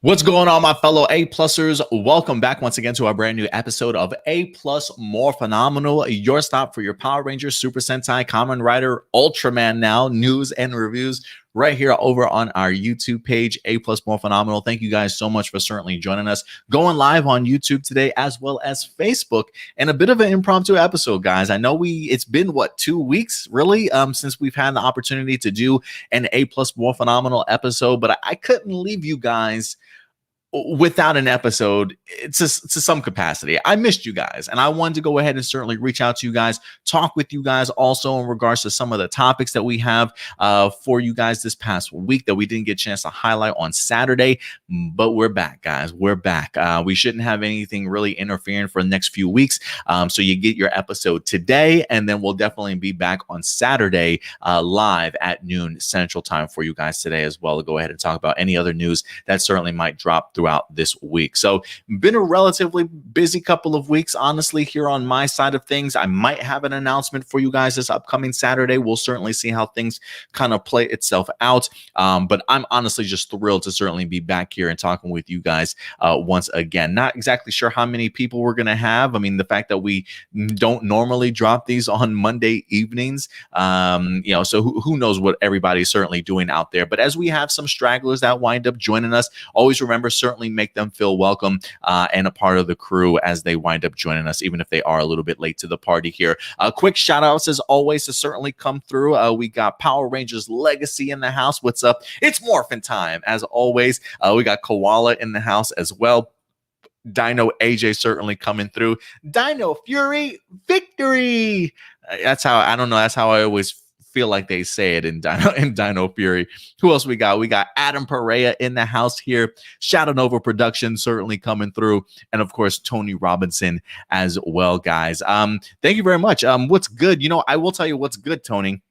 What's going on, my fellow A-plusers? Welcome back once again to our brand new episode of A+ More Phenomenal, your stop for your Power Rangers, Super Sentai, Kamen Rider, Ultraman now, news and reviews right here over on our YouTube page, A+ More Phenomenal. Thank you guys so much for certainly joining us. Going live on YouTube today as well as Facebook, and a bit of an impromptu episode, guys. I know it's been, 2 weeks, really, since we've had the opportunity to do an A+ More Phenomenal episode, but I couldn't leave you guys without an episode to some capacity. I missed you guys, and I wanted to go ahead and certainly reach out to you guys, talk with you guys also in regards to some of the topics that we have for you guys this past week that we didn't get a chance to highlight on Saturday. But we're back, guys. We're back. We shouldn't have anything really interfering for the next few weeks. So you get your episode today, and then we'll definitely be back on Saturday live at noon Central Time for you guys today as well, to go ahead and talk about any other news that certainly might drop throughout this week. So been a relatively busy couple of weeks, honestly, here on my side of things. I might have an announcement for you guys this upcoming Saturday. We'll certainly see how things kind of play itself out. But I'm honestly just thrilled to certainly be back here and talking with you guys once again. Not exactly sure how many people we're going to have. I mean, the fact that we don't normally drop these on Monday evenings, so who knows what everybody's certainly doing out there. But as we have some stragglers that wind up joining us, always remember, certainly make them feel welcome and a part of the crew as they wind up joining us, even if they are a little bit late to the party here. Quick shout outs as always to certainly come through. We got Power Rangers Legacy in the house. What's up? It's morphin' time as always. We got Koala in the house as well. Dino AJ certainly coming through. Dino Fury victory. That's how I always feel like they say it in Dino Fury. Who else we got? We got Adam Perea in the house here. Shadow Nova Production certainly coming through, and of course Tony Robinson as well, guys. Thank you very much. What's good? I will tell you what's good, Tony.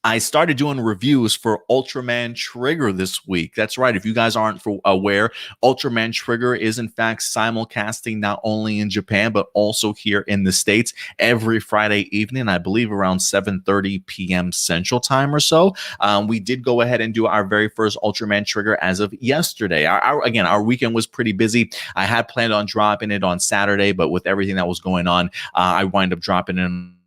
I started doing reviews for Ultraman Trigger this week. That's right. If you guys aren't aware, Ultraman Trigger is in fact simulcasting not only in Japan, but also here in the States every Friday evening, I believe around 7:30 p.m. Central Time or so. We did go ahead and do our very first Ultraman Trigger as of yesterday. Our weekend was pretty busy. I had planned on dropping it on Saturday, but with everything that was going on, I wind up dropping it on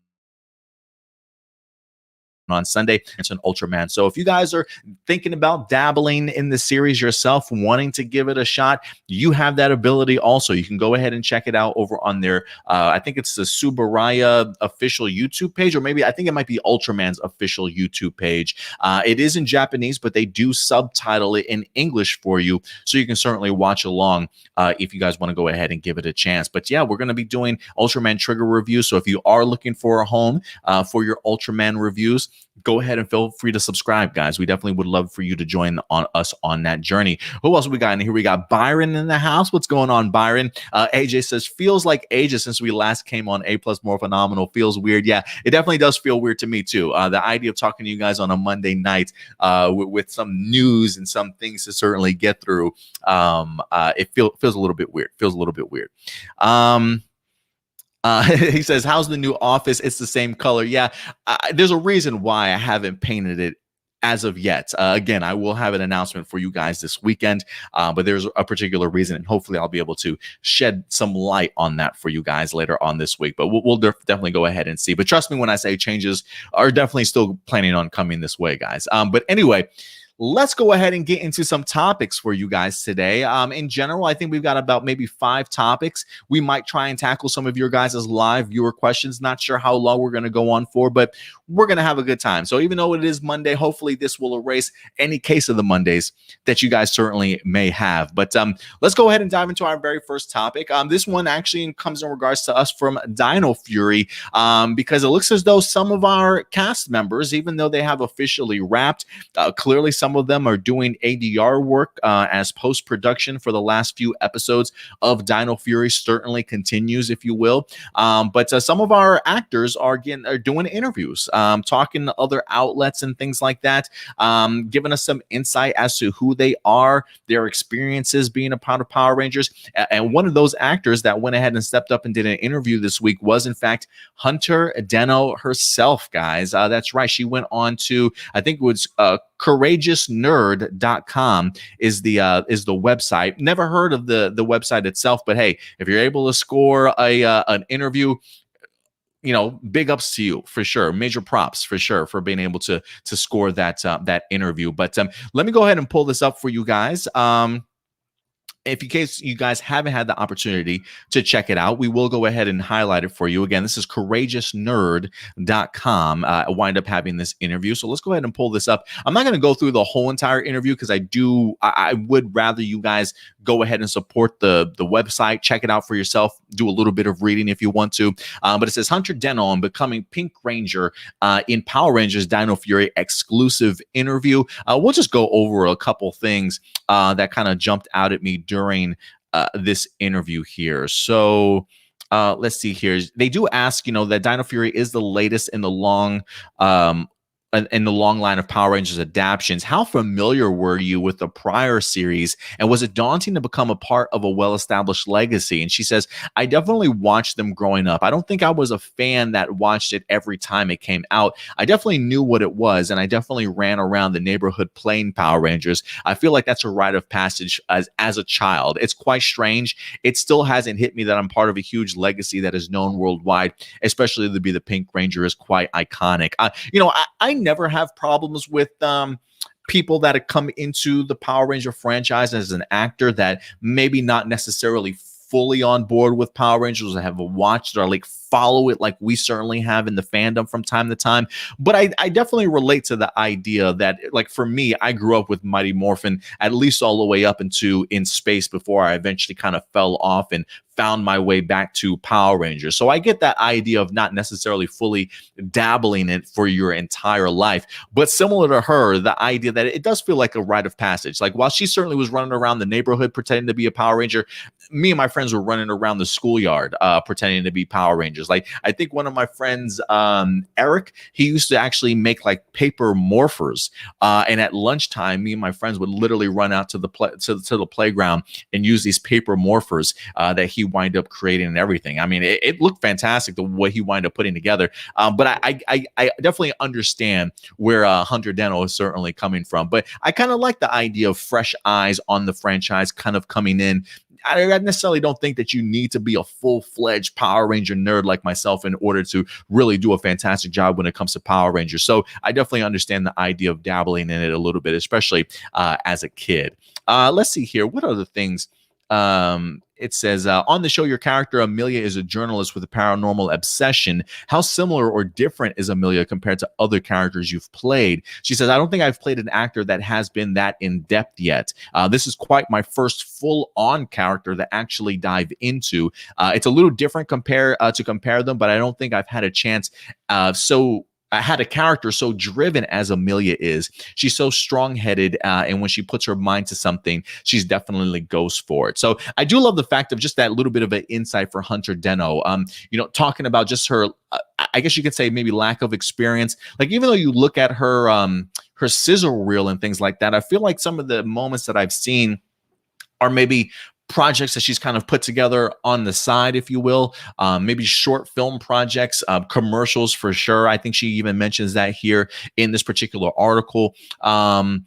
Sunday. It's an Ultraman. So if you guys are thinking about dabbling in the series yourself, wanting to give it a shot, you have that ability also. You can go ahead and check it out over on their, I think it's the Subaraya official YouTube page, or maybe I think it might be Ultraman's official YouTube page. It is in Japanese, but they do subtitle it in English for you, so you can certainly watch along if you guys want to go ahead and give it a chance. But yeah, we're going to be doing Ultraman Trigger reviews, so if you are looking for a home for your Ultraman reviews, go ahead and feel free to subscribe, guys. We definitely would love for you to join us on that journey. Who else we got in here? We got Byron in the house. What's going on, Byron? AJ says, feels like ages since we last came on A+ More Phenomenal. Feels weird. Yeah, it definitely does feel weird to me too. The idea of talking to you guys on a Monday night with some news and some things to certainly get through, it feels a little bit weird. He says, how's the new office? It's the same color. Yeah, there's a reason why I haven't painted it as of yet. Again, I will have an announcement for you guys this weekend, but there's a particular reason, and hopefully I'll be able to shed some light on that for you guys later on this week. But we'll definitely go ahead and see. But trust me when I say changes are definitely still planning on coming this way, guys. But anyway, let's go ahead and get into some topics for you guys today. In general, I think we've got about maybe 5 topics. We might try and tackle some of your guys' live viewer questions. Not sure how long we're going to go on for, but we're going to have a good time. So even though it is Monday, hopefully this will erase any case of the Mondays that you guys certainly may have. But let's go ahead and dive into our very first topic. This one actually comes in regards to us from Dino Fury, because it looks as though some of our cast members, even though they have officially wrapped, clearly some of them are doing ADR work as post-production for the last few episodes of Dino Fury. Certainly continues, if you will. But some of our actors are doing interviews, talking to other outlets and things like that, giving us some insight as to who they are, their experiences being a part of Power Rangers. And one of those actors that went ahead and stepped up and did an interview this week was, in fact, Hunter Deno herself, guys. That's right. She went on to, I think it was courageousnerd.com is the website. Never heard of the website itself, but hey, if you're able to score an interview, big ups to you for sure. Major props for sure for being able to score that interview. But let me go ahead and pull this up for you guys. If in case you guys haven't had the opportunity to check it out, we will go ahead and highlight it for you. Again, this is courageousnerd.com. I wind up having this interview. So let's go ahead and pull this up. I'm not going to go through the whole entire interview because I would rather you guys go ahead and support the website. Check it out for yourself. Do a little bit of reading if you want to. But it says Hunter Deno on becoming Pink Ranger in Power Rangers Dino Fury exclusive interview. We'll just go over a couple things that kind of jumped out at me during this interview here. So let's see here. They do ask, that Dino Fury is the latest in the long line of Power Rangers adaptions. How familiar were you with the prior series, and was it daunting to become a part of a well-established legacy? And she says, I definitely watched them growing up. I don't think I was a fan that watched it every time it came out. I definitely knew what it was, and I definitely ran around the neighborhood playing Power Rangers. I feel like that's a rite of passage as a child. It's quite strange. It still hasn't hit me that I'm part of a huge legacy that is known worldwide, especially to be the Pink Ranger is quite iconic. I never have problems with people that have come into the Power Ranger franchise as an actor that maybe not necessarily fully on board with Power Rangers, or have watched or like follow it like we certainly have in the fandom from time to time. But I definitely relate to the idea that, like, for me, I grew up with Mighty Morphin at least all the way up into In Space before I eventually kind of fell off and found my way back to Power Rangers. So I get that idea of not necessarily fully dabbling in it for your entire life. But similar to her, the idea that it does feel like a rite of passage. Like, while she certainly was running around the neighborhood pretending to be a Power Ranger, me and my friends were running around the schoolyard pretending to be Power Rangers. Like, I think one of my friends, Eric, he used to actually make like paper morphers. And at lunchtime, me and my friends would literally run out to the playground and use these paper morphers that he wind up creating and everything. I mean, it looked fantastic the way he wind up putting together. But I definitely understand where Hunter Deno is certainly coming from. But I kind of like the idea of fresh eyes on the franchise kind of coming in. I necessarily don't think that you need to be a full-fledged Power Ranger nerd like myself in order to really do a fantastic job when it comes to Power Rangers. So I definitely understand the idea of dabbling in it a little bit, especially as a kid. Let's see here. What other things? It says, on the show, your character Amelia is a journalist with a paranormal obsession. How similar or different is Amelia compared to other characters you've played? She says, I don't think I've played an actor that has been that in-depth yet. This is quite my first full-on character to actually dive into. It's a little different to compare them, but I don't think I've had a chance. I had a character so driven as Amelia is. She's so strong-headed, and when she puts her mind to something, she's definitely goes for it. So I do love the fact of just that little bit of an insight for Hunter Deno. Talking about just her, I guess you could say maybe lack of experience. Like, even though you look at her, her sizzle reel and things like that, I feel like some of the moments that I've seen are maybe projects that she's kind of put together on the side, if you will, maybe short film projects, commercials for sure. I think she even mentions that here in this particular article. I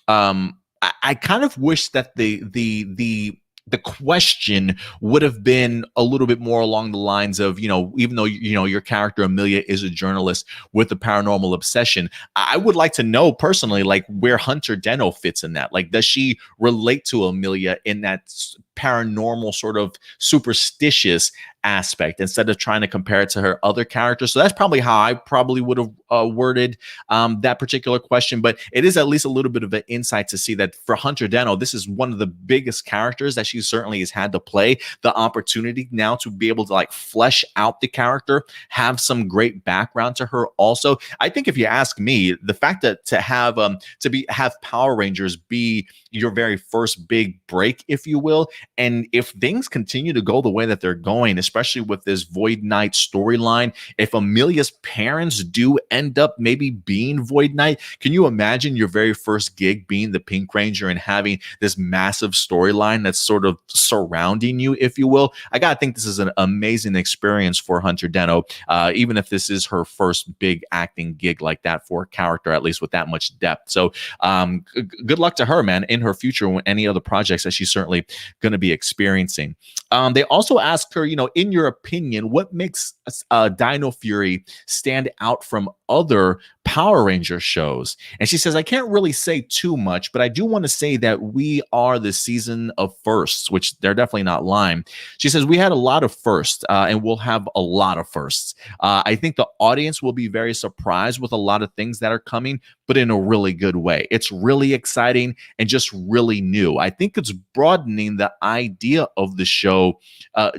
kind of wish that the question would have been a little bit more along the lines of, even though, your character Amelia is a journalist with a paranormal obsession, I would like to know personally, like, where Hunter Deno fits in that. Like, does she relate to Amelia in that paranormal sort of superstitious aspect instead of trying to compare it to her other characters? So that's probably how I probably would have worded that particular question. But it is at least a little bit of an insight to see that for Hunter Deno, this is one of the biggest characters that she certainly has had to play. The opportunity now to be able to like flesh out the character, have some great background to her. Also, I think if you ask me, the fact that to have Power Rangers be your very first big break, if you will, And if things continue to go the way that they're going, especially with this Void Knight storyline, if Amelia's parents do end up maybe being Void Knight, can you imagine your very first gig being the Pink Ranger and having this massive storyline that's sort of surrounding you, if you will? I gotta think this is an amazing experience for Hunter Deno, even if this is her first big acting gig like that for a character, at least with that much depth. So good luck to her, man, in her future when any other projects that she's certainly going to be experiencing. They also asked her, in your opinion, what makes Dino Fury stand out from other Power Ranger shows? And she says, I can't really say too much, but I do want to say that we are the season of firsts, which they're definitely not lying. She says, we had a lot of firsts, and we'll have a lot of firsts. I think the audience will be very surprised with a lot of things that are coming, but in a really good way. It's really exciting and just really new. I think it's broadening the idea of the show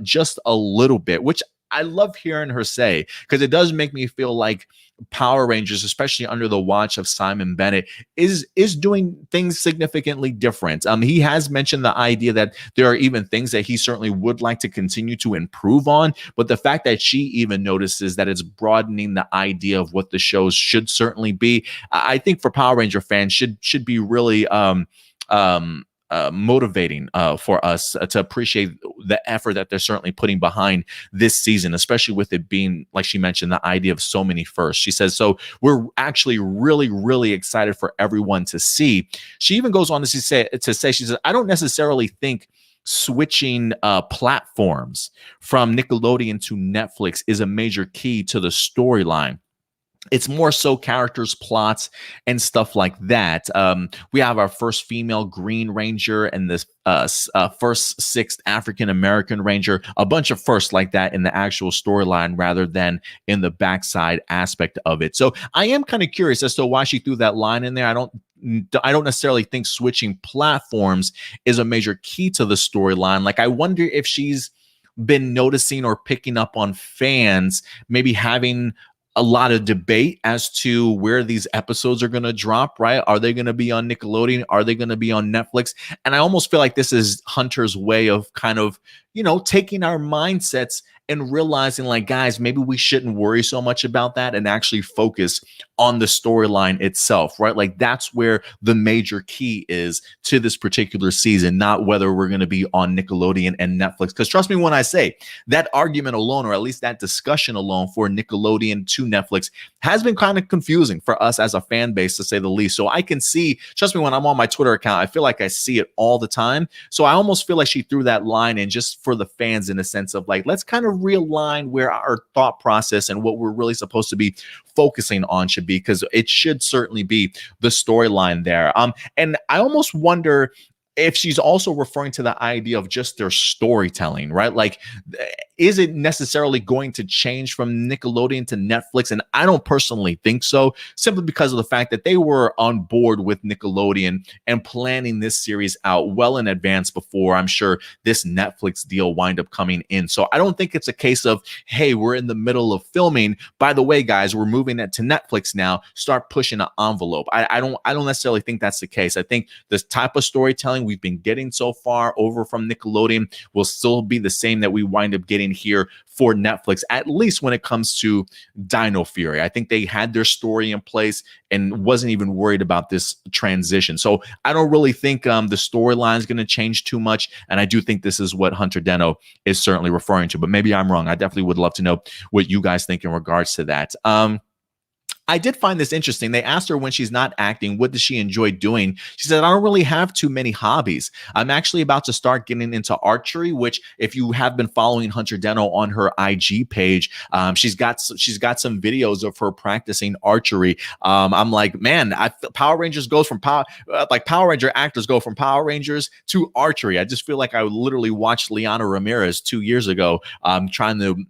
just a little bit, which I love hearing her say, because it does make me feel like Power Rangers, especially under the watch of Simon Bennett, is doing things significantly different. He has mentioned the idea that there are even things that he certainly would like to continue to improve on, but the fact that she even notices that it's broadening the idea of what the shows should certainly be, I think for Power Ranger fans should be really motivating for us to appreciate the effort that they're certainly putting behind this season, especially with it being, like she mentioned, the idea of so many firsts. She says, so we're actually really, really excited for everyone to see. She even goes on to say, she says, I don't necessarily think switching platforms from Nickelodeon to Netflix is a major key to the storyline. It's more so characters, plots, and stuff like that. We have our first female Green Ranger and this first sixth African-American Ranger, a bunch of firsts like that in the actual storyline rather than in the backside aspect of it. So I am kind of curious as to why she threw that line in there. I don't necessarily think switching platforms is a major key to the storyline. Like, I wonder if she's been noticing or picking up on fans maybe having a lot of debate as to where these episodes are going to drop, right? Are they going to be on Nickelodeon? Are they going to be on Netflix? And I almost feel like this is Hunter's way of kind of, taking our mindsets and realizing, like, guys, maybe we shouldn't worry so much about that and actually focus on the storyline itself, right? Like, that's where the major key is to this particular season, not whether we're going to be on Nickelodeon and Netflix. Because trust me when I say that argument alone, or at least that discussion alone for Nickelodeon to Netflix, has been kind of confusing for us as a fan base, to say the least. So I can see, trust me, when I'm on my Twitter account, I feel like I see it all the time. So I almost feel like she threw that line in just for the fans, in a sense of, like, let's kind of realign where our thought process and what we're really supposed to be focusing on should be, because it should certainly be the storyline there. And I almost wonder if she's also referring to the idea of just their storytelling, right? Like, is it necessarily going to change from Nickelodeon to Netflix? And I don't personally think so, simply because of the fact that they were on board with Nickelodeon and planning this series out well in advance before, I'm sure, this Netflix deal wind up coming in. So I don't think it's a case of, hey, we're in the middle of filming, by the way, guys, we're moving it to Netflix now, start pushing an envelope. I don't necessarily think that's the case. I think this type of storytelling we've been getting so far over from Nickelodeon will still be the same that we wind up getting here for Netflix, at least when it comes to Dino Fury. I think they had their story in place and wasn't even worried about this transition. So I don't really think the storyline is going to change too much, and I do think this is what Hunter Deno is certainly referring to, but maybe I'm wrong. I definitely would love to know what you guys think in regards to that. I did find this interesting. They asked her when she's not acting, what does she enjoy doing? She said, I don't really have too many hobbies. I'm actually about to start getting into archery, which, if you have been following Hunter Deno on her IG page, she's got some videos of her practicing archery. I'm like, man, Power Rangers goes from Power Ranger actors go from Power Rangers to archery. I just feel like I literally watched Liana Ramirez 2 years ago trying to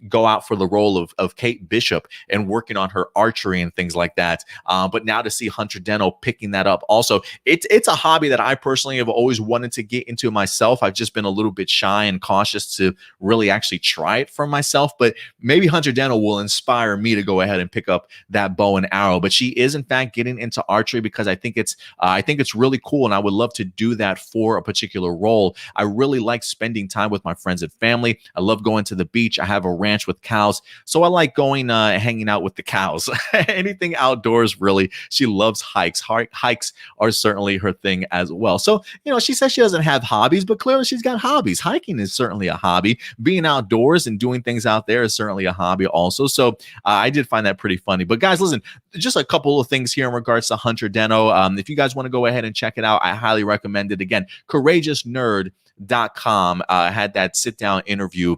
go out for the role of Kate Bishop and working on her archery and things like that. But now to see Hunter Deno picking that up, also, it's a hobby that I personally have always wanted to get into myself. I've just been a little bit shy and cautious to really actually try it for myself. But maybe Hunter Deno will inspire me to go ahead and pick up that bow and arrow. But she is in fact getting into archery because I think it's really cool, and I would love to do that for a particular role. I really like spending time with my friends and family. I love going to the beach. I have a ranch with cows, so I like going hanging out with the cows. Anything outdoors, really. She loves hikes. Hikes are certainly her thing as well. So, she says she doesn't have hobbies, but clearly she's got hobbies. Hiking is certainly a hobby. Being outdoors and doing things out there is certainly a hobby also. So I did find that pretty funny. But guys, listen, just a couple of things here in regards to Hunter Deno. If you guys want to go ahead and check it out, I highly recommend it. Again, courageousnerd.com had that sit-down interview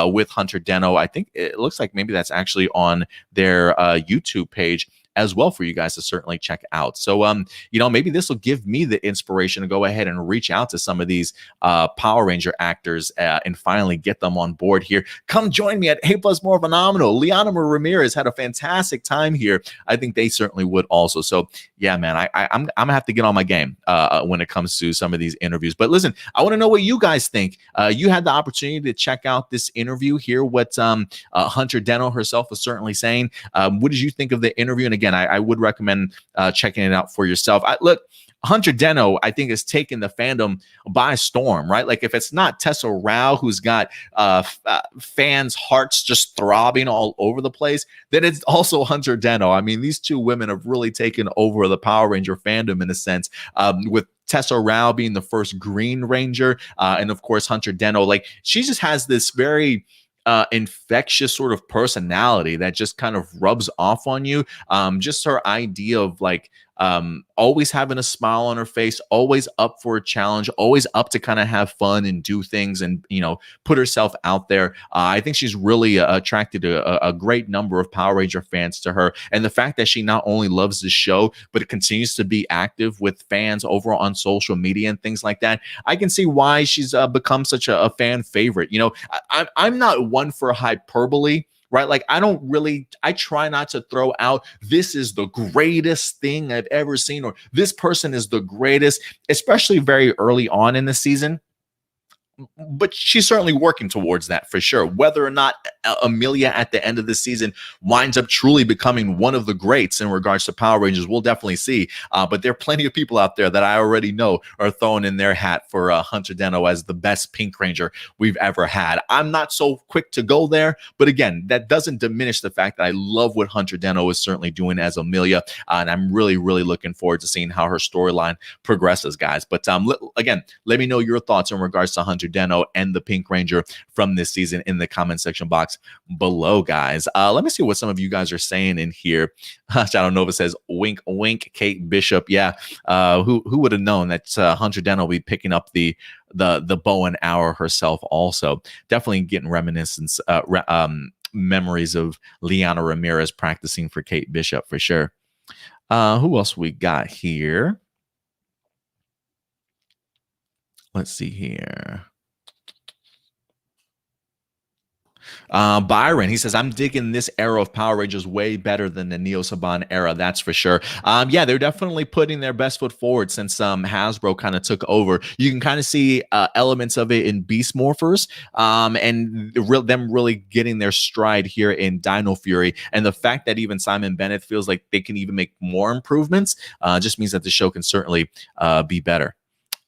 with Hunter Deno. I think it looks like maybe that's actually on their YouTube page as well for you guys to certainly check out. So, maybe this will give me the inspiration to go ahead and reach out to some of these Power Ranger actors and finally get them on board here. Come join me at A Plus More Phenomenal. Liana Ramirez had a fantastic time here. I think they certainly would also. So, yeah, man, I'm gonna have to get on my game when it comes to some of these interviews. But listen, I want to know what you guys think. You had the opportunity to check out this interview, hear what Hunter Deno herself was certainly saying. What did you think of the interview? And again, I would recommend checking it out for yourself. Look, Hunter Deno, I think, has taken the fandom by storm, right? Like, if it's not Tessa Rao, who's got fans' hearts just throbbing all over the place, then it's also Hunter Deno. I mean, these two women have really taken over the Power Ranger fandom in a sense, with Tessa Rao being the first Green Ranger, and of course Hunter Deno. Like, she just has this very infectious sort of personality that just kind of rubs off on you. Just her idea of like always having a smile on her face, always up for a challenge, always up to kind of have fun and do things and, put herself out there. I think she's really attracted a great number of Power Ranger fans to her. And the fact that she not only loves the show, but it continues to be active with fans over on social media and things like that, I can see why she's become such a fan favorite. I'm not one for hyperbole, right? Like, I try not to throw out, this is the greatest thing I've ever seen, or this person is the greatest, especially very early on in the season. But she's certainly working towards that for sure. Whether or not Amelia at the end of the season winds up truly becoming one of the greats in regards to Power Rangers, we'll definitely see. But there are plenty of people out there that I already know are throwing in their hat for Hunter Deno as the best Pink Ranger we've ever had. I'm not so quick to go there, but again, that doesn't diminish the fact that I love what Hunter Deno is certainly doing as Amelia, and I'm really, really looking forward to seeing how her storyline progresses, guys. But again, let me know your thoughts in regards to Hunter Deno and the Pink Ranger from this season in the comment section box below, guys. Let me see what some of you guys are saying in here. Shadow Nova says, wink, wink, Kate Bishop. Yeah, who would have known that Hunter Deno will be picking up the bow and arrow herself also. Definitely getting reminiscence, memories of Liana Ramirez practicing for Kate Bishop for sure. Who else we got here? Let's see here. Byron, he says, I'm digging this era of Power Rangers way better than the Neo Saban era, that's for sure. Yeah, they're definitely putting their best foot forward since Hasbro kind of took over. You can kind of see elements of it in Beast Morphers, and them really getting their stride here in Dino Fury. And the fact that even Simon Bennett feels like they can even make more improvements just means that the show can certainly be better.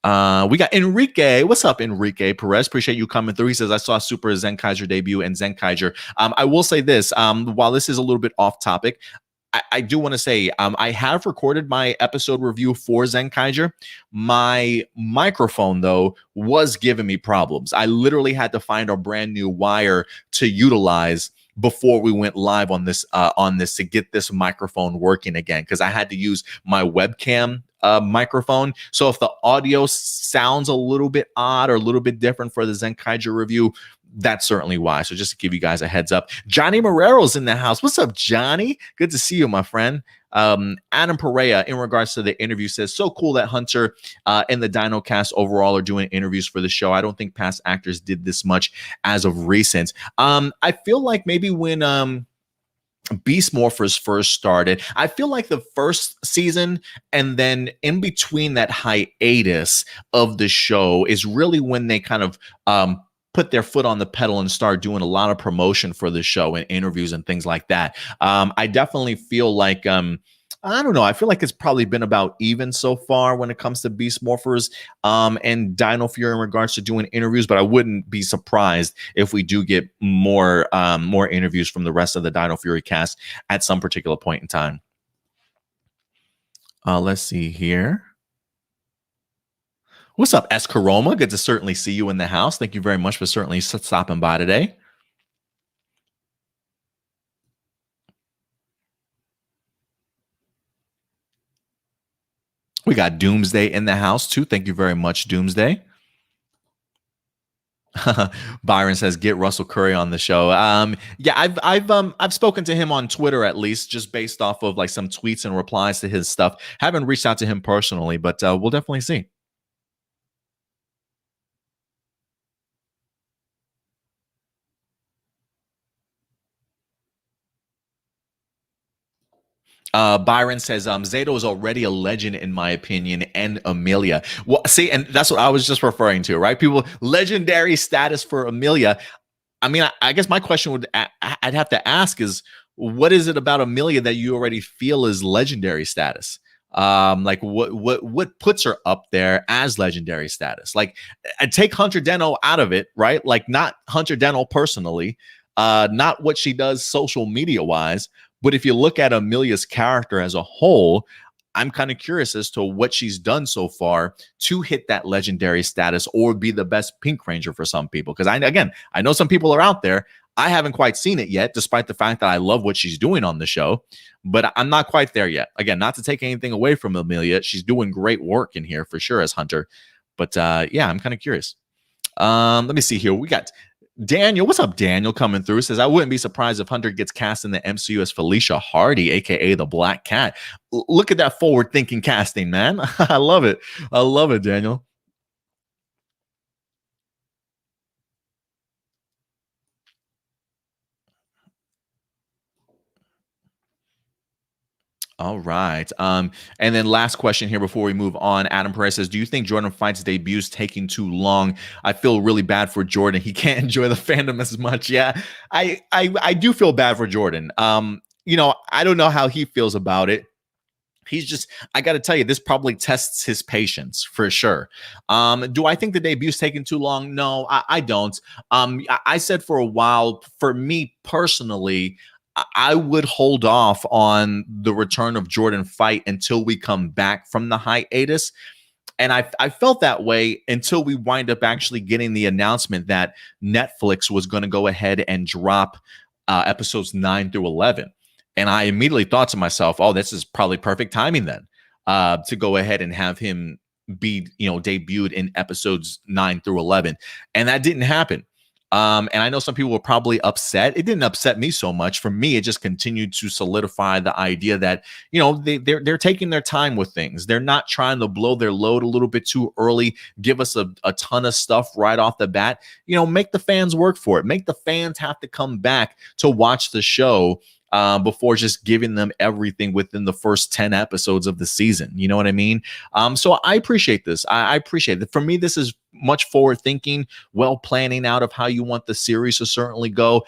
We got Enrique. What's up, Enrique Perez? Appreciate you coming through. He says, I saw Super Zenkaiger debut and Zenkaiger. I will say this, while this is a little bit off topic, I do want to say I have recorded my episode review for Zenkaiger. My microphone, though, was giving me problems. I literally had to find a brand new wire to utilize before we went live on this to get this microphone working again, because I had to use my webcam microphone. So if the audio sounds a little bit odd or a little bit different for the Zenkaiger review, that's certainly why. So just to give you guys a heads up. Johnny Marrero's in the house. What's up, Johnny? Good to see you, my friend. Adam Perea, in regards to the interview, says, so cool that Hunter and the Dino cast overall are doing interviews for the show. I don't think past actors did this much as of recent. I feel like maybe when Beast Morphers first started. I feel like the first season and then in between that hiatus of the show is really when they kind of put their foot on the pedal and start doing a lot of promotion for the show and interviews and things like that. I definitely feel like I don't know. I feel like it's probably been about even so far when it comes to Beast Morphers and Dino Fury in regards to doing interviews, but I wouldn't be surprised if we do get more interviews from the rest of the Dino Fury cast at some particular point in time. Let's see here. What's up, Escaroma? Good to certainly see you in the house. Thank you very much for certainly stopping by today. We got Doomsday in the house too. Thank you very much, Doomsday. Byron says, "Get Russell Curry on the show." Yeah, I've spoken to him on Twitter at least, just based off of like some tweets and replies to his stuff. Haven't reached out to him personally, but we'll definitely see. Byron says, Zato is already a legend in my opinion, and Amelia. Well, see, and that's what I was just referring to, right? People, legendary status for Amelia. I mean, I guess my question I'd have to ask is, what is it about Amelia that you already feel is legendary status? Like what puts her up there as legendary status? Like, take Hunter Deno out of it, right? Like, not Hunter Deno personally, not what she does social media wise, but if you look at Amelia's character as a whole, I'm kind of curious as to what she's done so far to hit that legendary status or be the best Pink Ranger for some people. Because I know some people are out there. I haven't quite seen it yet, despite the fact that I love what she's doing on the show, but I'm not quite there yet. Again, not to take anything away from Amelia. She's doing great work in here for sure as Hunter. But yeah, I'm kind of curious. Let me see here. We got Daniel. What's up, Daniel? Coming through. Says, I wouldn't be surprised if Hunter gets cast in the MCU as Felicia Hardy, aka the Black Cat. Look at that forward-thinking casting, man. I love it. I love it, Daniel. All right. And then last question here before we move on. Adam Perez says, do you think Jordan Fight's debut's taking too long? I feel really bad for Jordan. He can't enjoy the fandom as much. Yeah, I do feel bad for Jordan. You know, I don't know how he feels about it. He's just, I got to tell you, this probably tests his patience for sure. Do I think the debut's taking too long? No, I don't. I said for a while, for me personally, I would hold off on the return of Jordan Fight until we come back from the hiatus. And I felt that way until we wind up actually getting the announcement that Netflix was going to go ahead and drop episodes 9 through 11. And I immediately thought to myself, oh, this is probably perfect timing then to go ahead and have him be, debuted in episodes 9 through 11. And that didn't happen. And I know some people were probably upset. It didn't upset me so much. For me, it just continued to solidify the idea that, they're taking their time with things. They're not trying to blow their load a little bit too early, give us a ton of stuff right off the bat. Make the fans work for it. Make the fans have to come back to watch the show before just giving them everything within the first 10 episodes of the season. You know what I mean? So I appreciate this. I appreciate it. For me, this is much forward thinking, well planning out of how you want the series to certainly go.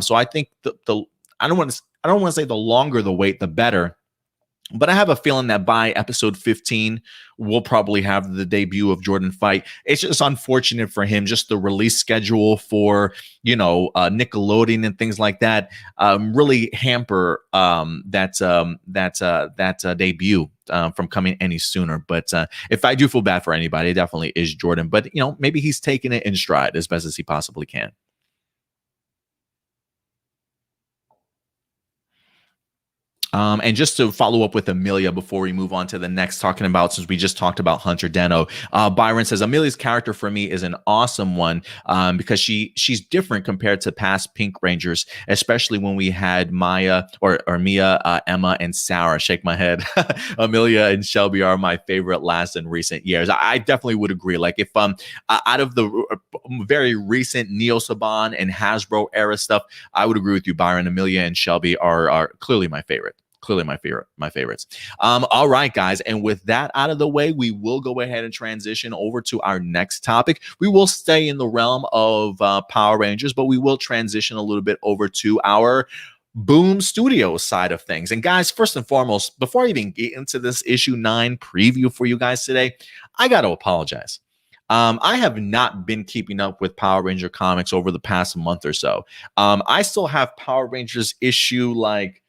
So I think I don't want to say the longer the wait, the better. But I have a feeling that by episode 15, we'll probably have the debut of Jordan Fight. It's just unfortunate for him, just the release schedule for, Nickelodeon and things like that really hamper that debut from coming any sooner. But if I do feel bad for anybody, it definitely is Jordan. But, maybe he's taking it in stride as best as he possibly can. And just to follow up with Amelia before we move on to the next, talking about, since we just talked about Hunter Deno, Byron says Amelia's character for me is an awesome one, because she's different compared to past Pink Rangers, especially when we had Maya or Mia, Emma, and Sarah. Shake my head. Amelia and Shelby are my favorite last in recent years. I definitely would agree. Like if out of the very recent Neo Saban and Hasbro era stuff, I would agree with you, Byron. Amelia and Shelby are clearly my favorite. Clearly my favorites. All right, guys. And with that out of the way, we will go ahead and transition over to our next topic. We will stay in the realm of Power Rangers, but we will transition a little bit over to our Boom Studios side of things. And guys, first and foremost, before I even get into this issue 9 preview for you guys today, I got to apologize. I have not been keeping up with Power Ranger comics over the past month or so. I still have Power Rangers issue like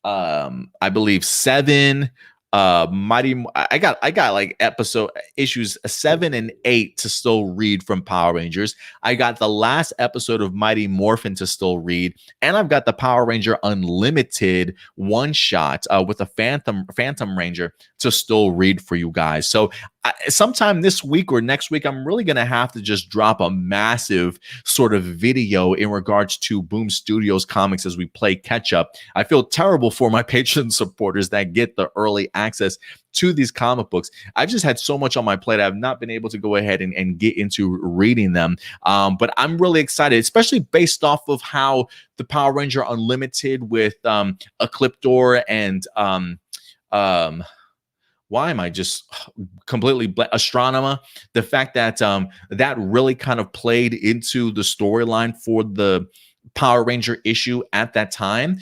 I believe 7, I got like episode issues 7 and 8 to still read from Power Rangers. I got the last episode of Mighty Morphin to still read, and I've got the Power Ranger Unlimited one shot with the Phantom Ranger to still read for you guys. So sometime this week or next week, I'm really gonna have to just drop a massive sort of video in regards to Boom Studios comics as we play catch up. I feel terrible for my Patreon supporters that get the early access to these comic books. I've just had so much on my plate. I've not been able to go ahead and get into reading them. But I'm really excited, especially based off of how the Power Ranger Unlimited with Ecliptor and why am I just completely Astronema? The fact that that really kind of played into the storyline for the Power Ranger issue at that time.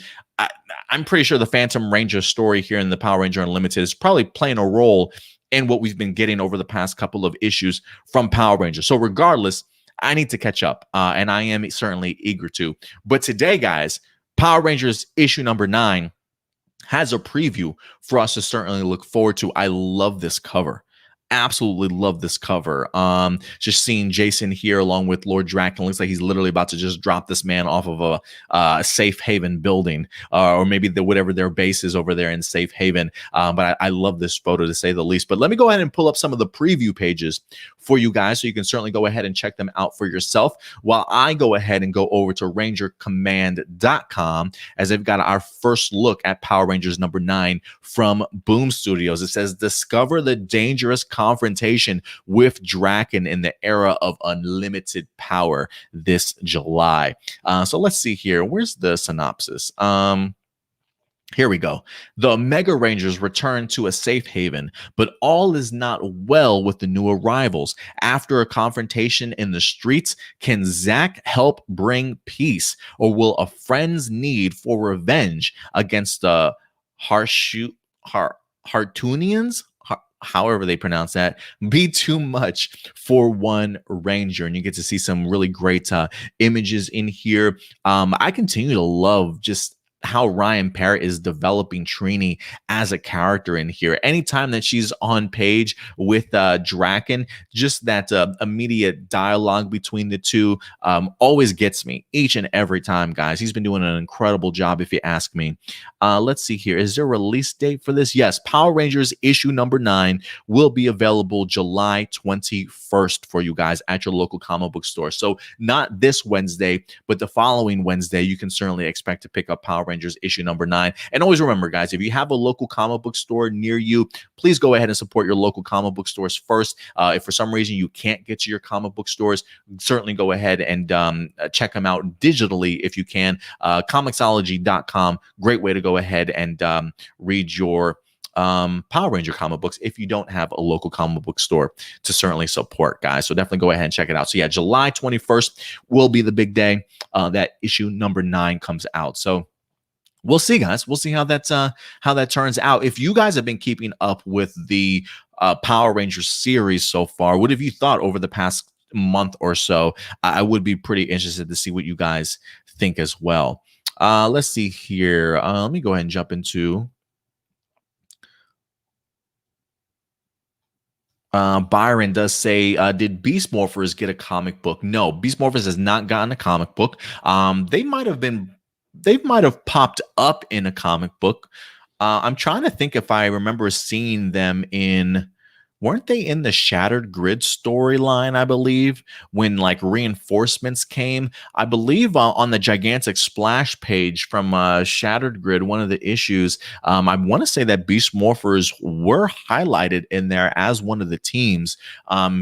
I'm pretty sure the Phantom Ranger story here in the Power Ranger Unlimited is probably playing a role in what we've been getting over the past couple of issues from Power Ranger. So regardless, I need to catch up, and I am certainly eager to. But today, guys, Power Rangers issue number 9 has a preview for us to certainly look forward to. I love this cover. Absolutely love this cover. Just seeing Jason here along with Lord Draken, looks like he's literally about to just drop this man off of a safe haven building, or maybe whatever their base is over there in Safe Haven. But I love this photo, to say the least. But let me go ahead and pull up some of the preview pages for you guys, so you can certainly go ahead and check them out for yourself, while I go ahead and go over to rangercommand.com, as they've got our first look at Power Rangers number 9 from Boom Studios. It says, discover the dangerous confrontation with Draken in the era of unlimited power this July. So let's see here. Where's the synopsis? Here we go. The Mega Rangers return to a safe haven, but all is not well with the new arrivals. After a confrontation in the streets, can Zack help bring peace, or will a friend's need for revenge against the Hartunians, however they pronounce that, be too much for one Ranger? And you get to see some really great images in here. I continue to love just how Ryan Parrott is developing Trini as a character in here. Anytime that she's on page with Draken, just that immediate dialogue between the two always gets me each and every time, guys. He's been doing an incredible job, if you ask me. Let's see here. Is there a release date for this? Yes, Power Rangers issue number 9 will be available July 21st for you guys at your local comic book store. So not this Wednesday, but the following Wednesday, you can certainly expect to pick up Power Rangers issue number 9. And always remember, guys, if you have a local comic book store near you, please go ahead and support your local comic book stores first. If for some reason you can't get to your comic book stores, certainly go ahead and check them out digitally if you can. Comixology.com, great way to go ahead and read your Power Ranger comic books if you don't have a local comic book store to certainly support, guys. So definitely go ahead and check it out. So yeah, July 21st will be the big day that issue number 9 comes out. So we'll see, guys. We'll see how that turns out. If you guys have been keeping up with the Power Rangers series so far, what have you thought over the past month or so? I would be pretty interested to see what you guys think as well. Let's see here. Let me go ahead and jump into Byron does say, did Beast Morphers get a comic book? No, Beast Morphers has not gotten a comic book. They might have popped up in a comic book. I'm trying to think if I remember seeing them in. Weren't they in the Shattered Grid storyline? I believe when like reinforcements came. I believe on the gigantic splash page from Shattered Grid, one of the issues. I want to say that Beast Morphers were highlighted in there as one of the teams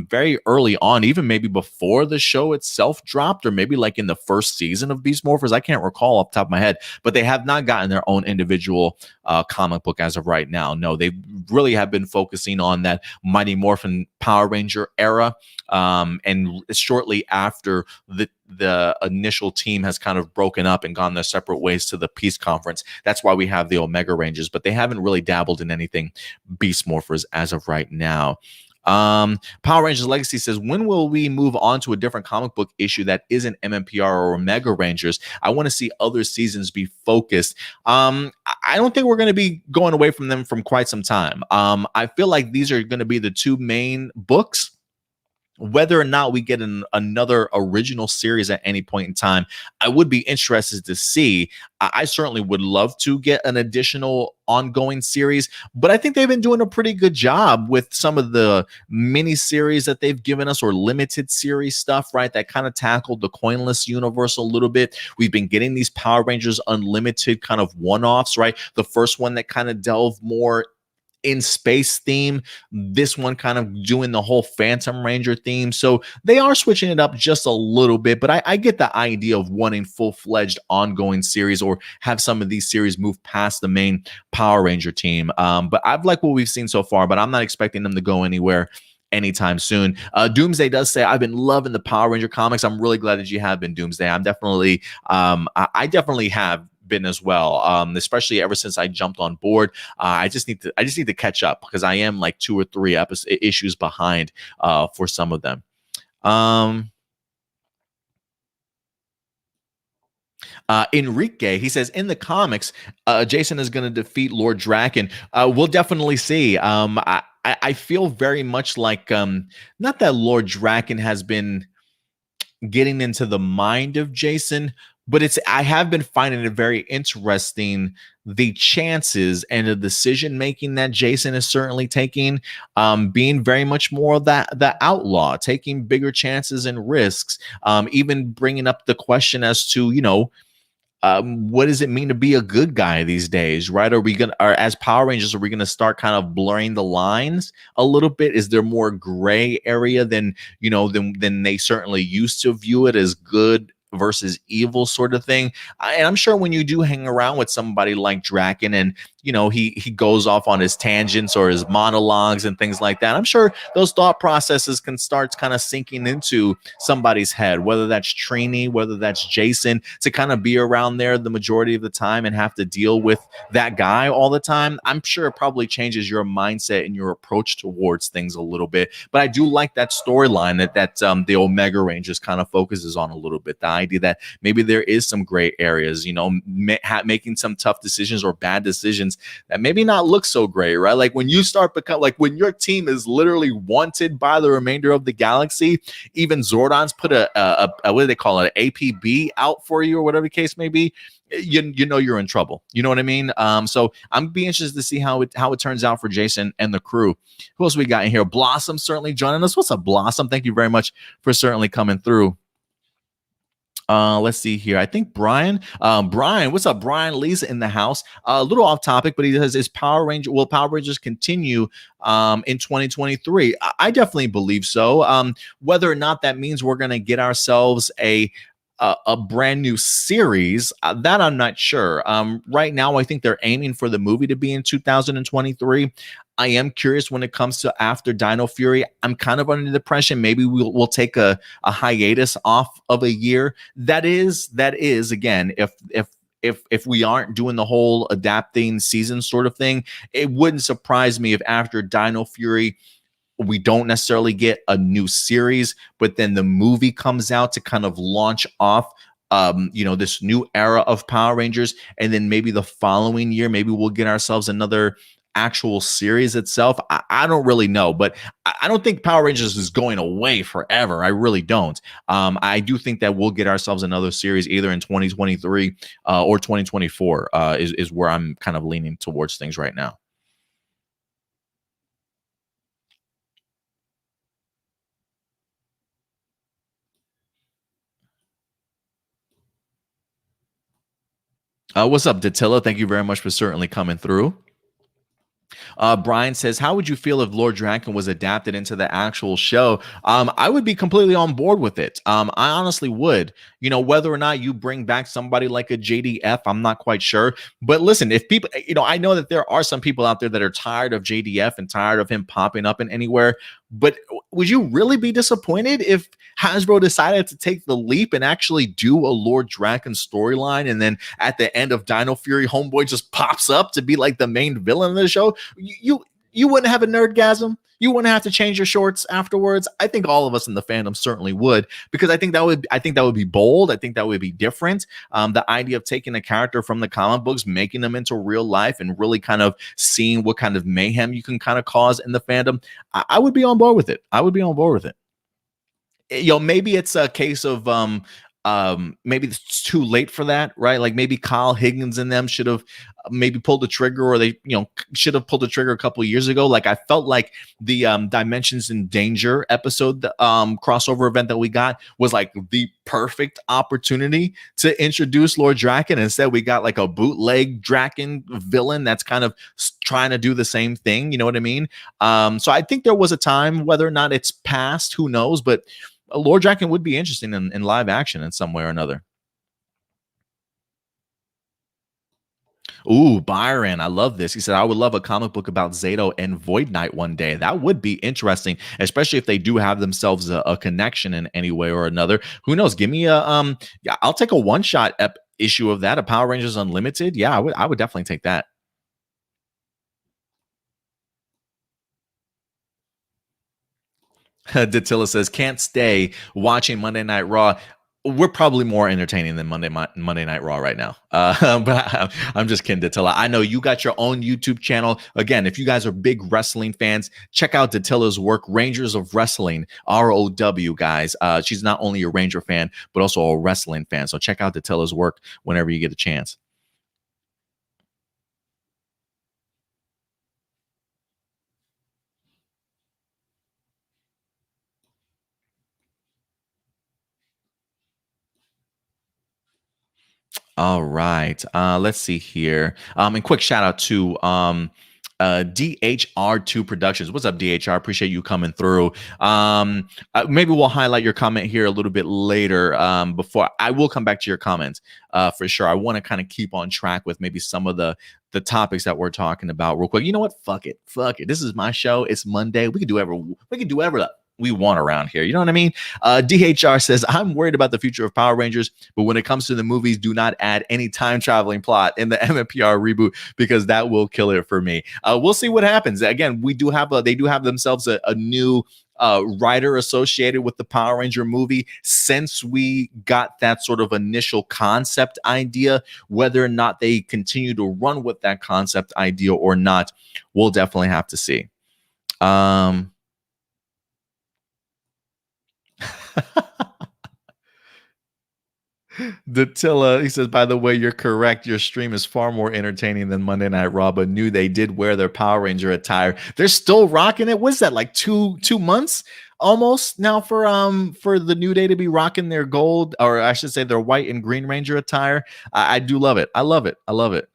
very early on, even maybe before the show itself dropped, or maybe like in the first season of Beast Morphers. I can't recall off the top of my head, but they have not gotten their own individual comic book as of right now. No, they really have been focusing on that Mighty Morphin Power Ranger era, and shortly after the initial team has kind of broken up and gone their separate ways to the Peace Conference. That's why we have the Omega Rangers, but they haven't really dabbled in anything Beast Morphers as of right now. Power Rangers Legacy says, when will we move on to a different comic book issue that isn't MMPR or Omega Rangers? I want to see other seasons be focused. I don't think we're going to be going away from them from quite some time. I feel like these are going to be the two main books. Whether or not we get another original series at any point in time, I would be interested to see. I certainly would love to get an additional ongoing series, but I think they've been doing a pretty good job with some of the mini series that they've given us, or limited series stuff, right? That kind of tackled the coinless universe a little bit. We've been getting these Power Rangers Unlimited kind of one-offs, right? The first one that kind of delved more in space theme, this one kind of doing the whole Phantom Ranger theme. So they are switching it up just a little bit, but I get the idea of wanting full-fledged ongoing series, or have some of these series move past the main Power Ranger team. But I've liked what we've seen so far, but I'm not expecting them to go anywhere anytime soon. Doomsday does say, I've been loving the Power Ranger comics. I'm really glad that you have been, Doomsday. I'm definitely I definitely have been as well, especially ever since I jumped on board. I just need to catch up, because I am like 2 or 3 issues behind for some of them. Enrique, he says, in the comics, Jason is going to defeat Lord Draken. We'll definitely see. I feel very much like, not that Lord Draken has been getting into the mind of Jason, but I have been finding it very interesting, the chances and the decision making that Jason is certainly taking, being very much more of the outlaw, taking bigger chances and risks, even bringing up the question as to, what does it mean to be a good guy these days, right? Or as Power Rangers, are we gonna start kind of blurring the lines a little bit? Is there more gray area than they certainly used to view it as good versus evil sort of thing? And I'm sure when you do hang around with somebody like Draken, and he goes off on his tangents or his monologues and things like that, I'm sure those thought processes can start kind of sinking into somebody's head, whether that's Trini, whether that's Jason, to kind of be around there the majority of the time and have to deal with that guy all the time. I'm sure it probably changes your mindset and your approach towards things a little bit. But I do like that storyline that the Omega Rangers kind of focuses on a little bit. The idea that maybe there is some gray areas, making some tough decisions or bad decisions that maybe not look so great, right? Like when you start when your team is literally wanted by the remainder of the galaxy, even Zordon's put a what do they call it, an APB out for you, or whatever the case may be, you're in trouble. You know what I mean? So I'm be interested to see how it turns out for Jason and the crew. Who else we got in here? Blossom certainly joining us. What's up, Blossom? Thank you very much for certainly coming through. Let's see here. I think Brian, what's up? Brian Lee's in the house. A little off topic, but he says, will Power Rangers continue in 2023? I definitely believe so. Whether or not that means we're going to get ourselves a brand new series, that I'm not sure. Right now, I think they're aiming for the movie to be in 2023. I am curious when it comes to after Dino Fury. I'm kind of under the impression maybe we'll take a hiatus off of a year. That is again, if we aren't doing the whole adapting season sort of thing, it wouldn't surprise me if after Dino Fury we don't necessarily get a new series, but then the movie comes out to kind of launch off this new era of Power Rangers, and then maybe the following year maybe we'll get ourselves another actual series itself, I don't really know, but I don't think Power Rangers is going away forever. I really don't. I do think that we'll get ourselves another series either in 2023 or 2024 is where I'm kind of leaning towards things right now. What's up, Datilla? Thank you very much for certainly coming through. Brian says, "How would you feel if Lord Draken was adapted into the actual show?" I would be completely on board with it. I honestly would. You know, whether or not you bring back somebody like a JDF, I'm not quite sure. But listen, if people, you know, I know that there are some people out there that are tired of JDF and tired of him popping up in anywhere. But would you really be disappointed if Hasbro decided to take the leap and actually do a Lord Draken storyline, and then at the end of Dino Fury, Homeboy just pops up to be like the main villain of the show? You wouldn't have a nerdgasm. You wouldn't have to change your shorts afterwards. I think all of us in the fandom certainly would, because I think that would be bold. I think that would be different. The idea of taking a character from the comic books, making them into real life, and really kind of seeing what kind of mayhem you can kind of cause in the fandom. I would be on board with it. I would be on board with it. You know, maybe it's a case of maybe it's too late for that, right? Like maybe Kyle Higgins and them should have maybe pulled the trigger, or they, you know, should have pulled the trigger a couple of years ago. Like I felt like the Dimensions in Danger episode crossover event that we got was like the perfect opportunity to introduce Lord Draken. Instead, we got like a bootleg Draken villain that's kind of trying to do the same thing. You know what I mean? So I think there was a time, whether or not it's past, who knows, but Lord Draken would be interesting in live action in some way or another. Ooh, Byron, I love this. He said, "I would love a comic book about Zato and Void Knight one day. That would be interesting, especially if they do have themselves a connection in any way or another. Who knows? Give me a yeah, I'll take a one-shot issue of that, a Power Rangers Unlimited. Yeah, I would definitely take that." Datilla says, "Can't stay watching Monday Night Raw." We're probably more entertaining than Monday Night Raw right now. But I'm just kidding, Datilla. I know you got your own YouTube channel. Again, if you guys are big wrestling fans, check out Datilla's work, Rangers of Wrestling, ROW, guys. She's not only a Ranger fan, but also a wrestling fan. So check out Datilla's work whenever you get a chance. All right. Let's see here. And quick shout out to DHR2 Productions. What's up, DHR? Appreciate you coming through. Maybe we'll highlight your comment here a little bit later. Before I will come back to your comments for sure. I want to kind of keep on track with maybe some of the topics that we're talking about real quick. You know what? Fuck it. Fuck it. This is my show. It's Monday. We can do whatever we want around here. You know what I mean? DHR says, "I'm worried about the future of Power Rangers, but when it comes to the movies, do not add any time traveling plot in the MMPR reboot, because that will kill it for me." We'll see what happens. Again, they do have themselves a new writer associated with the Power Ranger movie. Since we got that sort of initial concept idea, whether or not they continue to run with that concept idea or not, we'll definitely have to see. Datilla, he says, "By the way, you're correct. Your stream is far more entertaining than Monday Night Raw, but knew they did wear their Power Ranger attire. They're still rocking it. What's that, like two months almost now for the New Day to be rocking their gold, or I should say their white and green Ranger attire? I do love it. I love it. I love it.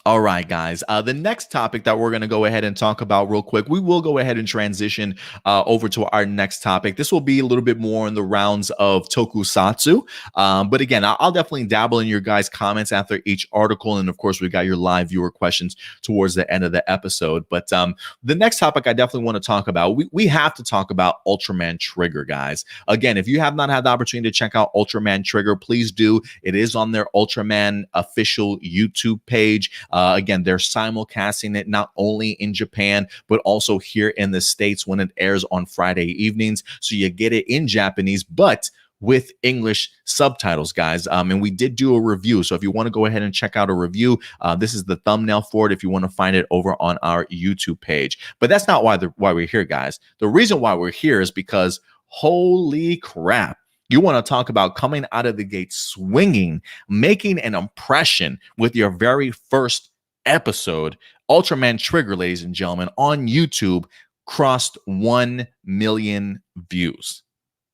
All right, guys. The next topic that we're going to go ahead and talk about real quick, we will go ahead and transition over to our next topic. This will be a little bit more in the rounds of Tokusatsu. But again, I'll definitely dabble in your guys' comments after each article. And of course, we got your live viewer questions towards the end of the episode. But the next topic I definitely want to talk about, we have to talk about Ultraman Trigger, guys. Again, if you have not had the opportunity to check out Ultraman Trigger, please do. It is on their Ultraman official YouTube page. Again, they're simulcasting it not only in Japan, but also here in the States when it airs on Friday evenings. So you get it in Japanese, but with English subtitles, guys. And we did do a review. So if you want to go ahead and check out a review, this is the thumbnail for it if you want to find it over on our YouTube page. But that's not why we're here, guys. The reason why we're here is because holy crap. You want to talk about coming out of the gate swinging, making an impression with your very first episode. Ultraman Trigger, ladies and gentlemen, on YouTube crossed 1 million views.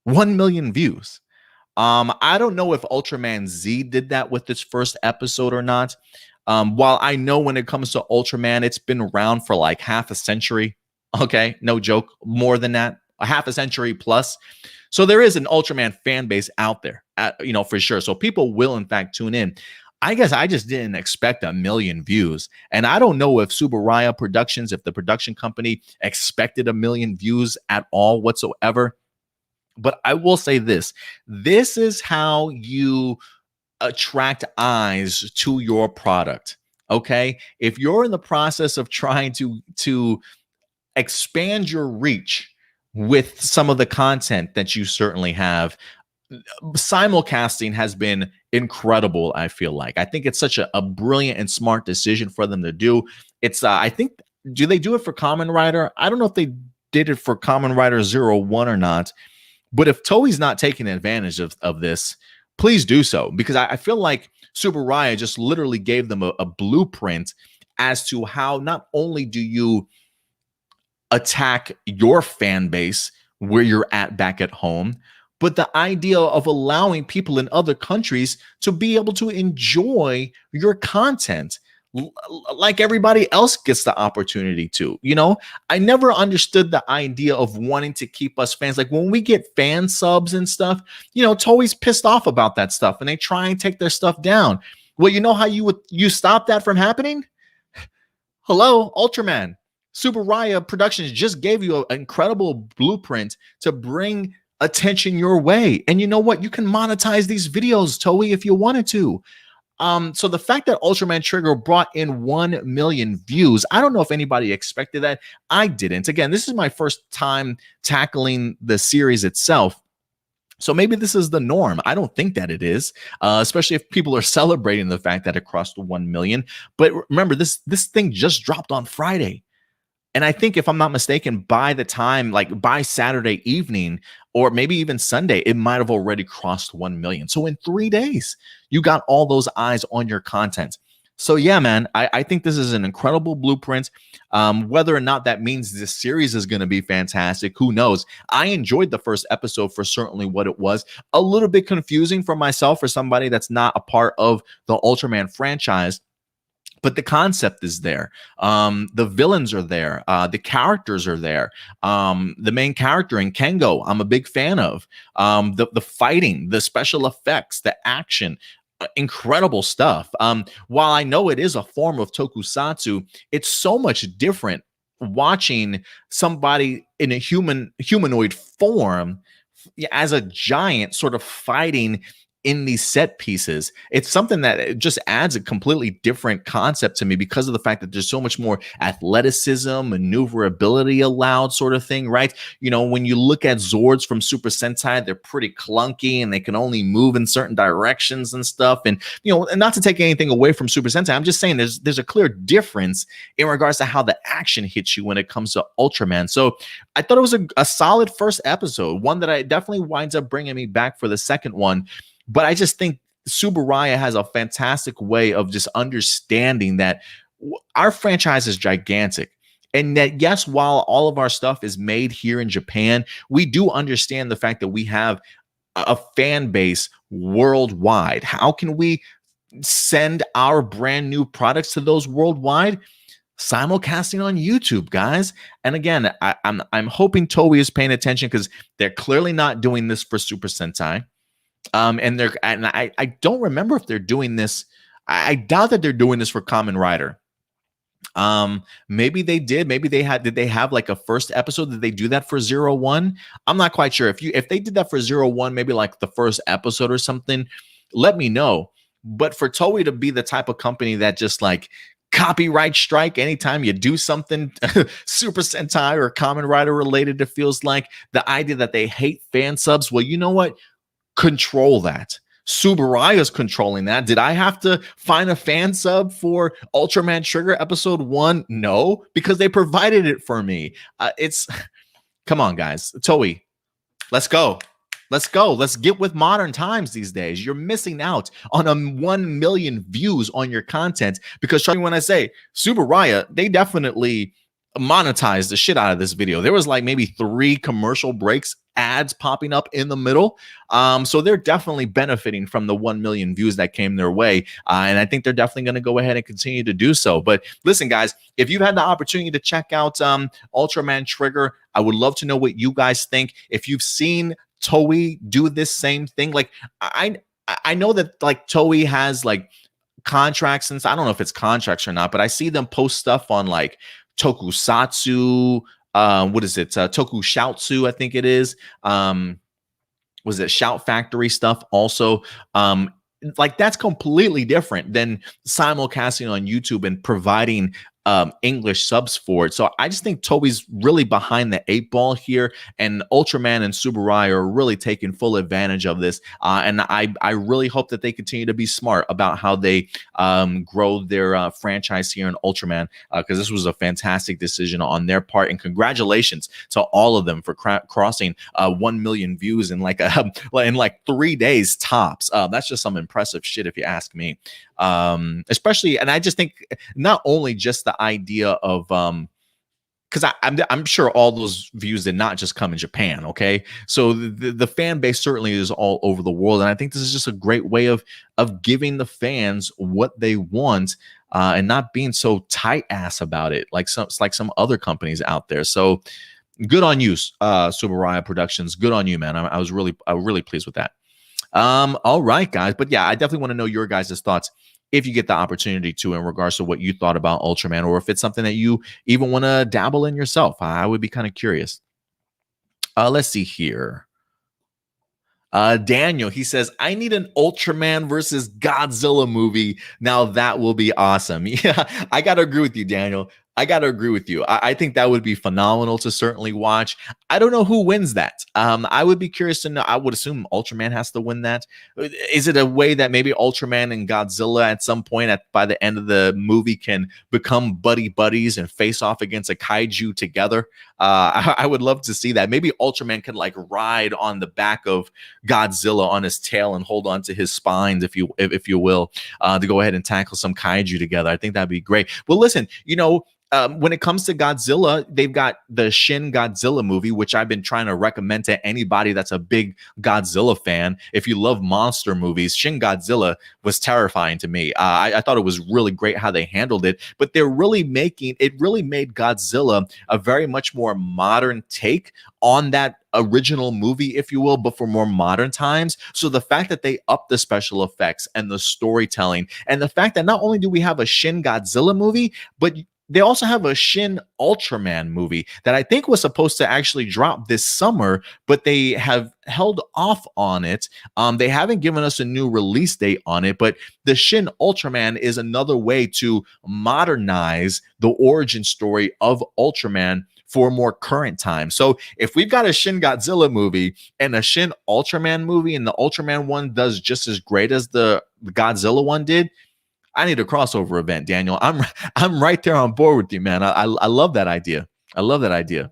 1 million views. I don't know if Ultraman Z did that with its first episode or not. While I know when it comes to Ultraman, it's been around for like half a century. Okay, no joke, more than that, a half a century plus. So there is an Ultraman fan base out there, for sure. So people will, in fact, tune in. I guess I just didn't expect 1 million views. And I don't know if Subaraya Productions, if the production company expected 1 million views at all whatsoever. But I will say this. This is how you attract eyes to your product, okay? If you're in the process of trying to expand your reach with some of the content that you certainly have, simulcasting has been incredible. I feel like I think it's such a brilliant and smart decision for them to do. It's I think, do they do it for Kamen Rider? I don't know if they did it for Kamen Rider 01 or not, but if Toei's not taking advantage of this, please do so, because I feel like Subaraya just literally gave them a blueprint as to how not only do you attack your fan base where you're at back at home, but the idea of allowing people in other countries to be able to enjoy your content like everybody else gets the opportunity to. I never understood the idea of wanting to keep us fans. Like when we get fan subs and stuff, Toei's pissed off about that stuff and they try and take their stuff down. Well, you know how you stop that from happening? Hello, Ultraman. Subaraya Productions just gave you an incredible blueprint to bring attention your way. And you know what? You can monetize these videos, Toei, if you wanted to. So the fact that Ultraman Trigger brought in 1 million views, I don't know if anybody expected that. I didn't. Again, this is my first time tackling the series itself. So maybe this is the norm. I don't think that it is, especially if people are celebrating the fact that it crossed 1 million. But remember, this thing just dropped on Friday. And I think, if I'm not mistaken, by the time, like by Saturday evening, or maybe even Sunday, it might have already crossed 1 million. So in 3 days, you got all those eyes on your content. So yeah, man, I think this is an incredible blueprint. Whether or not that means this series is going to be fantastic, who knows? I enjoyed the first episode for certainly what it was. A little bit confusing for myself, for somebody that's not a part of the Ultraman franchise. But the concept is there. The villains are there. The characters are there. The main character in Kengo, I'm a big fan of. The fighting, the special effects, the action, incredible stuff. While I know it is a form of tokusatsu, it's so much different watching somebody in a humanoid form as a giant sort of fighting in these set pieces. It's something that it just adds a completely different concept to me because of the fact that there's so much more athleticism, maneuverability allowed, sort of thing, right? When you look at Zords from Super Sentai, they're pretty clunky and they can only move in certain directions and stuff. And, and not to take anything away from Super Sentai, I'm just saying there's a clear difference in regards to how the action hits you when it comes to Ultraman. So I thought it was a solid first episode, one that I definitely winds up bringing me back for the second one. But I just think Subaraya has a fantastic way of just understanding that our franchise is gigantic. And that, yes, while all of our stuff is made here in Japan, we do understand the fact that we have a fan base worldwide. How can we send our brand new products to those worldwide? Simulcasting on YouTube, guys. And again, I'm hoping Toei is paying attention, because they're clearly not doing this for Super Sentai. And I don't remember if they're doing this. I doubt that they're doing this for Kamen Rider. Maybe they did. Maybe did they have like a first episode? Did they do that for 01? I'm not quite sure. If they did that for 01, maybe like the first episode or something, let me know. But for Toei to be the type of company that just like copyright strike anytime you do something Super Sentai or Kamen Rider related, it feels like the idea that they hate fan subs. Well, you know what? control that. Subaraya's controlling that. Did I have to find a fan sub for Ultraman Trigger episode 1? No, because they provided it for me. It's come on, guys. Toei, let's go. Let's go. Let's get with modern times these days. You're missing out on 1 million views on your content because trust me when I say Subaraya, they definitely monetized the shit out of this video. There was like maybe 3 commercial breaks, ads popping up in the middle. So they're definitely benefiting from the 1 million views that came their way. And I think they're definitely going to go ahead and continue to do so. But listen, guys, if you've had the opportunity to check out Ultraman Trigger, I would love to know what you guys think. If you've seen Toei do this same thing, like I know that like Toei has like contracts, and I don't know if it's contracts or not, but I see them post stuff on like Tokusatsu, what is it? Tokushoutsu, I think it is. Was it Shout Factory stuff also? Like that's completely different than simulcasting on YouTube and providing English subs for it. So I just think Toei's really behind the 8 ball here, and Ultraman and Subaraya are really taking full advantage of this. And I really hope that they continue to be smart about how they grow their franchise here in Ultraman, because this was a fantastic decision on their part. And congratulations to all of them for crossing 1 million views in like in like 3 days tops. That's just some impressive shit if you ask me. Especially, and I just think not only just the idea of because I'm sure all those views did not just come in Japan, okay? So the fan base certainly is all over the world, and I think this is just a great way of giving the fans what they want, and not being so tight ass about it like some other companies out there. So good on you, Subaraya Productions. Good on you, man. I was really pleased with that. All right, guys. But yeah, I definitely want to know your guys' thoughts if you get the opportunity to, in regards to what you thought about Ultraman, or if it's something that you even want to dabble in yourself. I would be kind of curious. Let's see here. Daniel, he says, I need an Ultraman versus Godzilla movie. Now that will be awesome. Yeah, I got to agree with you, Daniel. I got to agree with you. I think that would be phenomenal to certainly watch. I don't know who wins that. I would be curious to know. I would assume Ultraman has to win that. Is it a way that maybe Ultraman and Godzilla at some point by the end of the movie can become buddies and face off against a kaiju together? I would love to see that. Maybe Ultraman can like ride on the back of Godzilla on his tail and hold on to his spines, if you will, to go ahead and tackle some kaiju together. I think that'd be great. Well, listen, when it comes to Godzilla, they've got the Shin Godzilla movie, which I've been trying to recommend to anybody that's a big Godzilla fan. If you love monster movies, Shin Godzilla was terrifying to me. I thought it was really great how they handled it, but they're really making it really made Godzilla a very much more modern take on that original movie, if you will, but for more modern times. So the fact that they upped the special effects and the storytelling, and the fact that not only do we have a Shin Godzilla movie, but they also have a Shin Ultraman movie that I think was supposed to actually drop this summer, but they have held off on it. They haven't given us a new release date on it, but the Shin Ultraman is another way to modernize the origin story of Ultraman for more current time. So if we've got a Shin Godzilla movie and a Shin Ultraman movie, and the Ultraman one does just as great as the Godzilla one did, I need a crossover event, Daniel. I'm right there on board with you, man. I love that idea. I love that idea.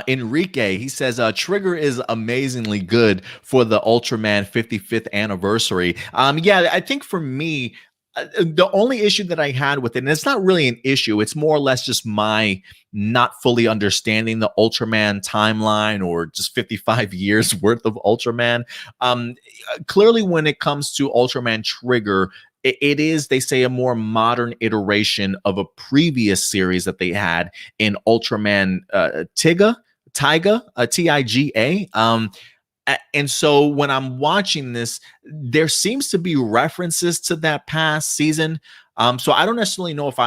Enrique, he says, Trigger is amazingly good for the Ultraman 55th anniversary. Yeah, I think for me, the only issue that I had with it, and it's not really an issue, it's more or less just my not fully understanding the Ultraman timeline, or just 55 years worth of Ultraman. Clearly, when it comes to Ultraman Trigger, it is, they say, a more modern iteration of a previous series that they had in Ultraman Tiga, Tiga. And so when I'm watching this, there seems to be references to that past season. So I don't necessarily know if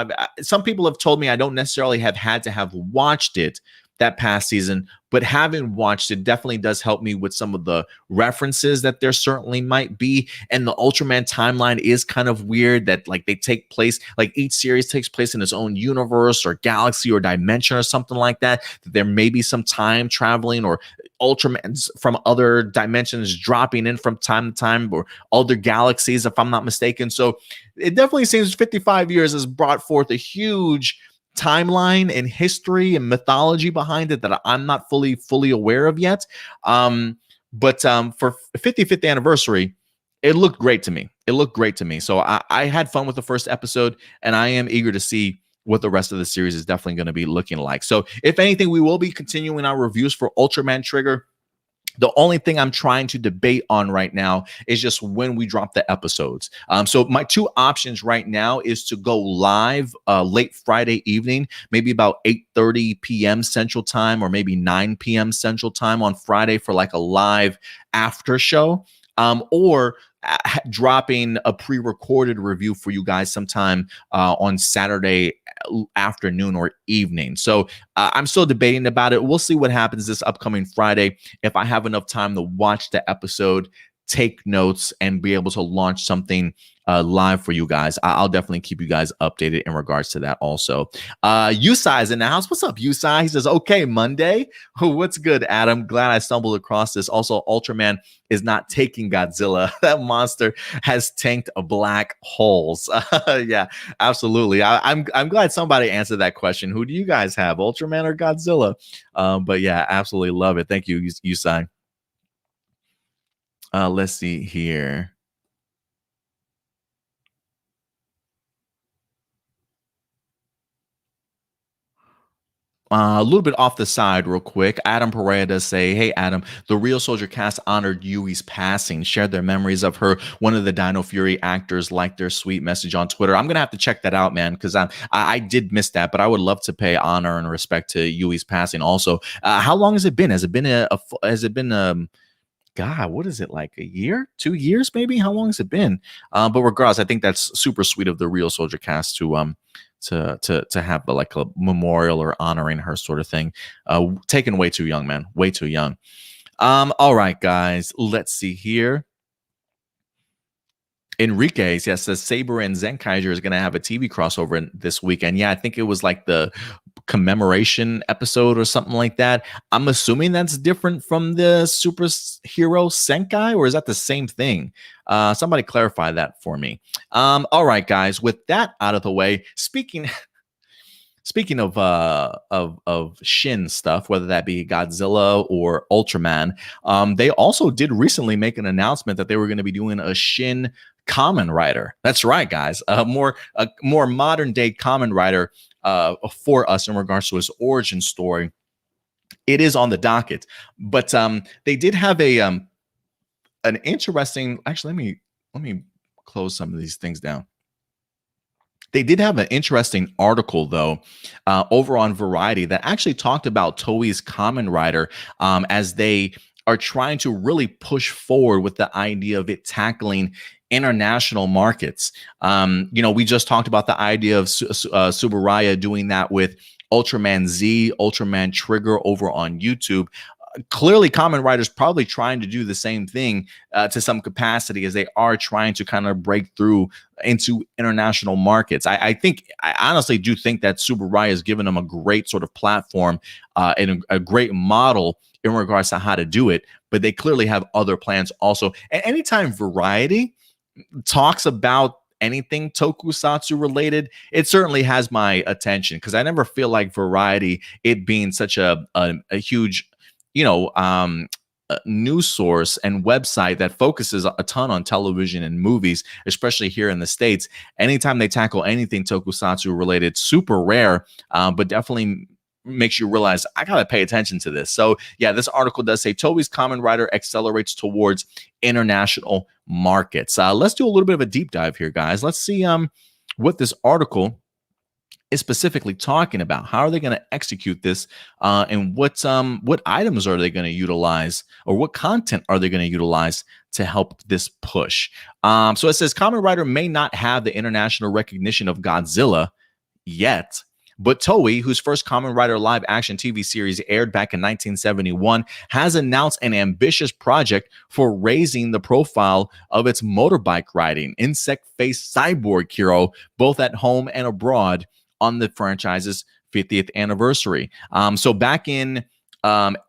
some people have told me I don't necessarily have had to have watched it that past season, but having watched it definitely does help me with some of the references that there certainly might be. And the Ultraman timeline is kind of weird that like they take place, like each series takes place in its own universe or galaxy or dimension or something like that. There may be some time traveling or Ultramans from other dimensions dropping in from time to time or other galaxies, if I'm not mistaken. So it definitely seems 55 years has brought forth a huge timeline and history and mythology behind it that I'm not fully aware of yet. But for 55th anniversary, it looked great to me. It looked great to me. So I had fun with the first episode, and I am eager to see what the rest of the series is definitely going to be looking like. So if anything, we will be continuing our reviews for Ultraman Trigger. The only thing I'm trying to debate on right now is just when we drop the episodes. So my two options right now is to go live late Friday evening, maybe about 8:30 p.m. Central Time or maybe 9 p.m. Central Time on Friday for like a live after show, or dropping a pre-recorded review for you guys sometime on Saturday afternoon or evening. So I'm still debating about it. We'll see what happens this upcoming Friday. If I have enough time to watch the episode, take notes, and be able to launch something live for you guys, I'll definitely keep you guys updated in regards to that also. Yusai is in the house. What's up, Yusai? He says, okay, Monday. What's good, Adam? Glad I stumbled across this. Also, Ultraman is not taking Godzilla. That monster has tanked black holes. Yeah, absolutely. I'm glad somebody answered that question. Who do you guys have, Ultraman or Godzilla? But yeah, absolutely love it. Thank you, Yusai. Let's see here. A little bit off the side, real quick. Adam Pereira does say, "Hey, Adam, the Real Soldier cast honored Yui's passing, shared their memories of her. One of the Dino Fury actors liked their sweet message on Twitter." I'm gonna have to check that out, man, because I did miss that, but I would love to pay honor and respect to Yui's passing. Also, how long has it been? Has it been has it been God, what is it, like a year, 2 years, maybe? How long has it been? But regardless, I think that's super sweet of the Real Soldier cast to have like a memorial or honoring her sort of thing. Taken way too young, man, way too young. All right, guys, let's see here. Enriquez, yes, says Saber and Zenkaiser is going to have a TV crossover this weekend. Yeah, I think it was like the commemoration episode or something like that. I'm assuming that's different from the superhero Senki, or is that the same thing? Somebody clarify that for me. All right, guys, with that out of the way, speaking of Shin stuff, whether that be Godzilla or Ultraman, they also did recently make an announcement that they were going to be doing a Shin Kamen Rider. That's right, guys. A more modern day Kamen Rider for us in regards to his origin story. It is on the docket, but they did have an interesting. Actually, let me close some of these things down. They did have an interesting article, though, over on Variety that actually talked about Toei's Kamen Rider as they are trying to really push forward with the idea of it tackling international markets. We just talked about the idea of Subaraya doing that with Ultraman Z, Ultraman Trigger over on YouTube. Clearly, Kamen Rider's probably trying to do the same thing to some capacity, as they are trying to kind of break through into international markets. I honestly do think that Subaraya has given them a great sort of platform and a great model in regards to how to do it, but they clearly have other plans also. And anytime Variety talks about anything tokusatsu related, it certainly has my attention, because I never feel like Variety, it being such a huge news source and website that focuses a ton on television and movies, especially here in the States, anytime they tackle anything tokusatsu related, super rare, but definitely makes you realize I gotta pay attention to this. So yeah, this article does say Toei's Kamen Rider accelerates towards international markets. Let's do a little bit of a deep dive here, guys. Let's see what this article is specifically talking about. How are they going to execute this, and what items are they going to utilize, or what content are they going to utilize to help this push? So it says Kamen Rider may not have the international recognition of Godzilla yet, But Toei, whose first Kamen Rider live action TV series aired back in 1971, has announced an ambitious project for raising the profile of its motorbike riding, insect faced cyborg hero, both at home and abroad, on the franchise's 50th anniversary. So back in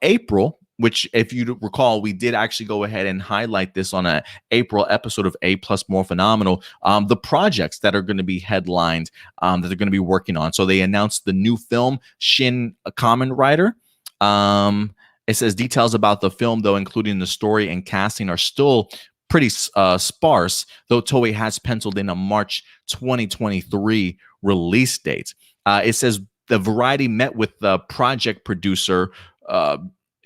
April, which, if you recall, we did actually go ahead and highlight this on an April episode of A Plus More Phenomenal, the projects that are going to be headlined, that they're going to be working on. So they announced the new film, Shin Kamen Rider. It says details about the film, though, including the story and casting, are still pretty sparse, though Toei has penciled in a March 2023 release date. It says the Variety met with the project producer,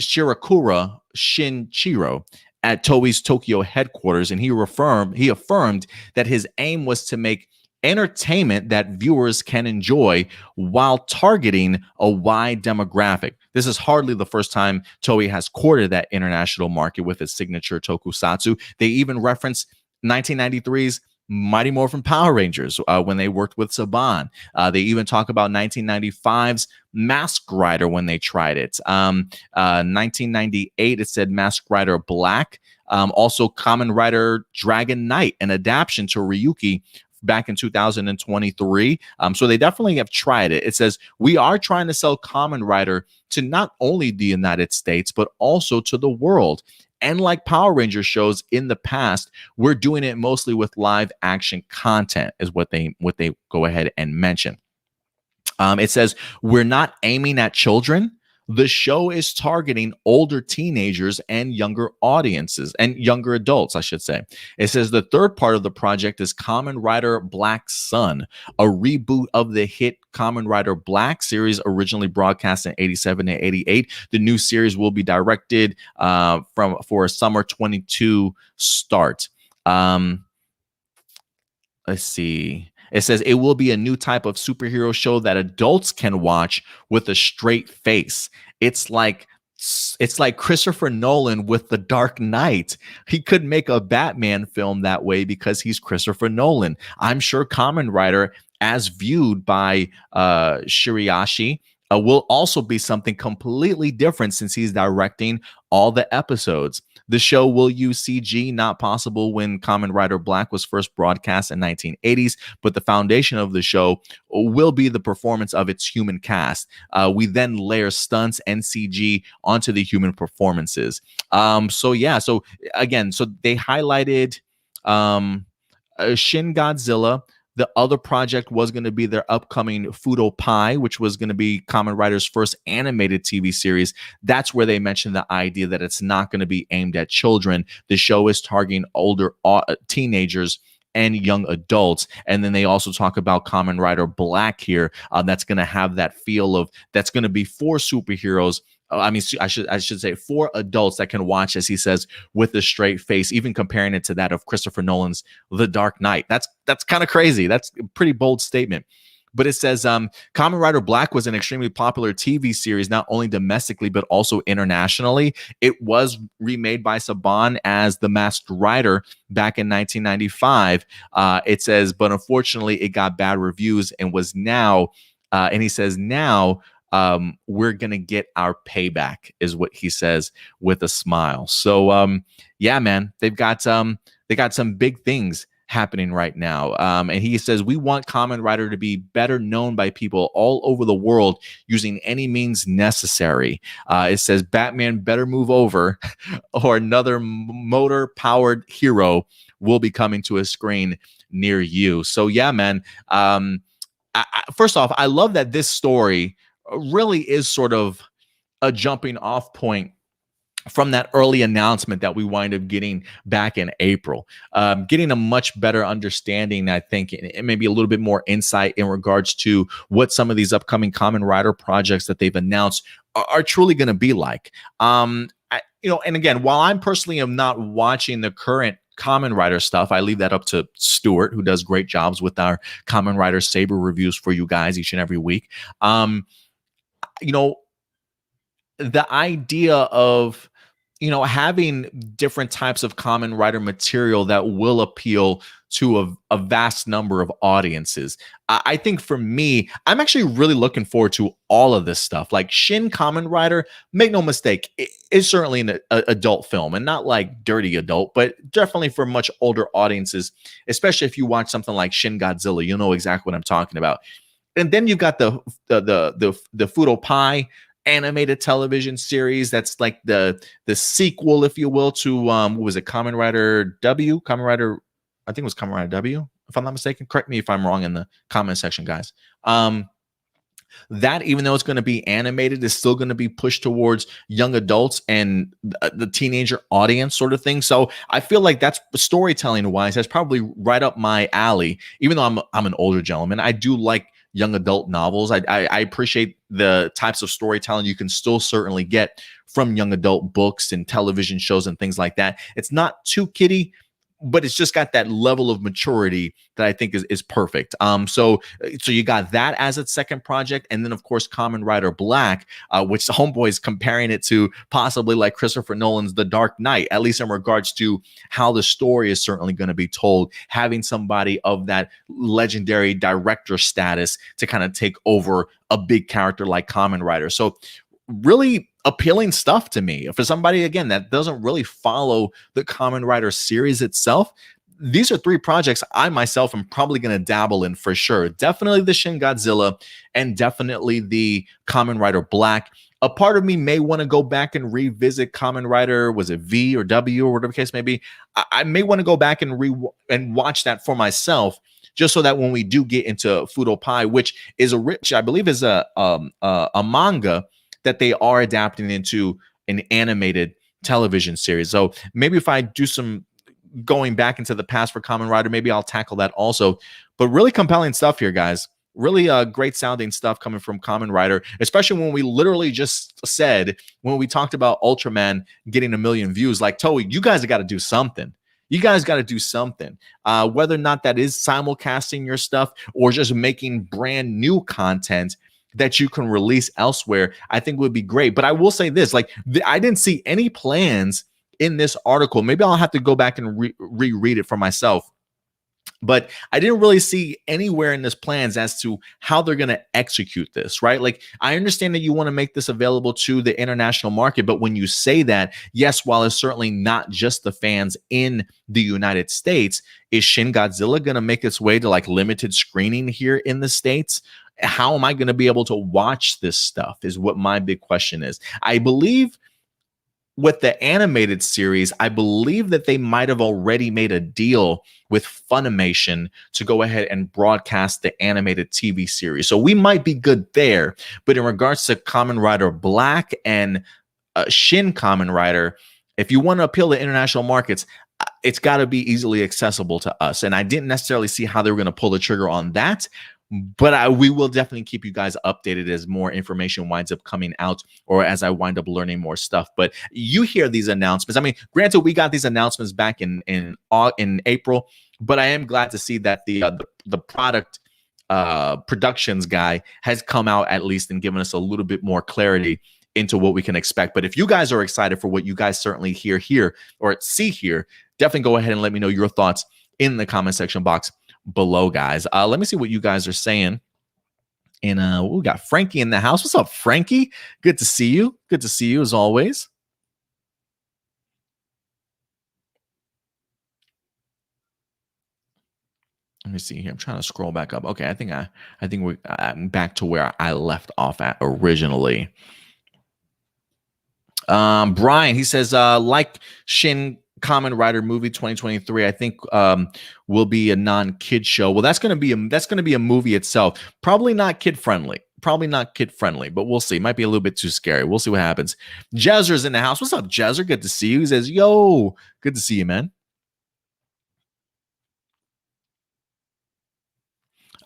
Shirakura Shinchiro, at Toei's Tokyo headquarters, and he affirmed that his aim was to make entertainment that viewers can enjoy while targeting a wide demographic. This is hardly the first time Toei has courted that international market with its signature tokusatsu. They even reference 1993's Mighty Morphin Power Rangers when they worked with Saban. They even talk about 1995's Mask Rider when they tried it. 1998, it said Mask Rider Black. Also, Kamen Rider Dragon Knight, an adaptation to Ryuki back in 2023. So they definitely have tried it. It says, we are trying to sell Kamen Rider to not only the United States, but also to the world. And like Power Rangers shows in the past, we're doing it mostly with live action content, is what they go ahead and mention. It says, we're not aiming at children. The show is targeting older teenagers and younger audiences, and younger adults, I should say. It says the third part of the project is Kamen Rider Black Sun, a reboot of the hit Kamen Rider Black series, originally broadcast in 87 and 88. The new series will be directed for a summer 22 start. Let's see. It says it will be a new type of superhero show that adults can watch with a straight face. It's like Christopher Nolan with The Dark Knight. He could make a Batman film that way because he's Christopher Nolan. I'm sure Kamen Rider, as viewed by Shiriashi, will also be something completely different since he's directing all the episodes. The show will use CG, not possible when Kamen Rider Black was first broadcast in 1980s, but the foundation of the show will be the performance of its human cast. We then layer stunts and CG onto the human performances. So they highlighted Shin Godzilla. The other project was going to be their upcoming Fudo Pai, which was going to be Kamen Rider's first animated TV series. That's where they mentioned the idea that it's not going to be aimed at children. The show is targeting older teenagers and young adults. And then they also talk about Kamen Rider Black here. That's going to have that feel of, that's going to be for superheroes. I should say for adults that can watch, as he says, with a straight face, even comparing it to that of Christopher Nolan's The Dark Knight. That's kind of crazy. That's a pretty bold statement. But it says Kamen Rider Black was an extremely popular TV series, not only domestically, but also internationally. It was remade by Saban as The Masked Rider back in 1995. It says, but unfortunately, it got bad reviews and was now, and he says now, we're gonna get our payback, is what he says with a smile. So yeah, man, they got some big things happening right now. And he says, we want Kamen Rider to be better known by people all over the world using any means necessary. It says Batman better move over or another motor powered hero will be coming to a screen near you. So yeah, man. First off, I love that this story really is sort of a jumping off point from that early announcement that we wind up getting back in April, getting a much better understanding, I think, and maybe a little bit more insight in regards to what some of these upcoming Kamen Rider projects that they've announced are truly going to be like. And again, while I'm personally am not watching the current Kamen Rider stuff, I leave that up to Stuart, who does great jobs with our Kamen Rider Saber reviews for you guys each and every week. The idea of having different types of Kamen Rider material that will appeal to a vast number of audiences. I think for me, I'm actually really looking forward to all of this stuff. Like Shin Kamen Rider, make no mistake, it's certainly an adult film, and not like dirty adult, but definitely for much older audiences, especially if you watch something like Shin Godzilla, you'll know exactly what I'm talking about. And then you've got the Fudo Pi animated television series that's like the sequel, if you will, to what was it, Kamen Rider W? Kamen Rider, I think it was Kamen Rider W, if I'm not mistaken. Correct me if I'm wrong in the comment section, guys. That, even though it's going to be animated, is still going to be pushed towards young adults and the teenager audience sort of thing. So I feel like that's, storytelling wise, that's probably right up my alley. Even though I'm an older gentleman, I do like young adult novels. I appreciate the types of storytelling you can still certainly get from young adult books and television shows and things like that. It's not too kiddie, but it's just got that level of maturity that I think is perfect. So you got that as its second project, and then of course Kamen Rider Black, which the homeboy is comparing it to possibly like Christopher Nolan's The Dark Knight, at least in regards to how the story is certainly going to be told, having somebody of that legendary director status to kind of take over a big character like Kamen Rider. So really appealing stuff to me. For somebody, again, that doesn't really follow the Kamen Rider series itself, these are three projects I myself am probably going to dabble in for sure. Definitely the Shin Godzilla and definitely the Kamen Rider Black. A part of me may want to go back and revisit Kamen Rider, was it V or W or whatever the case may be. I may want to go back and watch that for myself, just so that when we do get into Fudo Pi, which is I believe is a manga that they are adapting into an animated television series. So maybe if I do some going back into the past for Kamen Rider, maybe I'll tackle that also. But really compelling stuff here, guys. Really great sounding stuff coming from Kamen Rider, especially when we literally just said, when we talked about Ultraman getting 1 million views, like, Toei, you guys have got to do something. You guys got to do something. Whether or not that is simulcasting your stuff or just making brand new content that you can release elsewhere, I think would be great. But I will say this, like, I didn't see any plans in this article. Maybe I'll have to go back and reread it for myself. But I didn't really see anywhere in this plans as to how they're going to execute this, right? Like, I understand that you want to make this available to the international market, but when you say that, yes, while it's certainly not just the fans in the United States, is Shin Godzilla going to make its way to like limited screening here in the States? How am I going to be able to watch this stuff is what my big question is. I believe with the animated series, I believe that they might have already made a deal with Funimation to go ahead and broadcast the animated TV series. So we might be good there. But in regards to Kamen Rider Black and Shin Kamen Rider, if you want to appeal to international markets, it's got to be easily accessible to us. And I didn't necessarily see how they were going to pull the trigger on that. But we will definitely keep you guys updated as more information winds up coming out or as I wind up learning more stuff. But you hear these announcements. I mean, granted, we got these announcements back in April, but I am glad to see that the product productions guy has come out at least and given us a little bit more clarity into what we can expect. But if you guys are excited for what you guys certainly hear here or see here, definitely go ahead and let me know your thoughts in the comment section box below, guys. Let me see what you guys are saying. And we got Frankie in the house. What's up, Frankie? Good to see you. Good to see you as always. Let me see here. I'm trying to scroll back up. Okay, I think I'm back to where I left off at originally. Brian, he says, like Shin Kamen Rider movie 2023, I think will be a non-kid show. Well, that's gonna be a movie itself. Probably not kid friendly. But we'll see. Might be a little bit too scary. We'll see what happens. Jezzer's in the house. What's up, Jezzer? Good to see you. He says, yo, good to see you, man.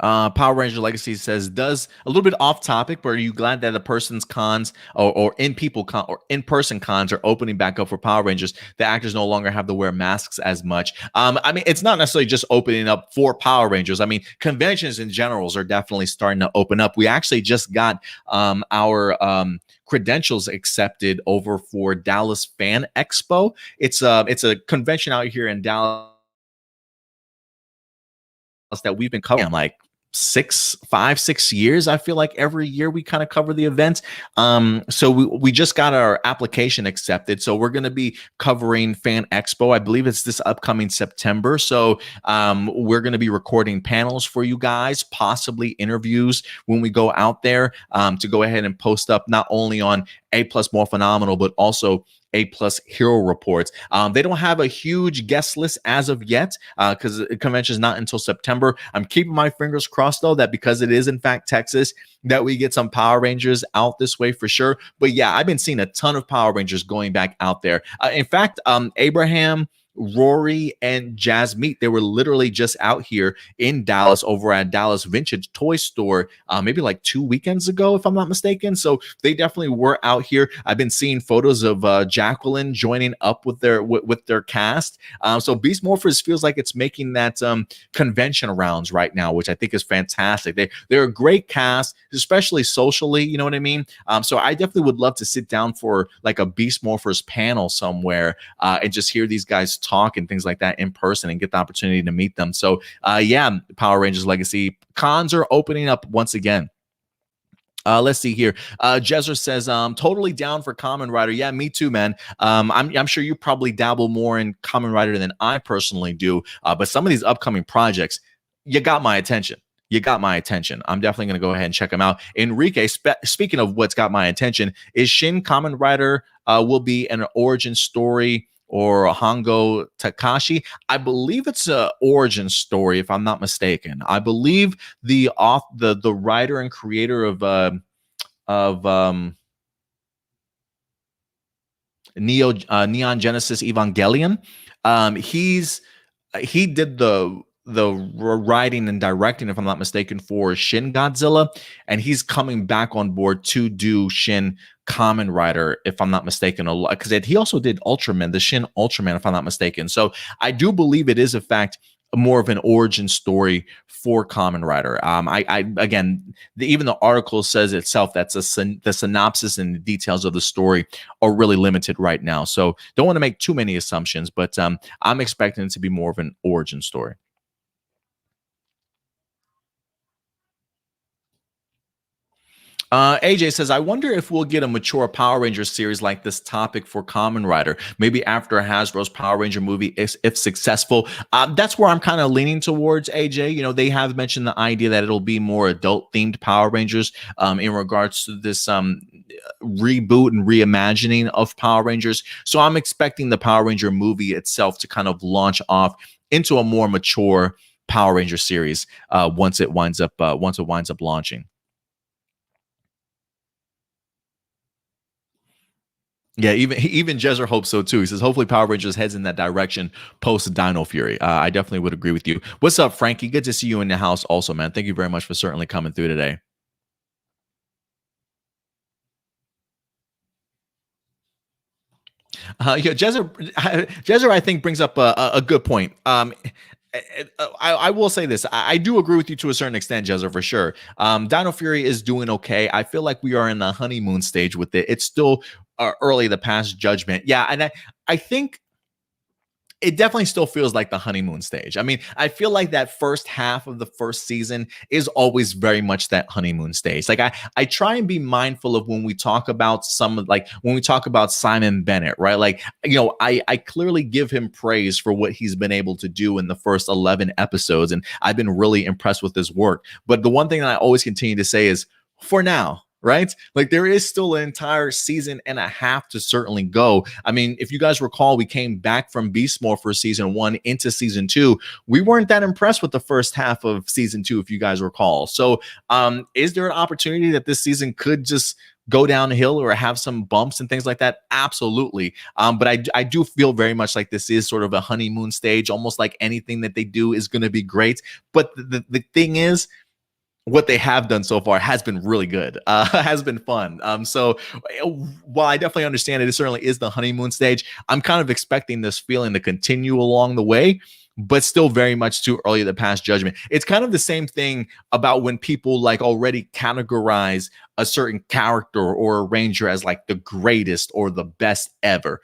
Power Ranger Legacy says, does a little bit off topic, but are you glad that the person's cons or in-person cons are opening back up for Power Rangers? The actors no longer have to wear masks as much. I mean, it's not necessarily just opening up for Power Rangers. I mean, conventions in general are definitely starting to open up. We actually just got our credentials accepted over for Dallas Fan Expo. It's a convention out here in Dallas that we've been covering like 6 years. I feel like every year we kind of cover the event. So we just got our application accepted. So we're going to be covering Fan Expo. I believe it's this upcoming September. So we're going to be recording panels for you guys, possibly interviews when we go out there, to go ahead and post up not only on A Plus More Phenomenal, but also A Plus Hero Reports. They don't have a huge guest list as of yet, because the convention is not until September. I'm keeping my fingers crossed, though, that because it is in fact Texas, that we get some Power Rangers out this way for sure. But yeah, I've been seeing a ton of Power Rangers going back out there. In fact, Abraham, Rory, and Jasmeet, they were literally just out here in Dallas over at Dallas Vintage Toy Store, maybe like 2 weekends ago, if I'm not mistaken. So they definitely were out here. I've been seeing photos of Jacqueline joining up with their cast. So Beast Morphers feels like it's making that convention rounds right now, which I think is fantastic. They're a great cast, especially socially, you know what I mean? So I definitely would love to sit down for like a Beast Morphers panel somewhere, and just hear these guys talk and things like that in person and get the opportunity to meet them. So yeah, Power Rangers Legacy cons are opening up once again. Let's see here. Jezer says, totally down for Kamen Rider. Yeah, me too, man. I'm sure you probably dabble more in Kamen Rider than I personally do. But some of these upcoming projects, you got my attention. You got my attention. I'm definitely going to go ahead and check them out. Enrique, speaking of what's got my attention, is Shin Kamen Rider will be an origin story or Hongo Takashi? I believe it's an origin story, if I'm not mistaken. I believe the writer and creator of Neon Genesis Evangelion, he did the writing and directing, if I'm not mistaken, for Shin Godzilla, and he's coming back on board to do Shin Kamen Rider, if I'm not mistaken, because he also did Ultraman, the Shin Ultraman, if I'm not mistaken. So I do believe it is, in fact, more of an origin story for Kamen Rider. Even the article says itself that's the synopsis and the details of the story are really limited right now. So don't want to make too many assumptions, but I'm expecting it to be more of an origin story. AJ says, I wonder if we'll get a mature Power Rangers series like this topic for Kamen Rider, maybe after Hasbro's Power Ranger movie, if successful. That's where I'm kind of leaning towards, AJ. You know, they have mentioned the idea that it'll be more adult-themed Power Rangers in regards to this reboot and reimagining of Power Rangers. So I'm expecting the Power Ranger movie itself to kind of launch off into a more mature Power Ranger series once it winds up launching. Yeah, even Jezer hopes so too. He says, hopefully Power Rangers heads in that direction post Dino Fury. I definitely would agree with you. What's up, Frankie? Good to see you in the house also, man. Thank you very much for certainly coming through today. Yeah, Jezer, I think, brings up a good point. I will say this. I do agree with you to a certain extent, Jezer, for sure. Dino Fury is doing okay. I feel like we are in the honeymoon stage with it. It's still early to pass judgment. Yeah, and I think it definitely still feels like the honeymoon stage. I mean, I feel like that first half of the first season is always very much that honeymoon stage. Like I try and be mindful of when we talk about when we talk about Simon Bennett, right? Like, you know, I clearly give him praise for what he's been able to do in the first 11 episodes. And I've been really impressed with his work. But the one thing that I always continue to say is, for now, right? Like, there is still an entire season and a half to certainly go. I mean, if you guys recall, we came back from Beast Morpher season 1 into season 2. We weren't that impressed with the first half of season 2, if you guys recall. So is there an opportunity that this season could just go downhill or have some bumps and things like that? Absolutely. But I do feel very much like this is sort of a honeymoon stage, almost like anything that they do is going to be great. But the thing is, what they have done so far has been really good, has been fun. So while I definitely understand it certainly is the honeymoon stage, I'm kind of expecting this feeling to continue along the way, but still very much too early to pass judgment. It's kind of the same thing about when people like already categorize a certain character or a ranger as like the greatest or the best ever.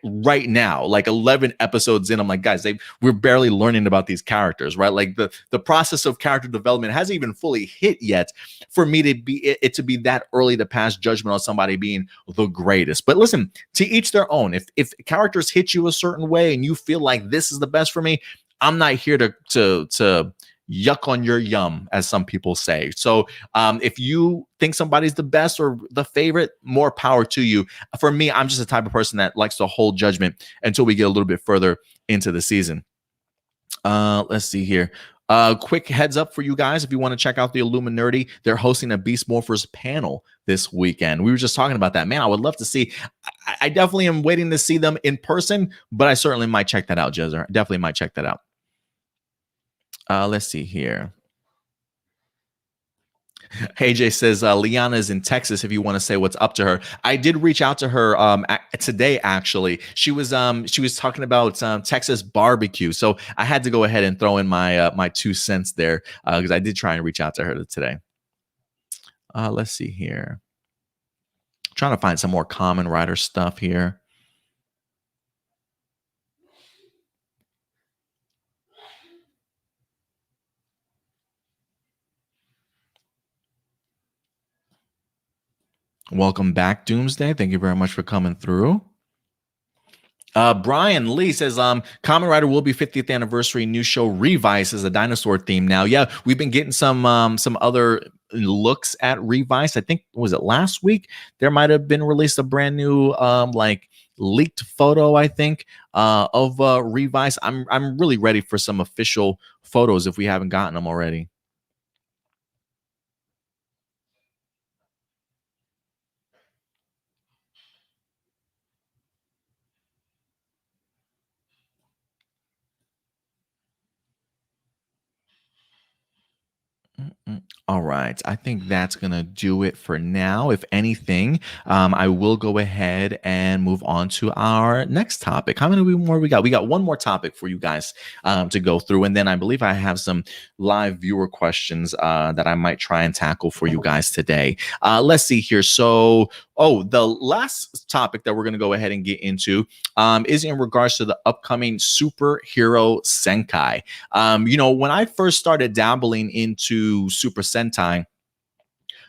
Right now, like 11 episodes in, I'm like, guys, we're barely learning about these characters, right? Like the process of character development hasn't even fully hit yet for me to be it to be that early to pass judgment on somebody being the greatest. But listen, to each their own. If characters hit you a certain way and you feel like this is the best for me, I'm not here to yuck on your yum, as some people say. So if you think somebody's the best or the favorite, more power to you. For me, I'm just the type of person that likes to hold judgment until we get a little bit further into the season. Let's see here. Quick heads up for you guys. If you want to check out the Illuminati, they're hosting a Beast Morphers panel this weekend. We were just talking about that. Man, I would love to see. I definitely am waiting to see them in person, but I certainly might check that out, Jezer. Definitely might check that out. Let's see here. AJ says Liana is in Texas. If you want to say what's up to her, I did reach out to her today. Actually, she was talking about Texas barbecue, so I had to go ahead and throw in my my 2 cents there because I did try and reach out to her today. Let's see here. Trying to find some more Kamen Rider stuff here. Welcome back, Doomsday. Thank you very much for coming through. Brian Lee says, Kamen Rider will be 50th anniversary new show Revice is a dinosaur theme now. Yeah, we've been getting some other looks at Revice. I think, was it last week? There might have been released a brand new like leaked photo, I think, of Revice. I'm really ready for some official photos if we haven't gotten them already. All right. I think that's going to do it for now. If anything, I will go ahead and move on to our next topic. How many more we got? We got one more topic for you guys to go through. And then I believe I have some live viewer questions that I might try and tackle for you guys today. Let's see here. So, the last topic that we're going to go ahead and get into is in regards to the upcoming Superhero Senki. When I first started dabbling into Super Sentai,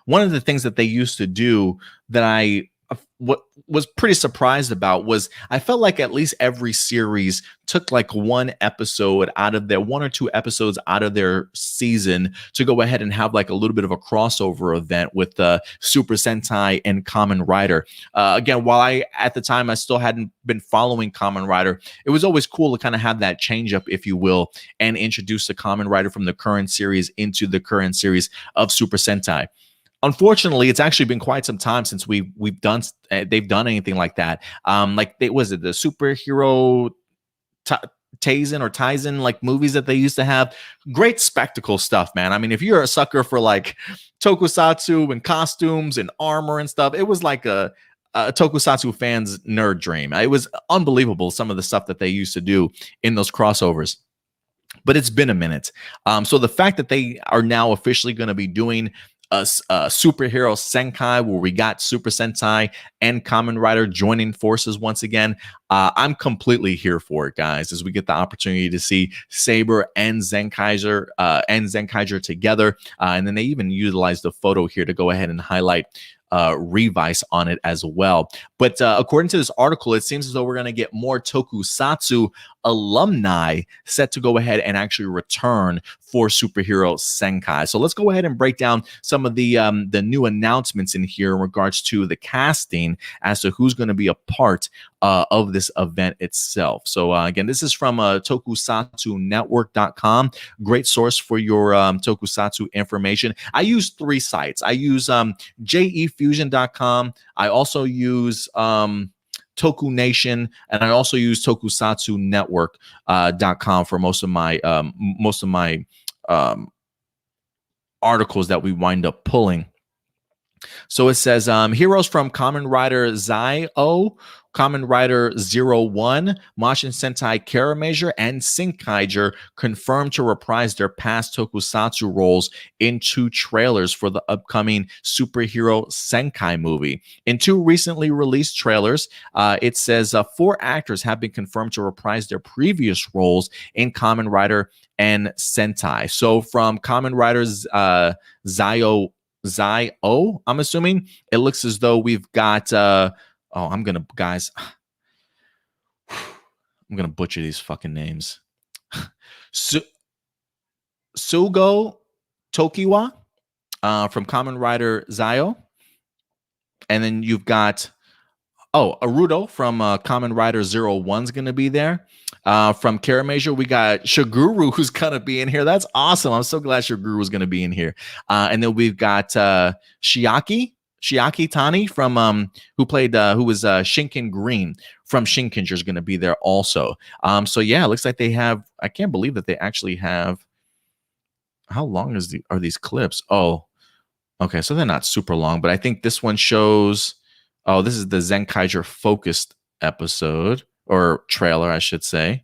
one of the things that they used to do that I what was pretty surprised about was I felt like at least every series took like one or two episodes out of their season to go ahead and have like a little bit of a crossover event with Super Sentai and Kamen Rider. Again, while at the time I still hadn't been following Kamen Rider, it was always cool to kind of have that change up, if you will, and introduce the Kamen Rider from the current series into the current series of Super Sentai. Unfortunately, it's actually been quite some time since they've done anything like that. Was it the superhero Tizen like movies that they used to have? Great spectacle stuff, man. I mean, if you're a sucker for like tokusatsu and costumes and armor and stuff, it was like a tokusatsu fan's nerd dream. It was unbelievable, some of the stuff that they used to do in those crossovers. But it's been a minute. So the fact that they are now officially going to be doing a superhero Senki where we got Super Sentai and Kamen Rider joining forces once again, I'm completely here for it, guys, as we get the opportunity to see Saber and Zenkaiser together. And then they even utilized the photo here to go ahead and highlight Revice on it as well. But according to this article, it seems as though we're going to get more Tokusatsu alumni set to go ahead and actually return for Superhero Senki. So let's go ahead and break down some of the new announcements in here in regards to the casting as to who's going to be a part of this event itself. So again, this is from tokusatsunetwork.com. Great source for your tokusatsu information. I use 3 sites. I use jefusion.com. I also use Toku Nation, and I also use tokusatsunetwork.com for most of my articles that we wind up pulling. So it says heroes from Kamen Rider Zai-O, Kamen Rider 01, Mashin Sentai Karamager, and Senkaiger confirmed to reprise their past tokusatsu roles in 2 trailers for the upcoming superhero Senkai movie. In 2 recently released trailers, it says 4 actors have been confirmed to reprise their previous roles in Kamen Rider and Sentai. So from Kamen Rider's Zio, I'm assuming it looks as though we've got I'm gonna butcher these fucking names. Sugo Tokiwa from Kamen Rider Zio, and then you've got Arudo from Kamen Rider 01's going to be there. From Karamager, we got Shiguru, who's going to be in here. That's awesome. I'm so glad Shiguru was going to be in here. And then we've got Shiaki Tani from who was Shinken Green from Shinkenger is going to be there also. So yeah, it looks like they have. I can't believe that they actually have. How long are these clips? Oh, okay, so they're not super long, but I think this one shows. Oh, this is the Zenkaiger focused episode or trailer, I should say.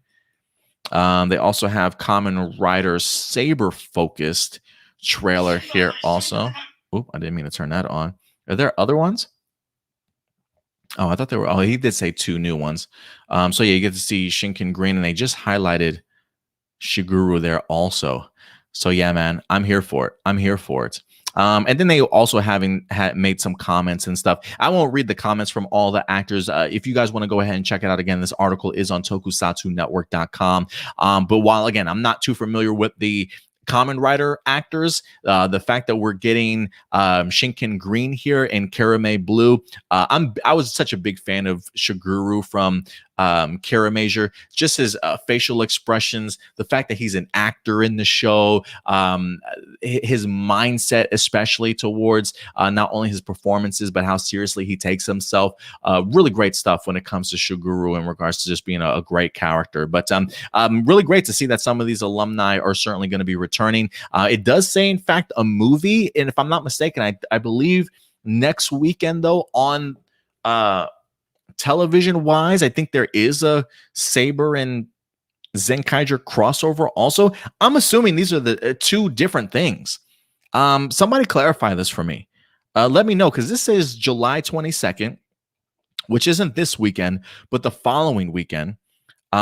They also have Kamen Rider Saber focused trailer here also. Oop, I didn't mean to turn that on. Are there other ones? Oh, I thought there were. Oh, he did say 2 new ones. So yeah, you get to see Shinken Green, and they just highlighted Shiguru there also. So yeah, man, I'm here for it. And then they also made some comments and stuff. I won't read the comments from all the actors. If you guys want to go ahead and check it out again, this article is on tokusatsunetwork.com. But while, again, I'm not too familiar with the Kamen Rider actors, the fact that we're getting Shinken Green here and Karame Blue, I was such a big fan of Shiguru from Karamager, just his facial expressions, the fact that he's an actor in the show, his mindset, especially towards not only his performances, but how seriously he takes himself. Really great stuff when it comes to Shiguru in regards to just being a great character. But really great to see that some of these alumni are certainly going to be returning. It does say, in fact, a movie, and if I'm not mistaken, I believe next weekend, though, on television wise, I think there is a Saber and Zenkaiger crossover also. I'm assuming these are the 2 different things. Somebody clarify this for me. Let me know, because this says July 22nd, which isn't this weekend, but the following weekend.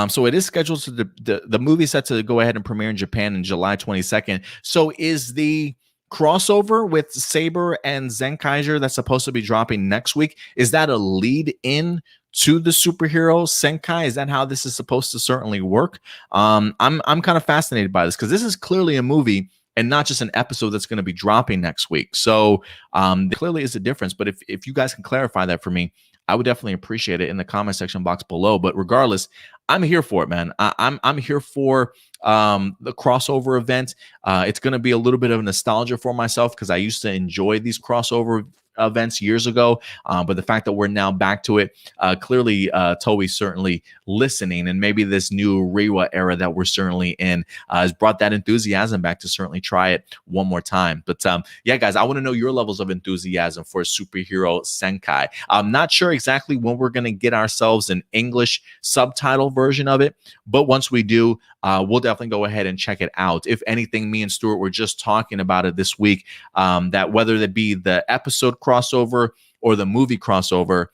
So it is scheduled to the movie set to go ahead and premiere in Japan in July 22nd. So is the crossover with Saber and Zenkaiger that's supposed to be dropping next week, is that a lead in to the superhero Senkai? Is that how this is supposed to certainly work? I'm kind of fascinated by this, because this is clearly a movie and not just an episode that's going to be dropping next week. So there clearly is a difference. But if you guys can clarify that for me, I would definitely appreciate it in the comment section box below. But regardless, I'm here for it, man. I'm here for the crossover event. It's going to be a little bit of nostalgia for myself, because I used to enjoy these crossover events years ago, but the fact that we're now back to it, clearly Toei's certainly listening, and maybe this new Reiwa era that we're certainly in has brought that enthusiasm back to certainly try it one more time. But yeah, guys, I want to know your levels of enthusiasm for superhero Senkai. I'm not sure exactly when we're going to get ourselves an English subtitle version of it, but once we do, we'll definitely go ahead and check it out. If anything, me and Stuart were just talking about it this week, that whether it be the episode crossover or the movie crossover,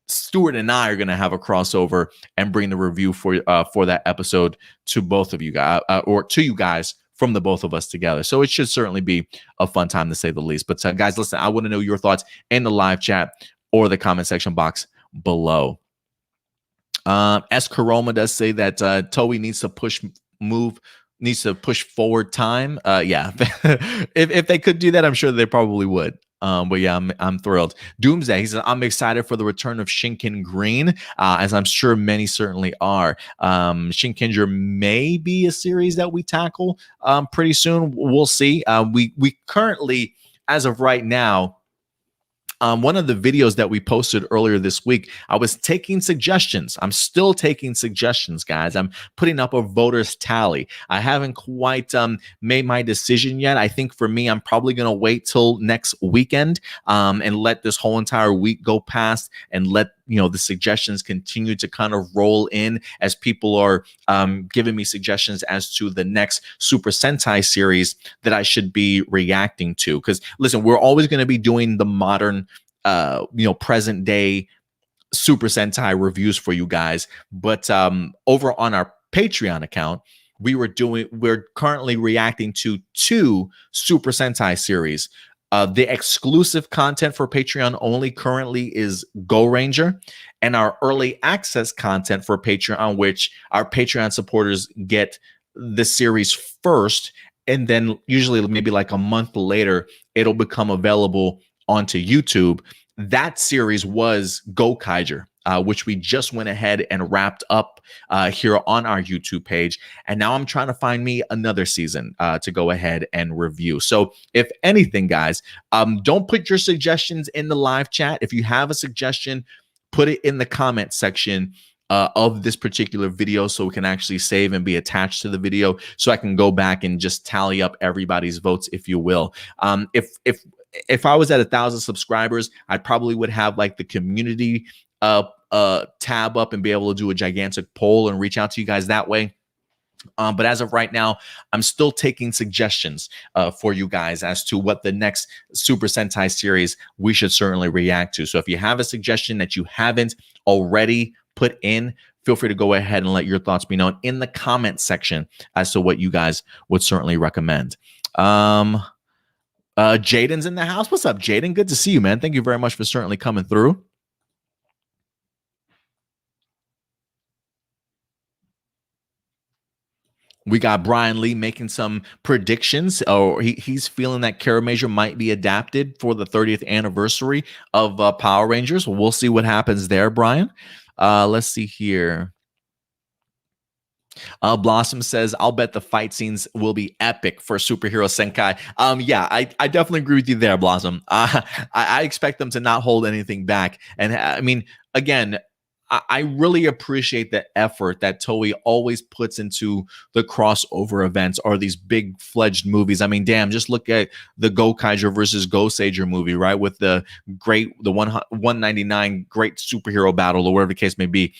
Stuart and I are going to have a crossover and bring the review for that episode to both of you guys, or to you guys from the both of us together. So it should certainly be a fun time, to say the least. But guys, listen, I want to know your thoughts in the live chat or the comment section box below. S. Karoma does say that Toei needs to push forward time. Yeah, if they could do that, I'm sure they probably would. But yeah, I'm thrilled. Doomsday, he says, I'm excited for the return of Shinken Green, as I'm sure many certainly are. Shinkenger may be a series that we tackle pretty soon. We'll see. We currently, as of right now, one of the videos that we posted earlier this week, I was taking suggestions. I'm still taking suggestions, guys. I'm putting up a voters tally. I haven't quite made my decision yet. I think for me, I'm probably going to wait till next weekend and let this whole entire week go past and let the suggestions continue to kind of roll in as people are giving me suggestions as to the next Super Sentai series that I should be reacting to. Because listen, we're always going to be doing the modern, present day Super Sentai reviews for you guys. But over on our Patreon account, we're currently reacting to 2 Super Sentai series. The exclusive content for Patreon only currently is Go Ranger, and our early access content for Patreon, which our Patreon supporters get the series first, and then usually maybe like a month later, it'll become available onto YouTube. That series was Go Kaiger, which we just went ahead and wrapped up here on our YouTube page. And now I'm trying to find me another season to go ahead and review. So if anything, guys, don't put your suggestions in the live chat. If you have a suggestion, put it in the comment section of this particular video so we can actually save and be attached to the video so I can go back and just tally up everybody's votes, if you will. If I was at 1,000 subscribers, I probably would have like the community tab up and be able to do a gigantic poll and reach out to you guys that way. But as of right now, I'm still taking suggestions for you guys as to what the next Super Sentai series we should certainly react to. So if you have a suggestion that you haven't already put in, feel free to go ahead and let your thoughts be known in the comment section as to what you guys would certainly recommend. Jaden's in the house. What's up, Jaden? Good to see you, man. Thank you very much for certainly coming through. We got Brian Lee making some predictions. He's feeling that Caramager might be adapted for the 30th anniversary of Power Rangers. We'll see what happens there, Brian. Let's see here. Blossom says, I'll bet the fight scenes will be epic for Superhero Senkai. Yeah, I definitely agree with you there, Blossom. I expect them to not hold anything back. And I mean, again, I really appreciate the effort that Toei always puts into the crossover events or these big fledged movies. I mean, damn, just look at the Go Kaiger versus Go Sager movie, right? With the 199 great superhero battle or whatever the case may be.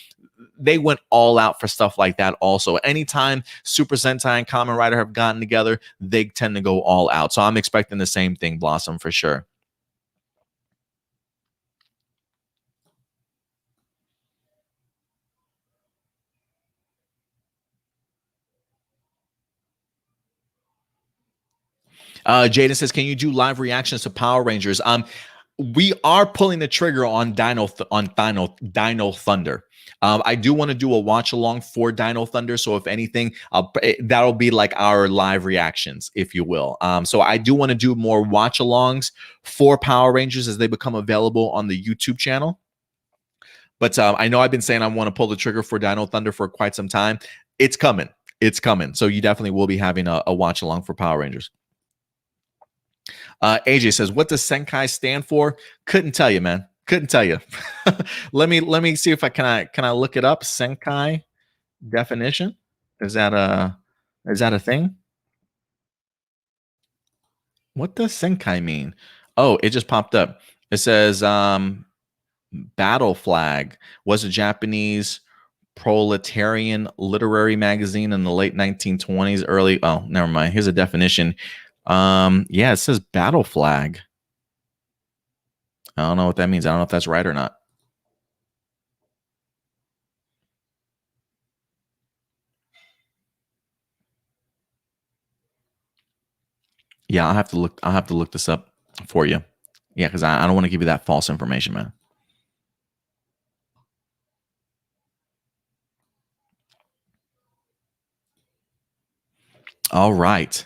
They went all out for stuff like that also. Anytime Super Sentai and Kamen Rider have gotten together, they tend to go all out. So I'm expecting the same thing, Blossom, for sure. Jaden says, can you do live reactions to Power Rangers? We are pulling the trigger on Dino Thunder. I do want to do a watch along for Dino Thunder. So if anything, that'll be like our live reactions, if you will. So I do want to do more watch alongs for Power Rangers as they become available on the YouTube channel. But I know I've been saying I want to pull the trigger for Dino Thunder for quite some time. It's coming. It's coming. So you definitely will be having a watch along for Power Rangers. AJ says, what does Senkai stand for? Couldn't tell you, man. Couldn't tell you. let me see if I can look it up. Senkai definition. Is that a thing? What does Senkai mean? Oh, it just popped up. It says Battle Flag was a Japanese proletarian literary magazine in the late 1920s, early. Oh, never mind. Here's a definition. Yeah, it says Battle Flag. I don't know what that means. I don't know if that's right or not. Yeah, I'll have to look this up for you. Yeah, because I don't want to give you that false information, man. All right.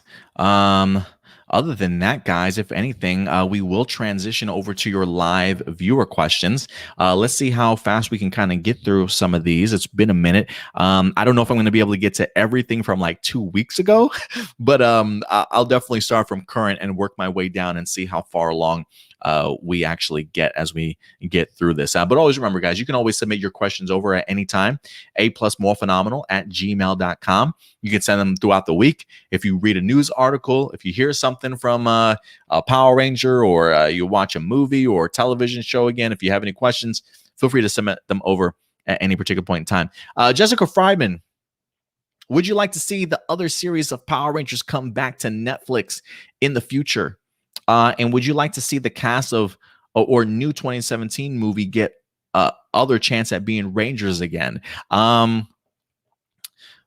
Other than that, guys, if anything, we will transition over to your live viewer questions. Let's see how fast we can kind of get through some of these. It's been a minute. I don't know if I'm going to be able to get to everything from like 2 weeks ago, but I'll definitely start from current and work my way down and see how far along we actually get as we get through this. But always remember, guys, you can always submit your questions over at any time. a+morephenomenal@gmail.com. You can send them throughout the week. If you read a news article, if you hear something from a Power Ranger, or you watch a movie or a television show, again, if you have any questions, feel free to submit them over at any particular point in time. Jessica Friedman, would you like to see the other series of Power Rangers come back to Netflix in the future? And would you like to see the cast of or new 2017 movie get other chance at being Rangers again?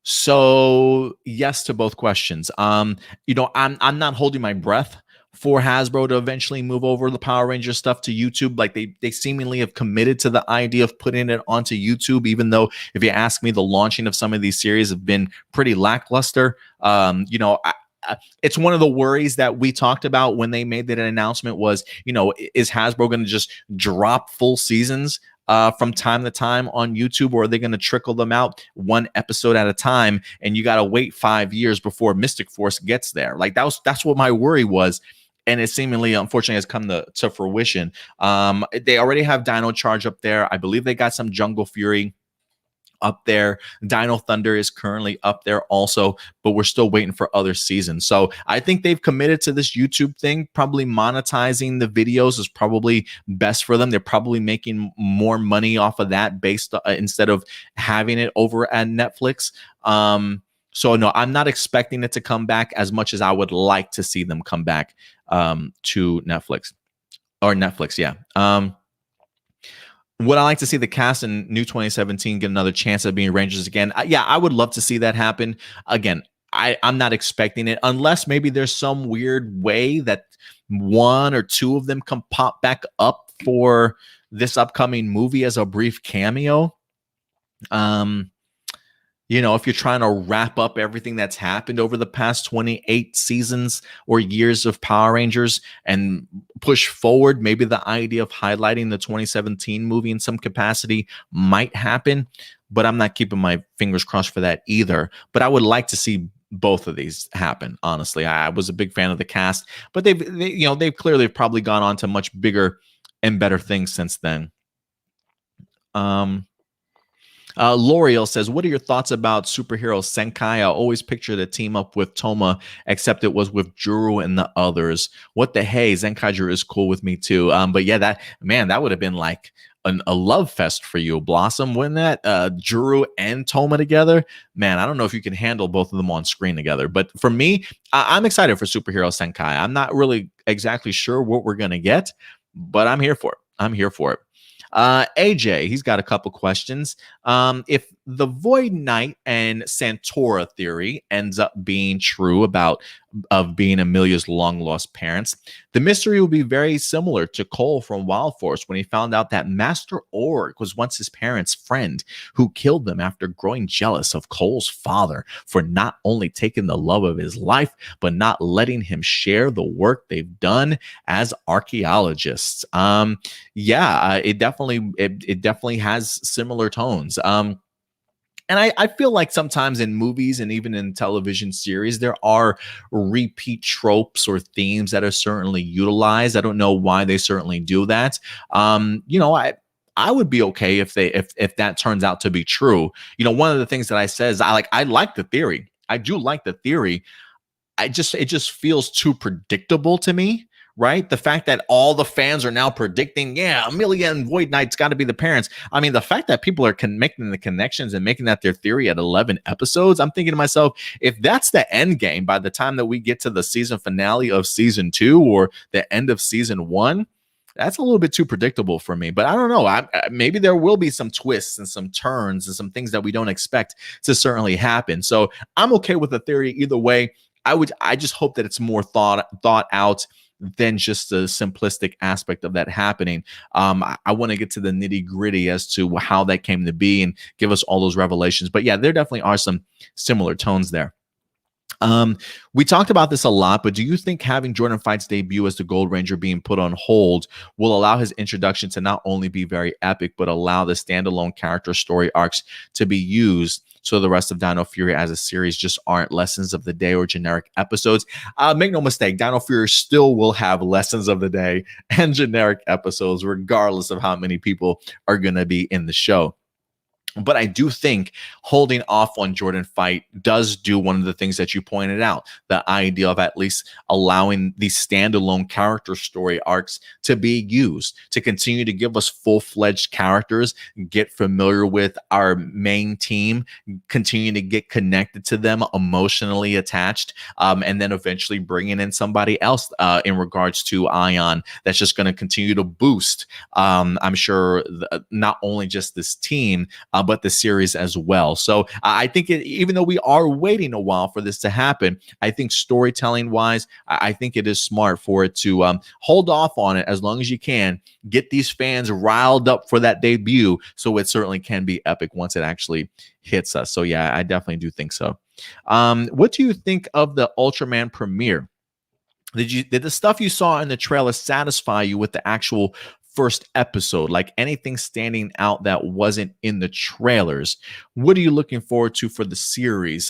So yes to both questions. I'm not holding my breath for Hasbro to eventually move over the Power Ranger stuff to YouTube. Like they seemingly have committed to the idea of putting it onto YouTube, even though if you ask me, the launching of some of these series have been pretty lackluster. It's one of the worries that we talked about when they made that announcement was, is Hasbro going to just drop full seasons from time to time on YouTube, or are they going to trickle them out one episode at a time? And you got to wait 5 years before Mystic Force gets there. Like that's what my worry was. And it seemingly, unfortunately, has come to fruition. They already have Dino Charge up there. I believe they got some Jungle Fury up there. Dino Thunder is currently up there also, but we're still waiting for other seasons. So I think they've committed to this YouTube thing. Probably monetizing the videos is probably best for them. They're probably making more money off of that based instead of having it over at Netflix. So no, I'm not expecting it to come back as much as I would like to see them come back to Netflix or Netflix. Yeah. Would I like to see the cast in new 2017 get another chance at being Rangers again? Yeah, I would love to see that happen. Again, I'm not expecting it unless maybe there's some weird way that one or two of them can pop back up for this upcoming movie as a brief cameo. If you're trying to wrap up everything that's happened over the past 28 seasons or years of Power Rangers and push forward, maybe the idea of highlighting the 2017 movie in some capacity might happen, but I'm not keeping my fingers crossed for that either. But I would like to see both of these happen. Honestly, I was a big fan of the cast, but they've clearly probably gone on to much bigger and better things since then. L'Oreal says, what are your thoughts about superhero Senki? I always picture the team up with Toma, except it was with Juru and the others. What the hey? Zenkaiju is cool with me too. But yeah, that would have been like a love fest for you, Blossom, wouldn't that? Juru and Toma together. Man, I don't know if you can handle both of them on screen together. But for me, I'm excited for superhero Senki. I'm not really exactly sure what we're going to get, but I'm here for it. AJ, he's got a couple questions. If the Void Knight and Santora theory ends up being true of being Amelia's long lost parents, the mystery will be very similar to Cole from Wild Force when he found out that Master Org was once his parents' friend who killed them after growing jealous of Cole's father for not only taking the love of his life, but not letting him share the work they've done as archaeologists. It definitely has similar tones. And I feel like sometimes in movies and even in television series, there are repeat tropes or themes that are certainly utilized. I don't know why they certainly do that. I would be okay if that turns out to be true. One of the things that I said is I like the theory. I do like the theory. It just feels too predictable to me. Right? The fact that all the fans are now predicting, Amelia and Void Knight's got to be the parents. I mean, the fact that people are making the connections and making that their theory at 11 episodes, I'm thinking to myself, if that's the end game by the time that we get to the season finale of season 2 or the end of season 1, that's a little bit too predictable for me. But I don't know. Maybe there will be some twists and some turns and some things that we don't expect to certainly happen. So I'm okay with the theory either way. I just hope that it's more thought out than just the simplistic aspect of that happening. I want to get to the nitty gritty as to how that came to be and give us all those revelations. But yeah, there definitely are some similar tones there. We talked about this a lot, but do you think having Jordan Fight's debut as the Gold Ranger being put on hold will allow his introduction to not only be very epic, but allow the standalone character story arcs to be used so the rest of Dino Fury as a series just aren't lessons of the day or generic episodes? Make no mistake, Dino Fury still will have lessons of the day and generic episodes, regardless of how many people are going to be in the show. But I do think holding off on Jordan fight does do one of the things that you pointed out, the idea of at least allowing these standalone character story arcs to be used to continue to give us full-fledged characters, get familiar with our main team, continue to get connected to them, emotionally attached, and then eventually bringing in somebody else in regards to Ion that's just going to continue to boost, I'm sure, not only just this team, but the series as well. So I think even though we are waiting a while for this to happen, I think storytelling wise, I think it is smart for it to hold off on it as long as you can, get these fans riled up for that debut, so it certainly can be epic once it actually hits us. So yeah, I definitely do think so. What do you think of the Ultraman premiere? Did the stuff you saw in the trailer satisfy you with the actual first episode? Like anything standing out that wasn't in the trailers? What are you looking forward to for the series?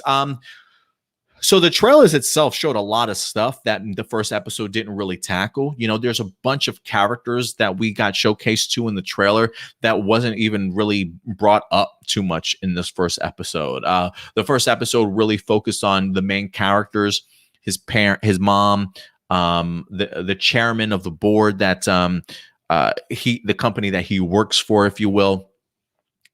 So the trailers itself showed a lot of stuff that the first episode didn't really tackle. You know, there's a bunch of characters that we got showcased to in the trailer that wasn't even really brought up too much in this first episode. The first episode really focused on the main characters, his parent, his mom, the chairman of the board that the company that he works for, if you will,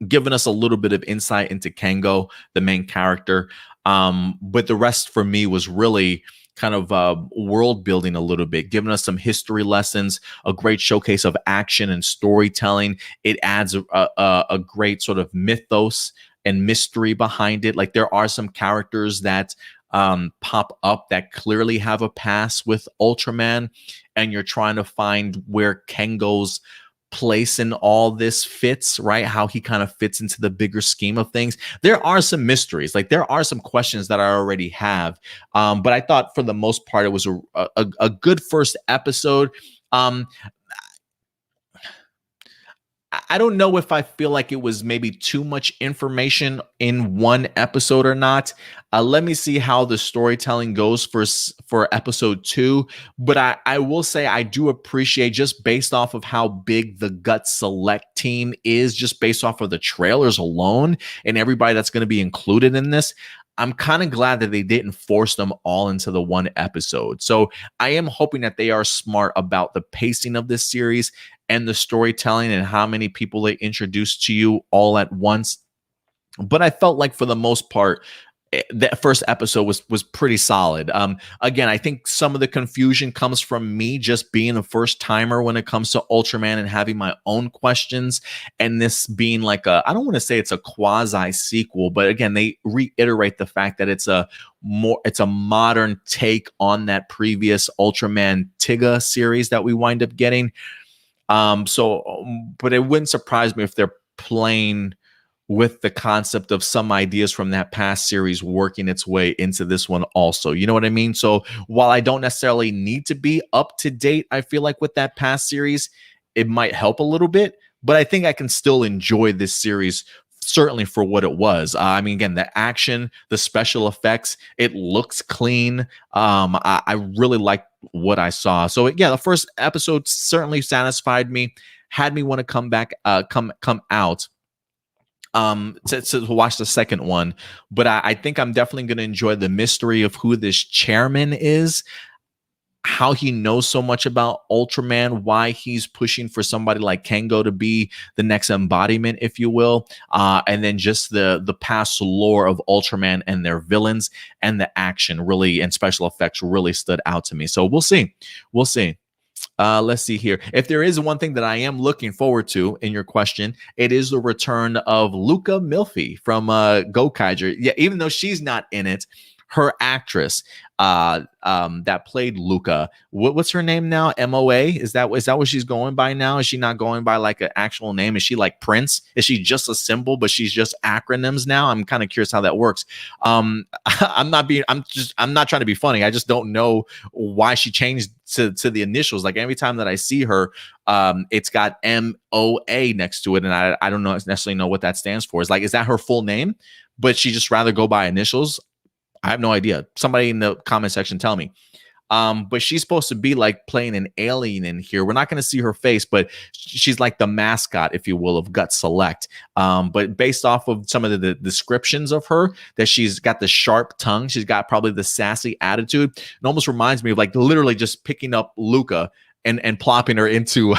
giving us a little bit of insight into Kengo, the main character. But the rest for me was really kind of world building a little bit, giving us some history lessons, a great showcase of action and storytelling. It adds a great sort of mythos and mystery behind it. Like there are some characters that pop up that clearly have a past with Ultraman, and you're trying to find where Kengo's place in all this fits, right? How he kind of fits into the bigger scheme of things. There are some mysteries, like there are some questions that I already have, but I thought for the most part it was a good first episode. I don't know if I feel like it was maybe too much information in one episode or not. Let me see how the storytelling goes for episode 2. But I will say I do appreciate, just based off of how big the Gut Select team is, just based off of the trailers alone and everybody that's going to be included in this, I'm kind of glad that they didn't force them all into the one episode. So I am hoping that they are smart about the pacing of this series and the storytelling and how many people they introduce to you all at once. But I felt like for the most part, that first episode was pretty solid. Again, I think some of the confusion comes from me just being a first timer when it comes to Ultraman and having my own questions, and this being like I don't want to say it's a quasi sequel, but again, they reiterate the fact that it's a modern take on that previous Ultraman Tiga series that we wind up getting. But it wouldn't surprise me if they're playing with the concept of some ideas from that past series working its way into this one also. You know what I mean? So while I don't necessarily need to be up to date, I feel like with that past series, it might help a little bit, but I think I can still enjoy this series certainly for what it was. I mean, again, the action, the special effects, it looks clean. I really like what I saw. So yeah, the first episode certainly satisfied me, had me want to come back, come out to watch the second one. But I think I'm definitely going to enjoy the mystery of who this chairman is, how he knows so much about Ultraman, why he's pushing for somebody like Kengo to be the next embodiment, if you will, and then just the past lore of Ultraman and their villains, and the action really and special effects really stood out to me. So we'll see. Let's see here. If there is one thing that I am looking forward to in your question, it is the return of Luca Milfi from Gokaiger. Yeah, even though she's not in it, her actress that played Luca, what's her name now? MOA? Is that what she's going by now? Is she not going by like an actual name? Is she like Prince? Is she just a symbol, but she's just acronyms now? I'm kind of curious how that works. I'm not trying to be funny. I just don't know why she changed to the initials. Like every time that I see her, it's got MOA next to it, and I don't necessarily know what that stands for. Is that her full name? But she just rather go by initials? I have no idea. Somebody in the comment section tell me. But she's supposed to be like playing an alien in here. We're not going to see her face, but she's like the mascot, if you will, of Gut Select. But based off of some of the descriptions of her, that she's got the sharp tongue, she's got probably the sassy attitude. It almost reminds me of like literally just picking up Luca and plopping her into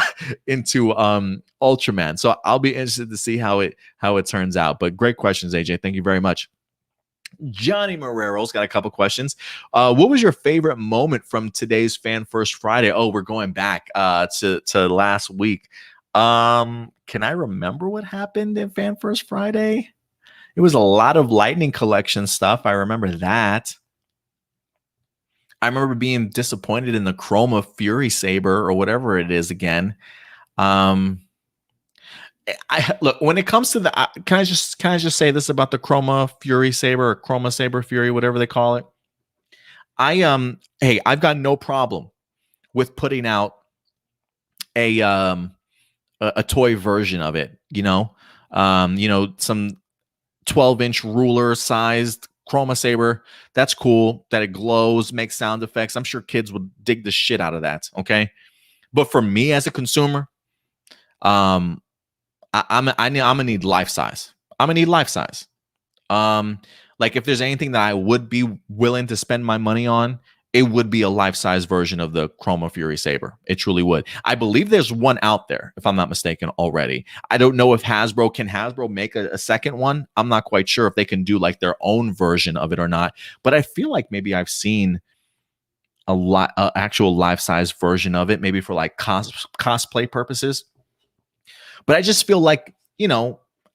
Ultraman. So I'll be interested to see how it turns out. But great questions, AJ. Thank you very much. Johnny Marrero's got a couple questions. What was your favorite moment from today's Fan First Friday? Oh, we're going back to last week. Can I remember what happened in Fan First Friday? It was a lot of Lightning Collection stuff. I remember that. I remember being disappointed in the Chroma Fury Saber or whatever it is again. I look, when it comes to the can I just say this about the Chroma Fury Saber or Chroma Saber Fury, whatever they call it? Hey, I've got no problem with putting out a toy version of it, some 12-inch ruler sized Chroma Saber. That's cool that it glows, makes sound effects. I'm sure kids would dig the shit out of that. Okay. But for me as a consumer, I'm gonna need life size. I'm gonna need life size. Like if there's anything that I would be willing to spend my money on, it would be a life-size version of the Chroma Fury Saber. It truly would. I believe there's one out there, if I'm not mistaken, already. I don't know if Hasbro make a second one. I'm not quite sure if they can do like their own version of it or not. But I feel like maybe I've seen a actual life-size version of it, maybe for like cosplay purposes. But I just feel like,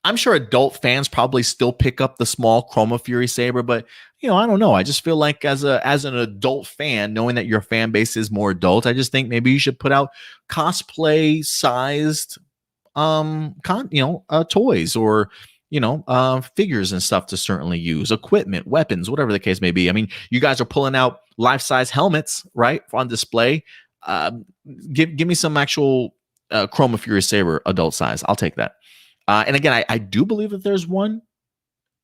I'm sure adult fans probably still pick up the small Chroma Fury Saber, but I don't know. I just feel like as an adult fan, knowing that your fan base is more adult, I just think maybe you should put out cosplay sized toys or figures and stuff to certainly use, equipment, weapons, whatever the case may be. I mean, you guys are pulling out life-size helmets, right, on display. Give me some actual Chroma Fury Saber adult size. I'll take that. And again, I do believe that there's one.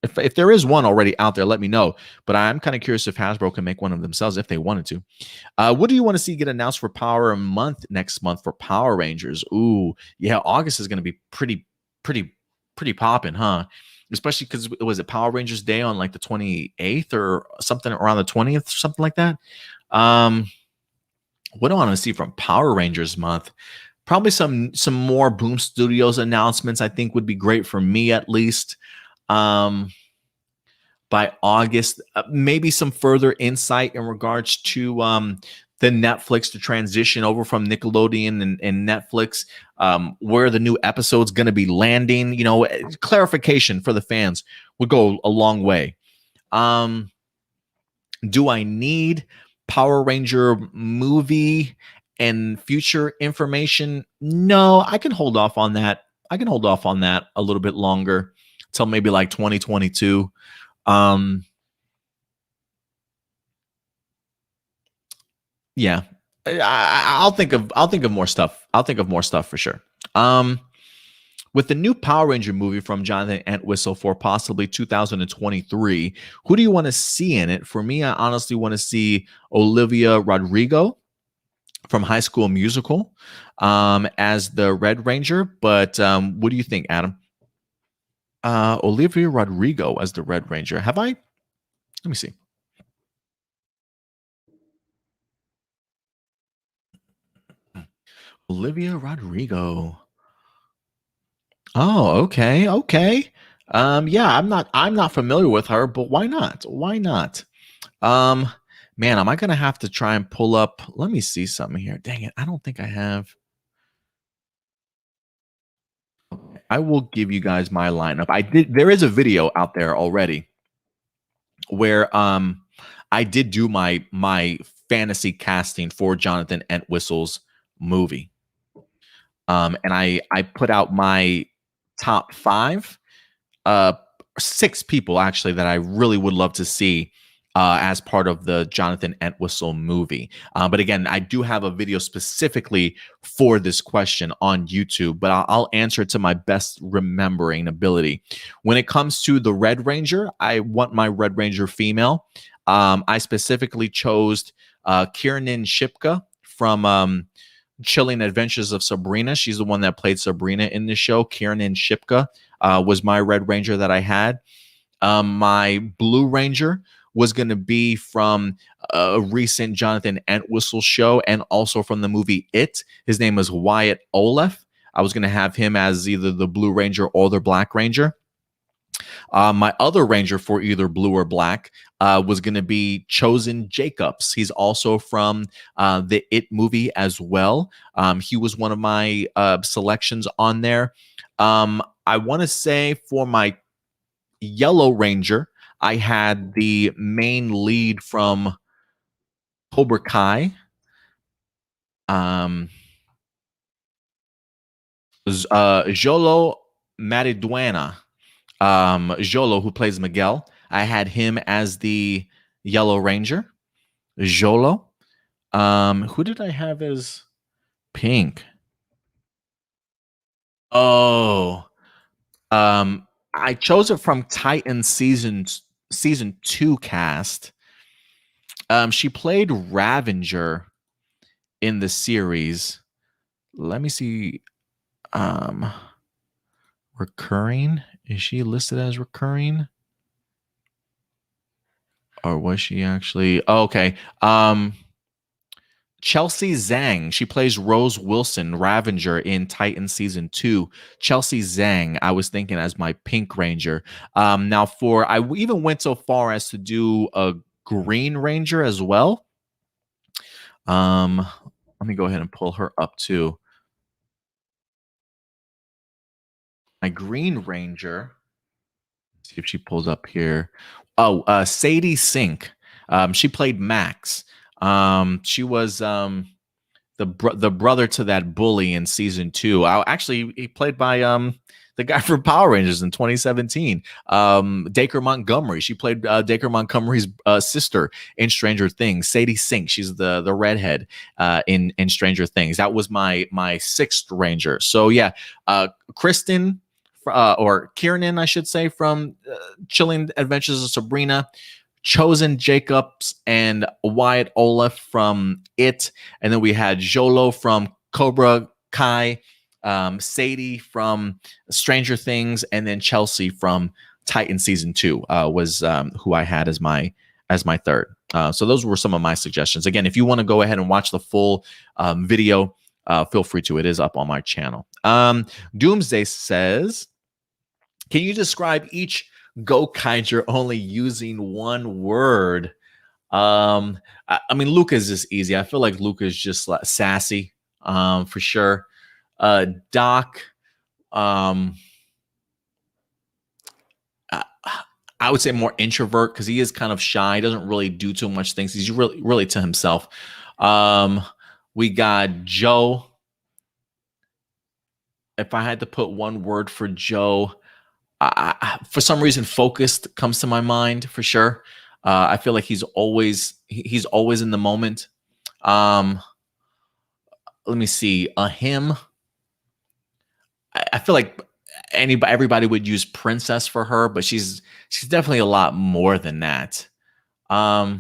If there is one already out there, let me know. But I'm kind of curious if Hasbro can make one of themselves if they wanted to. What do you want to see get announced for Power Month next month for Power Rangers? Ooh, yeah, August is going to be pretty popping, huh? Especially because it was Power Rangers Day on like the 28th or something around the 20th, something like that. What do I want to see from Power Rangers month? Probably some more Boom Studios announcements, I think would be great for me at least. By August, maybe some further insight in regards to the Netflix, to transition over from Nickelodeon and Netflix, where the new episode's going to be landing. Clarification for the fans would go a long way. Do I need Power Ranger movie and future information? No, I can hold off on that. I can hold off on that a little bit longer till maybe like 2022. Yeah, I'll think of more stuff. I'll think of more stuff for sure. With the new Power Ranger movie from Jonathan Entwistle for possibly 2023, who do you want to see in it? For me, I honestly want to see Olivia Rodrigo from High School Musical as the Red Ranger. But what do you think, Adam? Olivia Rodrigo as the Red Ranger. Have I? Let me see. Olivia Rodrigo. Oh, okay. Yeah, I'm not familiar with her, but why not? Why not? Man, am I gonna have to try and pull up? Let me see something here. Dang it, I don't think I have. I will give you guys my lineup. There is a video out there already where I did do my fantasy casting for Jonathan Entwistle's movie. And I put out my top 5, 6 people actually that I really would love to see as part of the Jonathan Entwistle movie. But again, I do have a video specifically for this question on YouTube, but I'll answer it to my best remembering ability. When it comes to the Red Ranger, I want my Red Ranger female. I specifically chose Kiernan Shipka from Chilling Adventures of Sabrina. She's the one that played Sabrina in the show. Kiernan Shipka was my Red Ranger that I had. My Blue Ranger was going to be from a recent Jonathan Entwistle show and also from the movie It. His name is Wyatt Olef. I was going to have him as either the Blue Ranger or the Black Ranger. My other Ranger for either blue or black was going to be Chosen Jacobs. He's also from the It movie as well. He was one of my selections on there. I want to say for my Yellow Ranger, I had the main lead from Cobra Kai. Jolo Mariduena. Jolo, who plays Miguel. I had him as the Yellow Ranger. Jolo. Who did I have as Pink? Oh, I chose it from Titan season 2 cast. She played Ravenger in the series. Let me see. Recurring. Is she listed as recurring? Or was she actually? Oh, okay. Chelsea Zhang. She plays Rose Wilson, Ravenger in Titan season 2. Chelsea Zhang, I was thinking as my Pink Ranger. Now I even went so far as to do a Green Ranger as well. Let me go ahead and pull her up too. My Green Ranger. Let's see if she pulls up here. Oh, Sadie Sink. She played Max. She was the brother to that bully in season 2. He played by the guy from Power Rangers in 2017. Dacre Montgomery. She played Dacre Montgomery's sister in Stranger Things. Sadie Sink. She's the redhead in Stranger Things. That was my 6th Ranger. So yeah, Kristen or Kiernan, I should say, from Chilling Adventures of Sabrina. Chosen Jacobs and Wyatt Olaf from It. And then we had Jolo from Cobra Kai, Sadie from Stranger Things, and then Chelsea from Titan season 2 was who I had as my 3rd. So those were some of my suggestions. Again, if you want to go ahead and watch the full video, feel free to. It is up on my channel. Doomsday says, can you describe each Gokaiger only using one word? I mean, Luca's is easy. I feel like Luca's just like sassy, for sure. Doc, I would say more introvert because he is kind of shy. He doesn't really do too much things. He's really to himself. We got Joe. If I had to put one word for Joe, for some reason, focused comes to my mind for sure. I feel like he's always in the moment. Let me see. Him. I feel like everybody would use princess for her, but she's definitely a lot more than that. I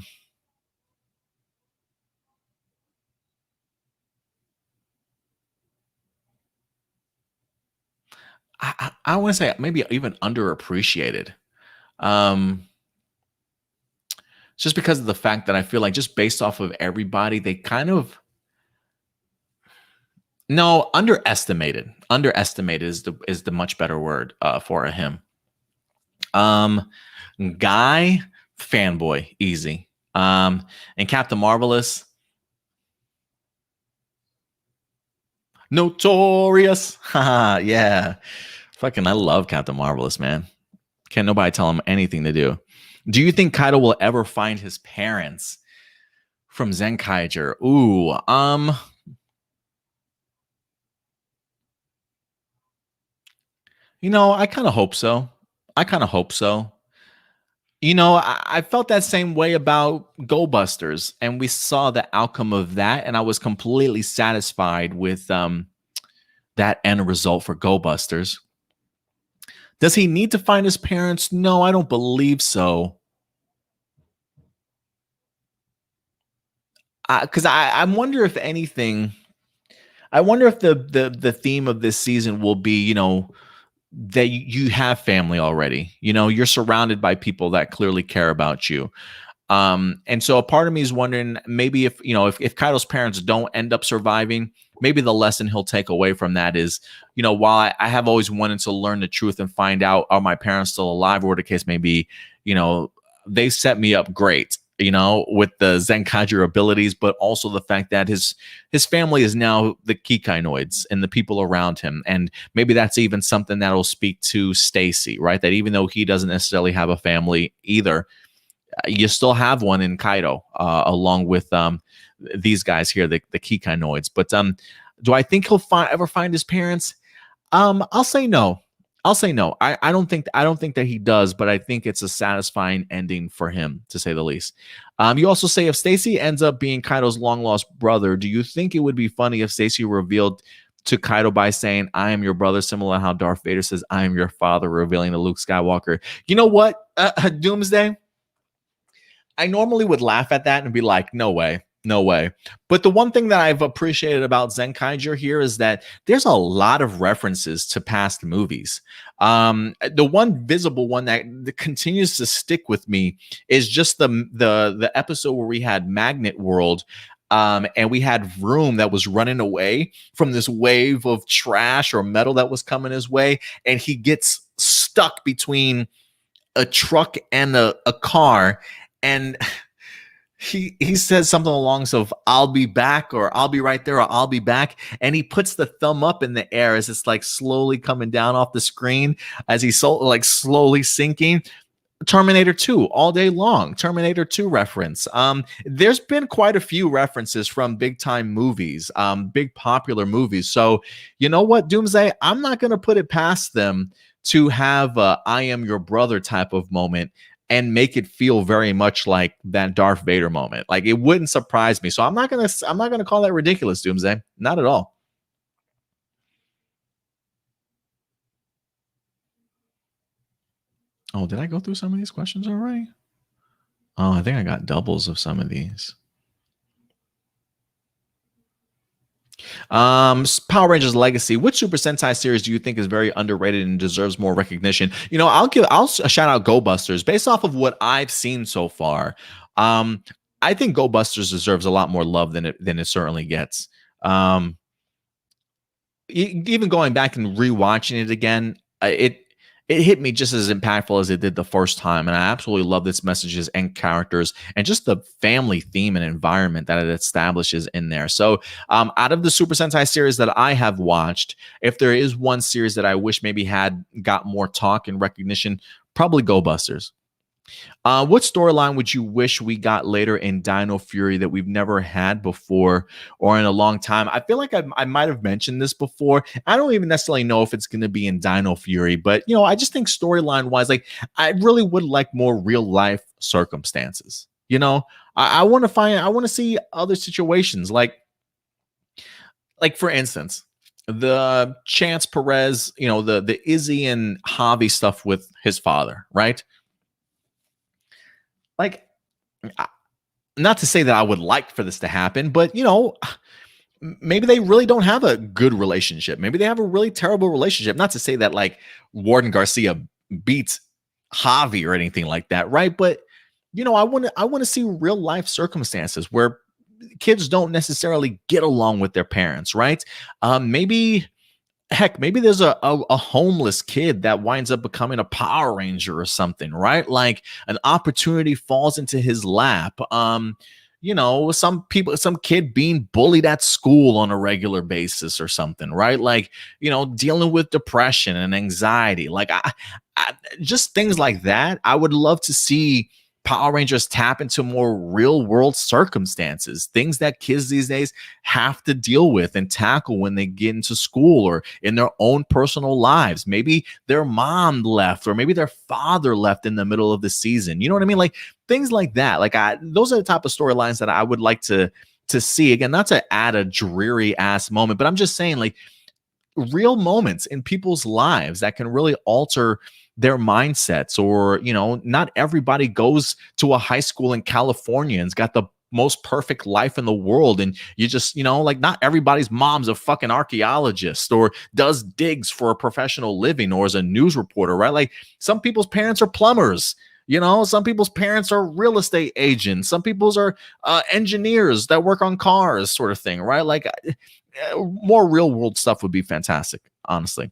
want to say maybe even underappreciated. Just because of the fact that I feel like just based off of everybody, they kind of underestimated. Underestimated is the much better word for him. Guy, fanboy, easy. And Captain Marvelous, notorious. Yeah. Fucking, I love Captain Marvelous, man. Can't nobody tell him anything to do. Do you think Kaido will ever find his parents from Zenkaiger? Ooh, I kind of hope so. I felt that same way about Go Busters, and we saw the outcome of that, and I was completely satisfied with that end result for Go Busters. Does he need to find his parents? No, I don't believe so. Because I wonder if anything, I wonder if the theme of this season will be, that you have family already. You're surrounded by people that clearly care about you. And so a part of me is wondering, maybe if Kaido's parents don't end up surviving, maybe the lesson he'll take away from that is, while I have always wanted to learn the truth and find out, are my parents still alive, or what the case may be, they set me up great, with the Zenkaiger abilities, but also the fact that his family is now the Kikainoids and the people around him. And maybe that's even something that'll speak to Stacy, right? That even though he doesn't necessarily have a family either, you still have one in Kaido, along with these guys here, the Kikainoids. But do I think he'll ever find his parents? I'll say no. I'll say no. I don't think that he does, but I think it's a satisfying ending for him, to say the least. You also say, if Stacy ends up being Kaido's long lost brother, do you think it would be funny if Stacy revealed to Kaido by saying, "I am your brother," similar to how Darth Vader says, "I am your father," revealing to Luke Skywalker? You know what, Doomsday? I normally would laugh at that and be like, no way, no way. But the one thing that I've appreciated about Zenkaiger here is that there's a lot of references to past movies. The one visible one that continues to stick with me is just the episode where we had Magnet World. And we had Vroom that was running away from this wave of trash or metal that was coming his way, and he gets stuck between a truck and a car, and he says something along the lines of, "I'll be back," or "I'll be right there," or "I'll be back," and he puts the thumb up in the air as it's like slowly coming down off the screen as he's slowly sinking. Terminator 2 all day long. Terminator 2 reference. There's been quite a few references from big time movies, big popular movies. So you know what, Doomsday? I'm not going to put it past them to have a "I am your brother" type of moment and make it feel very much like that Darth Vader moment. Like, it wouldn't surprise me. So I'm not gonna call that ridiculous, Doomsday. Not at all. Oh, did I go through some of these questions already? Oh, I think I got doubles of some of these. Power Rangers Legacy. Which Super Sentai series do you think is very underrated and deserves more recognition? I'll shout out Go Busters based off of what I've seen so far. I think Go Busters deserves a lot more love than it certainly gets. Even going back and rewatching it again, it hit me just as impactful as it did the first time. And I absolutely love its messages and characters and just the family theme and environment that it establishes in there. So out of the Super Sentai series that I have watched, if there is one series that I wish maybe had got more talk and recognition, probably Go Busters. What storyline would you wish we got later in Dino Fury that we've never had before or in a long time? I feel like I might have mentioned this before. I don't even necessarily know if it's going to be in Dino Fury, but I just think storyline wise, like, I really would like more real life circumstances. I want to see other situations, like for instance, the Chance Perez, the Izzy and Javi stuff with his father, right? Like, not to say that I would like for this to happen, but maybe they really don't have a good relationship. Maybe they have a really terrible relationship. Not to say that like Warden Garcia beats Javi or anything like that, right? But I want to see real life circumstances where kids don't necessarily get along with their parents, right? Maybe there's a homeless kid that winds up becoming a Power Ranger or something, right? Like, an opportunity falls into his lap. Some kid being bullied at school on a regular basis or something, right? Like, dealing with depression and anxiety. Like, just things like that. I would love to see Power Rangers tap into more real world circumstances, things that kids these days have to deal with and tackle when they get into school or in their own personal lives. Maybe their mom left, or maybe their father left in the middle of the season. You know what I mean? Like, things like that. Like, those are the type of storylines that I would like to see. Again, not to add a dreary ass moment, but I'm just saying, like, real moments in people's lives that can really alter their mindsets. Or not everybody goes to a high school in California and's got the most perfect life in the world, and you just, like, not everybody's mom's a fucking archaeologist or does digs for a professional living or is a news reporter, right? Like, some people's parents are plumbers. Some people's parents are real estate agents. Some people's are engineers that work on cars, sort of thing, right? Like, more real world stuff would be fantastic, honestly.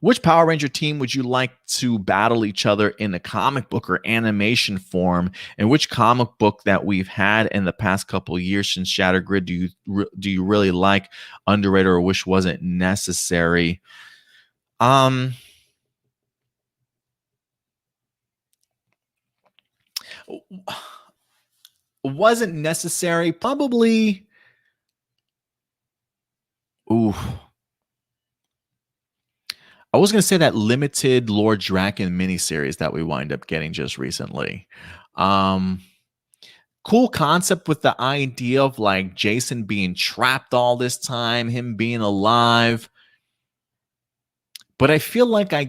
Which Power Ranger team would you like to battle each other in the comic book or animation form? And which comic book that we've had in the past couple of years since Shattered Grid do you really like, underrated, or wish wasn't necessary? Wasn't necessary, probably. Ooh. I was going to say that limited Lord Draken miniseries that we wind up getting just recently. Cool concept with the idea of like Jason being trapped all this time, him being alive. But I feel like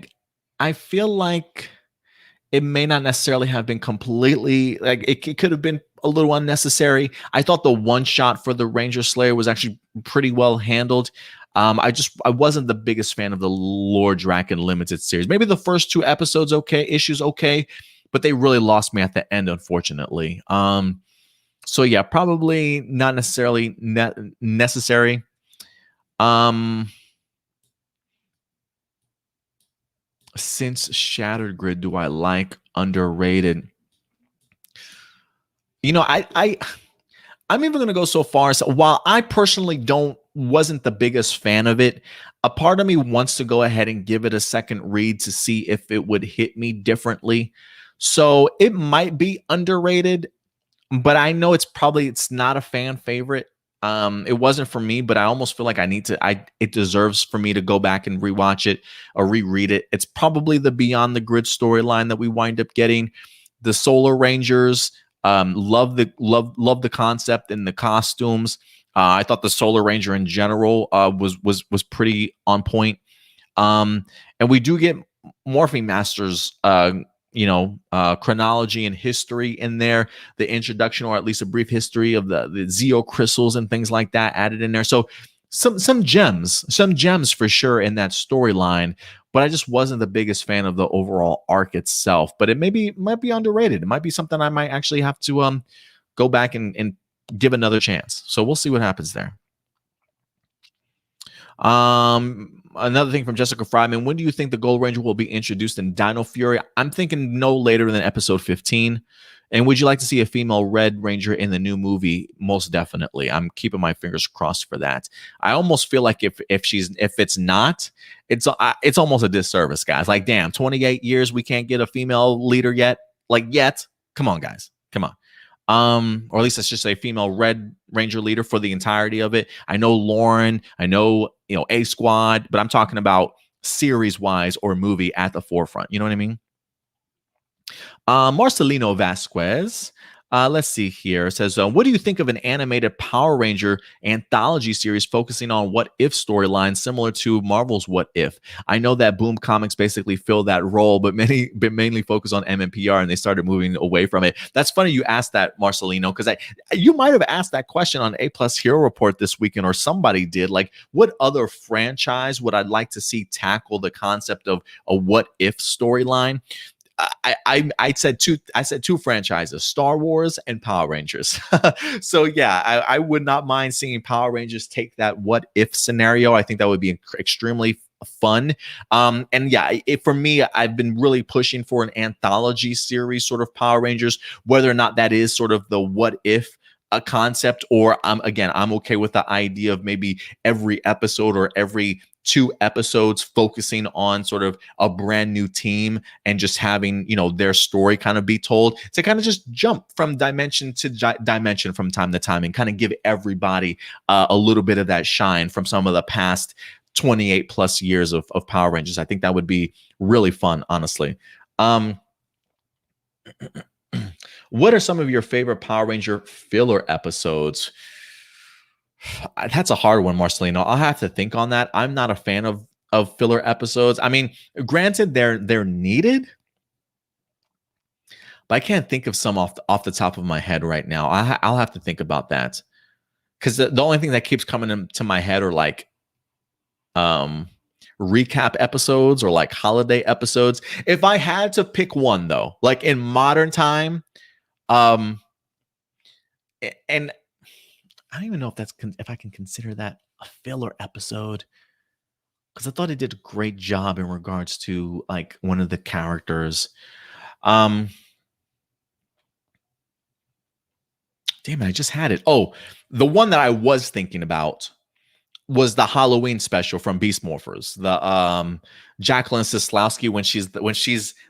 it may not necessarily have been completely, like, it could have been a little unnecessary. I thought the one shot for the Ranger Slayer was actually pretty well handled. I wasn't the biggest fan of the Lord Draken limited series. Maybe the first 2 episodes issues okay, but they really lost me at the end, unfortunately. So yeah, probably not necessarily necessary. Since Shattered Grid, do I like, underrated? I'm even going to go so far as, while I personally wasn't the biggest fan of it, a part of me wants to go ahead and give it a second read to see if it would hit me differently. So it might be underrated, but I know it's not a fan favorite. It wasn't for me, but I almost feel like it deserves for me to go back and rewatch it or reread it. It's probably the Beyond the Grid storyline that we wind up getting. The Solar Rangers, love the concept and the costumes. I thought the Solar Ranger in general was pretty on point. And we do get Morphing Masters chronology and history in there, the introduction, or at least a brief history of the Zeo crystals and things like that added in there. So some gems for sure in that storyline, but I just wasn't the biggest fan of the overall arc itself. But it might be underrated. It might be something I might actually have to go back and give another chance. So we'll see what happens there. Another thing from Jessica Fryman: when do you think the Gold Ranger will be introduced in Dino Fury? I'm thinking no later than episode 15. And would you like to see a female Red Ranger in the new movie? Most definitely. I'm keeping my fingers crossed for that. I almost feel like if it's not, it's almost a disservice, guys. Like, damn, 28 years we can't get a female leader yet. Like, yet. Come on, guys. Come on. Or at least let's just say female Red Ranger leader for the entirety of it. I know Lauren, I know, A Squad, but I'm talking about series wise or movie at the forefront. You know what I mean? Marcelino Vasquez, let's see here. It says, what do you think of an animated Power Ranger anthology series focusing on what if storylines similar to Marvel's What If? I know that Boom Comics basically filled that role, but mainly focus on MMPR, and they started moving away from it. That's funny you asked that, Marcelino, because you might have asked that question on A Plus Hero Report this weekend, or somebody did. Like, what other franchise would I like to see tackle the concept of a what if storyline? I said two franchises: Star Wars and Power Rangers. So yeah, I would not mind seeing Power Rangers take that what if scenario. I think that would be extremely fun. And yeah, for me, I've been really pushing for an anthology series, sort of Power Rangers, whether or not that is sort of the what if a concept, or I'm okay with the idea of maybe every episode or every 2 episodes focusing on sort of a brand new team and just having, their story kind of be told, to kind of just jump from dimension to dimension from time to time and kind of give everybody a little bit of that shine from some of the past 28 plus years of Power Rangers. I think that would be really fun, honestly. What are some of your favorite Power Ranger filler episodes? That's a hard one, Marcelino. I'll have to think on that. I'm not a fan of filler episodes. I mean, granted, they're needed, but I can't think of some off the top of my head right now. I'll have to think about that, because the only thing that keeps coming into my head are like um recap episodes or like holiday episodes. If I had to pick one though, like in modern time, um and I don't even know if if I can consider that a filler episode, because I thought it did a great job in regards to like one of the characters. Um Damn it, I just had it. Oh, the one that I was thinking about was the Halloween special from Beast Morphers. The Jacqueline Sislowski when she's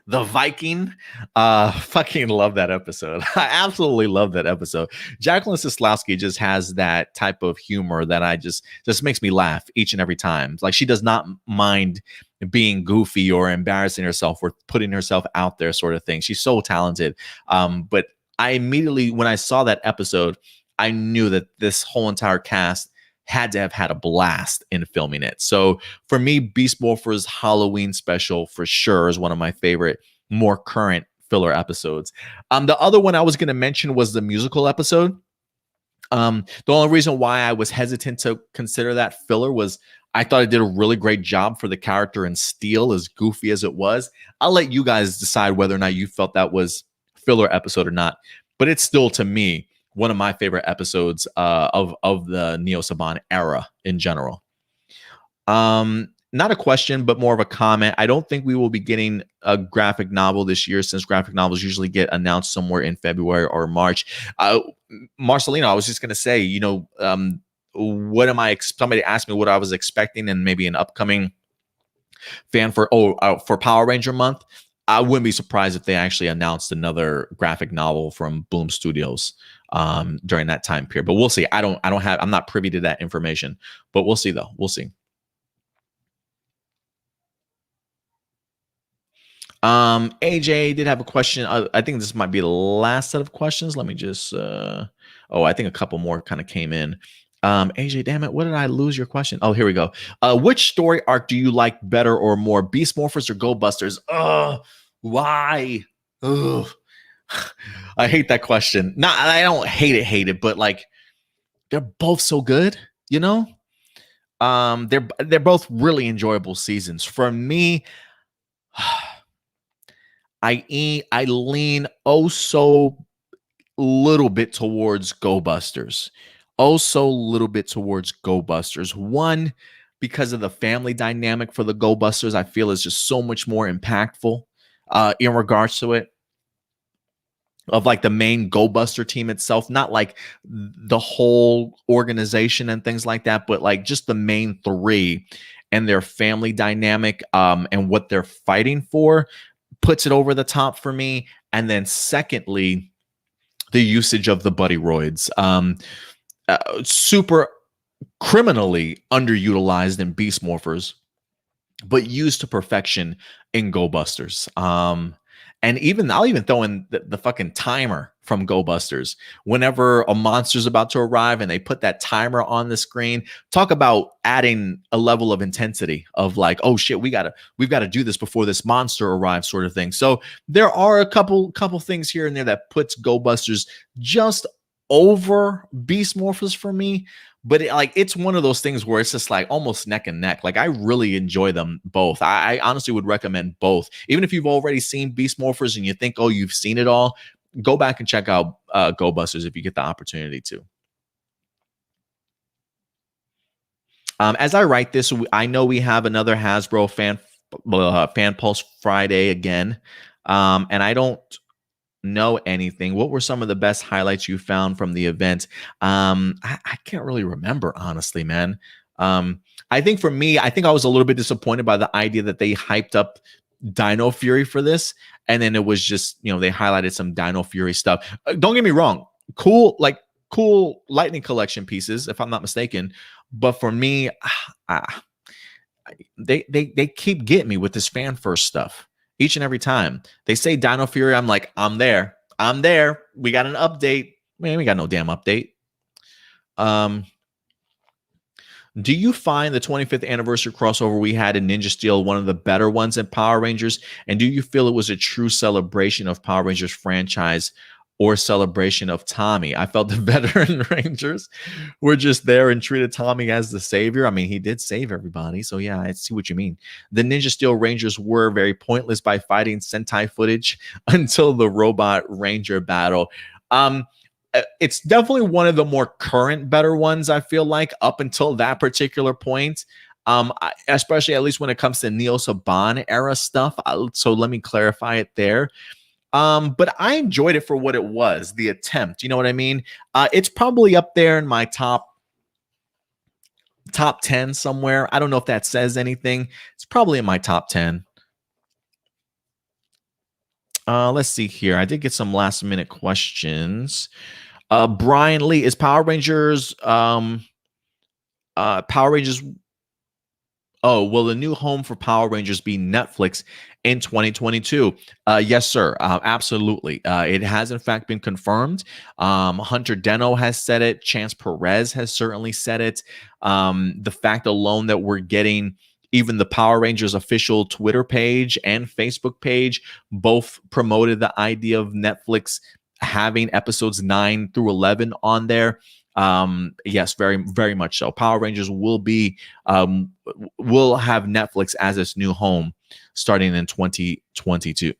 the Viking. Fucking love that episode. I absolutely love that episode. Jacqueline Sislowski just has that type of humor that I just makes me laugh each and every time. Like, she does not mind being goofy or embarrassing herself or putting herself out there, sort of thing. She's so talented. But I immediately, when I saw that episode, I knew that this whole entire cast had to have had a blast in filming it. So for me, Beast Morphers Halloween special for sure is one of my favorite, more current filler episodes. The other one I was going to mention was the musical episode. The only reason why I was hesitant to consider that filler was I thought it did a really great job for the character in Steel, as goofy as it was. I'll let you guys decide whether or not you felt that was filler episode or not, but it's still, to me, one of my favorite episodes of the Neo Saban era in general. Not a question, but more of a comment. I don't think we will be getting a graphic novel this year, since graphic novels usually get announced somewhere in February or March. Marcelino, I was just going to say, what am I? Somebody asked me what I was expecting, and maybe an upcoming fan for Power Ranger month. I wouldn't be surprised if they actually announced another graphic novel from Boom Studios during that time period. But we'll see. I'm not privy to that information, but we'll see though. We'll see. AJ did have a question. I think this might be the last set of questions. Let me just I think a couple more kind of came in. AJ, damn it, what did I lose your question? Oh, here we go. Which story arc do you like better or more, Beast Morphers or Go Busters? Why? Ugh. I hate that question. Not, I don't hate it, but like, they're both so good, you know? They're both really enjoyable seasons. For me, I lean so little bit towards Go Busters. Oh, so little bit towards Go Busters. One, because of the family dynamic for the Go Busters, I feel is just so much more impactful in regards to it. Of like the main Go Buster team itself, not like the whole organization and things like that, but like just the main three and their family dynamic and what they're fighting for puts it over the top for me. And then secondly, the usage of the buddy roids. Super criminally underutilized in Beast Morphers, but used to perfection in Go Busters. And I'll even throw in the fucking timer from Go Busters. Whenever a monster's about to arrive and they put that timer on the screen, talk about adding a level of intensity of like, oh shit, we've got to do this before this monster arrives, sort of thing. So there are a couple things here and there that puts Go Busters just over Beast Morphers for me. But it's one of those things where it's just like almost neck and neck. Like, I really enjoy them both. I honestly would recommend both. Even if you've already seen Beast Morphers and you think, oh, you've seen it all, go back and check out Go Busters if you get the opportunity to. As I write this, I know we have another Hasbro fan pulse Friday again, and I don't know anything. What were some of the best highlights you found from the event? I can't really remember, honestly, man. I think for me, I think I was a little bit disappointed by the idea that they hyped up Dino Fury for this, and then it was just, they highlighted some Dino Fury stuff. Don't get me wrong, cool Lightning Collection pieces, if I'm not mistaken. But for me, they keep getting me with this fan first stuff. Each and every time they say Dino Fury, I'm like, I'm there. We got an update. Man, we got no damn update. Do you find the 25th anniversary crossover we had in Ninja Steel one of the better ones in Power Rangers? And do you feel it was a true celebration of Power Rangers franchise or celebration of Tommy? I felt the veteran Rangers were just there and treated Tommy as the savior. I mean, he did save everybody. So, yeah, I see what you mean. The Ninja Steel Rangers were very pointless by fighting Sentai footage until the Robot Ranger battle. It's definitely one of the more current, better ones, I feel like, up until that particular point. Especially at least when it comes to Neo Saban era stuff. So let me clarify it there. But I enjoyed it for what it was, the attempt. You know what I mean? It's probably up there in my top 10 somewhere. I don't know if that says anything. It's probably in my top 10. Let's see here. I did get some last minute questions. Brian Lee, is Power Rangers Power Rangers. Oh, will the new home for Power Rangers be Netflix in 2022? Yes, sir. Absolutely. It has, in fact, been confirmed. Hunter Deno has said it. Chance Perez has certainly said it. The fact alone that we're getting even the Power Rangers official Twitter page and Facebook page both promoted the idea of Netflix having episodes 9 through 11 on there. Yes, very, very much so. Power Rangers will have Netflix as its new home starting in 2022.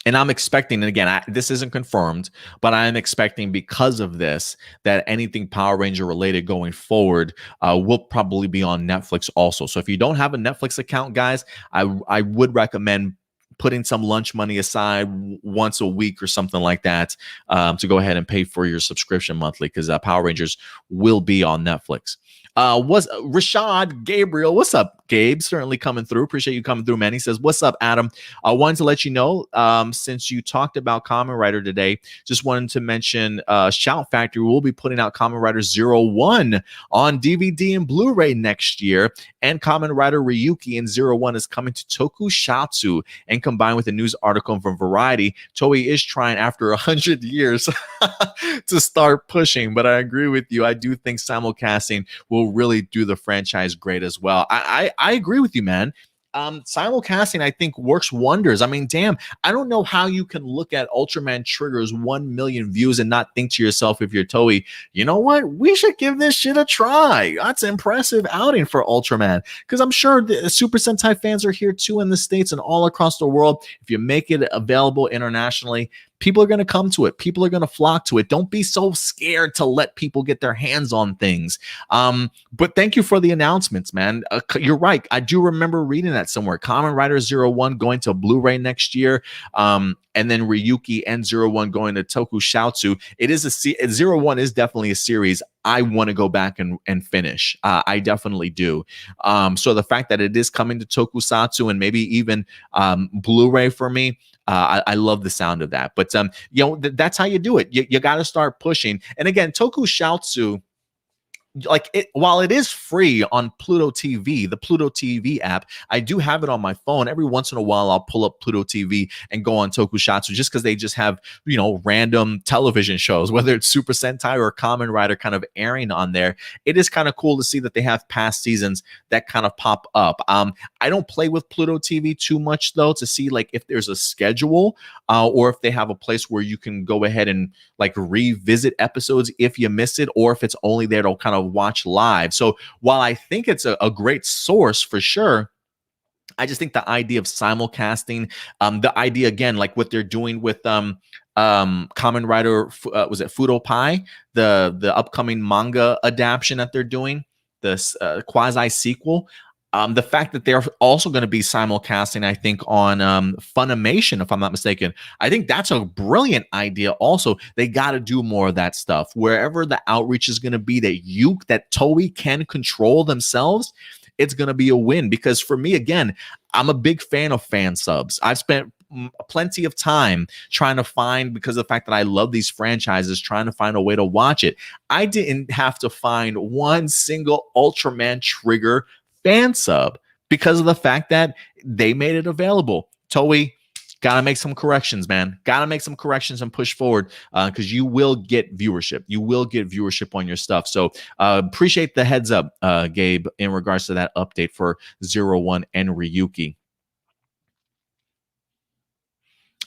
And I'm expecting, and again, this isn't confirmed, but I'm expecting because of this that anything Power Ranger related going forward will probably be on Netflix also. So if you don't have a Netflix account, guys, I would recommend putting some lunch money aside once a week or something like that to go ahead and pay for your subscription monthly, because Power Rangers will be on Netflix. Was Rashad Gabriel? What's up, Gabe? Certainly coming through. Appreciate you coming through, man. He says, "What's up, Adam? I wanted to let you know, since you talked about Kamen Rider today, just wanted to mention Shout Factory will be putting out Kamen Rider 01 on DVD and Blu-ray next year, and Kamen Rider Ryuki in 01 is coming to Tokusatsu, and combined with a news article from Variety, Toei is trying after 100 years to start pushing. But I agree with you. I do think simulcasting will really do the franchise great as well. I agree with you, man. Simulcasting, I think, works wonders. I mean, damn, I don't know how you can look at Ultraman Trigger's 1 million views and not think to yourself, if you're Toei, you know what? We should give this shit a try. That's an impressive outing for Ultraman. Because I'm sure the Super Sentai fans are here too in the States and all across the world. If you make it available internationally, people are going to come to it. People are going to flock to it. Don't be so scared to let people get their hands on things. But thank you for the announcements, man. You're right. I do remember reading that somewhere. Kamen Rider 01 going to Blu-ray next year. And then Ryuki and 01 going to Tokusatsu. It is 01 is definitely a series I want to go back and finish. I definitely do. So the fact that it is coming to Tokusatsu and maybe even Blu-ray for me, I love the sound of that. But that's how you do it. You got to start pushing. And again, Tokusatsu, like it, while it is free on Pluto TV, the Pluto TV app, I do have it on my phone. Every once in a while, I'll pull up Pluto TV and go on Tokusatsu just because they just have, random television shows, whether it's Super Sentai or Kamen Rider kind of airing on there. It is kind of cool to see that they have past seasons that kind of pop up. I don't play with Pluto TV too much, though, to see like if there's a schedule or if they have a place where you can go ahead and like revisit episodes if you miss it, or if it's only there to kind of watch live. So while I think it's a great source for sure, I just think the idea of simulcasting, the idea again, like what they're doing with Kamen Rider, was it Fudo Pai, the upcoming manga adaptation that they're doing, this quasi sequel. The fact that they're also going to be simulcasting, I think, on Funimation, if I'm not mistaken, I think that's a brilliant idea. Also, they got to do more of that stuff. Wherever the outreach is going to be that Toei can control themselves, it's going to be a win. Because for me, again, I'm a big fan of fan subs. I've spent plenty of time trying to find, because of the fact that I love these franchises, trying to find a way to watch it. I didn't have to find one single Ultraman Trigger fan sub because of the fact that they made it available. Toei, Gotta make some corrections, man. Gotta make some corrections and push forward, because you will get viewership. You will get viewership on your stuff. So appreciate the heads up, Gabe, in regards to that update for 01 and Ryuki.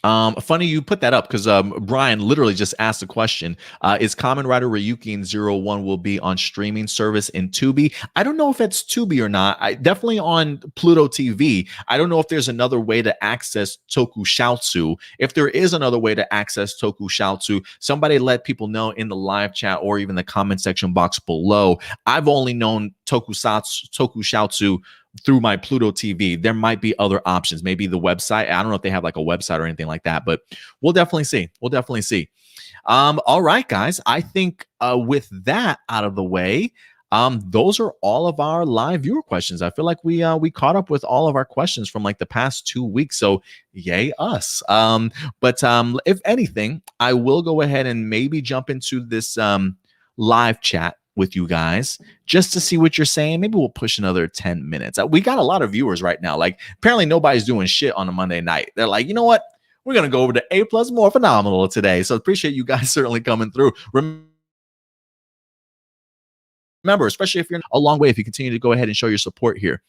Funny you put that up because Brian literally just asked a question. Is Kamen Rider Ryuki in 01 will be on streaming service in Tubi? I don't know if it's Tubi or not. I definitely on Pluto TV. I don't know if there's another way to access Tokusatsu. If there is another way to access Tokusatsu, somebody let people know in the live chat or even the comment section box below. I've only known Tokusatsu through my Pluto TV. There might be other options, maybe the website. I don't know if they have like a website or anything like that, but we'll definitely see. We'll definitely see. All right, guys. I think with that out of the way, those are all of our live viewer questions. I feel like we caught up with all of our questions from like the past 2 weeks. So yay us. But if anything, I will go ahead and maybe jump into this live chat with you guys just to see what you're saying. Maybe we'll push another 10 minutes. We got a lot of viewers right now. Like apparently nobody's doing shit on a Monday night. They're like, you know what? We're going to go over to A plus more phenomenal today. So appreciate you guys certainly coming through. Remember, especially if you're a long way, if you continue to go ahead and show your support here.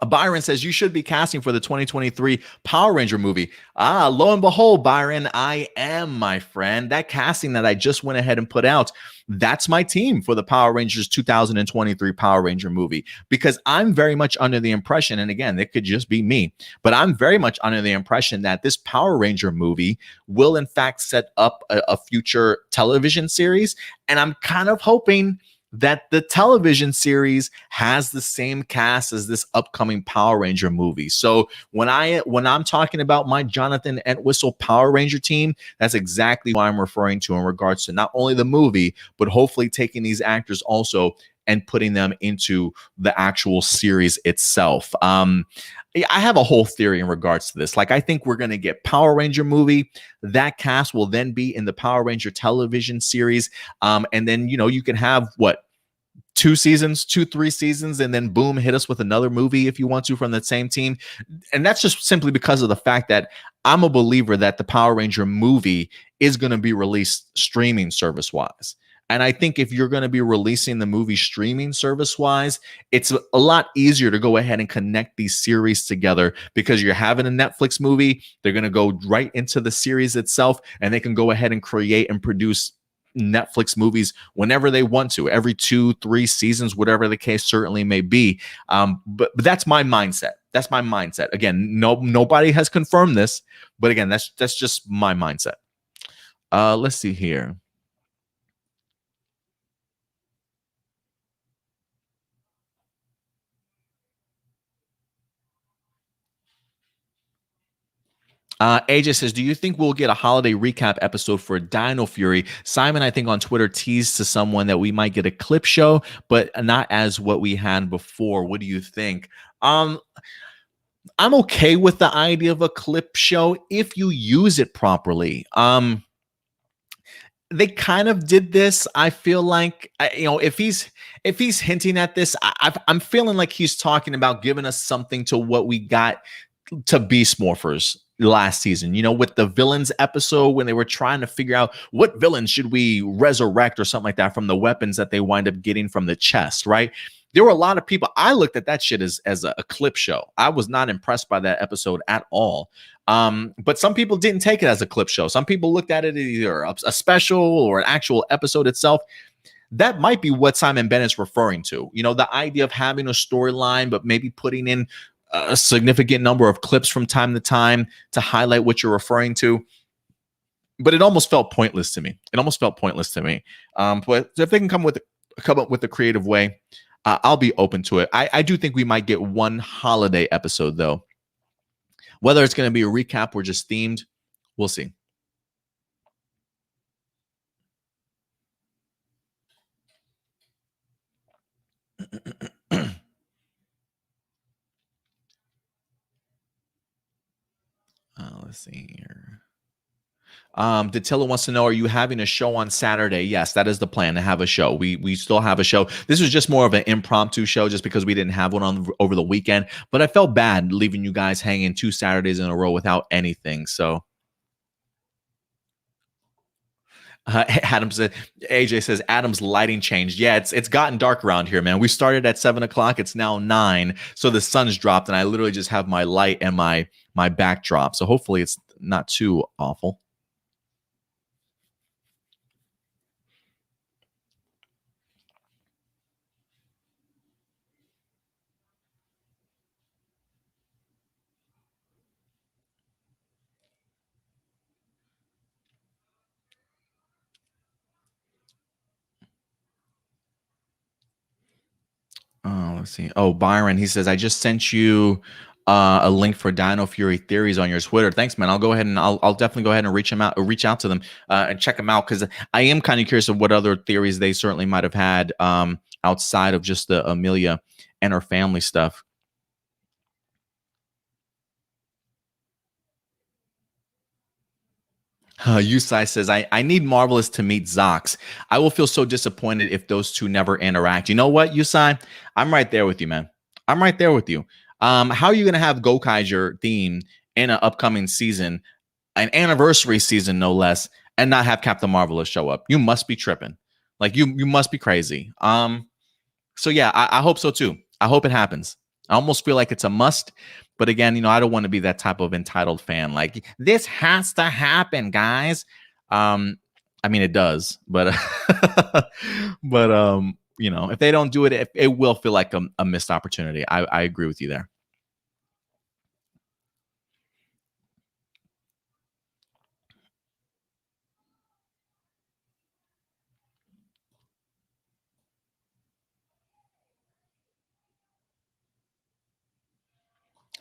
Byron says you should be casting for the 2023 Power Ranger movie. Lo and behold, Byron, I am, my friend. That casting that I just went ahead and put out, that's my team for the Power Rangers 2023 Power Ranger movie. Because I'm very much under the impression, and again, it could just be me, but I'm very much under the impression that this Power Ranger movie will in fact set up a future television series. And I'm kind of hoping that the television series has the same cast as this upcoming Power Ranger movie. So when I'm talking about my Jonathan Entwistle Power Ranger team, that's exactly what I'm referring to in regards to not only the movie, but hopefully taking these actors also and putting them into the actual series itself. I have a whole theory in regards to this. Like, I think we're going to get Power Ranger movie. That cast will then be in the Power Ranger television series. And then, you can have what? 3 seasons, and then boom, hit us with another movie if you want to from that same team. And that's just simply because of the fact that I'm a believer that the Power Ranger movie is going to be released streaming service wise. And I think if you're going to be releasing the movie streaming service wise, it's a lot easier to go ahead and connect these series together because you're having a Netflix movie. They're going to go right into the series itself, and they can go ahead and create and produce Netflix movies whenever they want to, every 2-3 seasons, whatever the case certainly may be. But that's my mindset. That's my mindset. Again, nobody has confirmed this, but again, that's just my mindset. Let's see here. AJ says, do you think we'll get a holiday recap episode for Dino Fury? Simon, I think on Twitter teased to someone that we might get a clip show, but not as what we had before. What do you think? I'm okay with the idea of a clip show if you use it properly. They kind of did this. I feel like, if he's hinting at this, I'm feeling like he's talking about giving us something to what we got to Beast Morphers last season, with the villains episode when they were trying to figure out what villains should we resurrect or something like that from the weapons that they wind up getting from the chest, right? There were a lot of people. I looked at that shit as a clip show. I was not impressed by that episode at all. But some people didn't take it as a clip show. Some people looked at it either a special or an actual episode itself. That might be what Simon Bennett's referring to. The idea of having a storyline, but maybe putting in a significant number of clips from time to time to highlight what you're referring to. But it almost felt pointless to me. But if they can come up with a creative way, I'll be open to it. I do think we might get one holiday episode, though. Whether it's going to be a recap or just themed, we'll see. Let's see here. Datilla wants to know, are you having a show on Saturday? Yes, that is the plan, to have a show. We still have a show. This was just more of an impromptu show just because we didn't have one on over the weekend. But I felt bad leaving you guys hanging 2 Saturdays in a row without anything. So Adam said, AJ says, Adam's lighting changed. Yeah, it's gotten dark around here, man. We started at 7 o'clock. It's now 9. So the sun's dropped, and I literally just have my light and my backdrop. So hopefully it's not too awful. Oh, let's see. Oh, Byron, he says, I just sent you a link for Dino Fury theories on your Twitter. Thanks, man. I'll go ahead and I'll definitely go ahead and reach out to them and check them out, because I am kind of curious of what other theories they certainly might have had outside of just the Amelia and her family stuff. Yusai says, I need Marvelous to meet Zox. I will feel so disappointed if those two never interact. You know what, Yusai? I'm right there with you, man. I'm right there with you. How are you going to have Gokaiger theme in an upcoming season, an anniversary season, no less, and not have Captain Marvelous show up? You must be tripping. Like, you must be crazy. So yeah, I hope so too. I hope it happens. I almost feel like it's a must. But again, I don't want to be that type of entitled fan. Like, this has to happen, guys. I mean, it does, but but if they don't do it, it will feel like a missed opportunity. I agree with you there.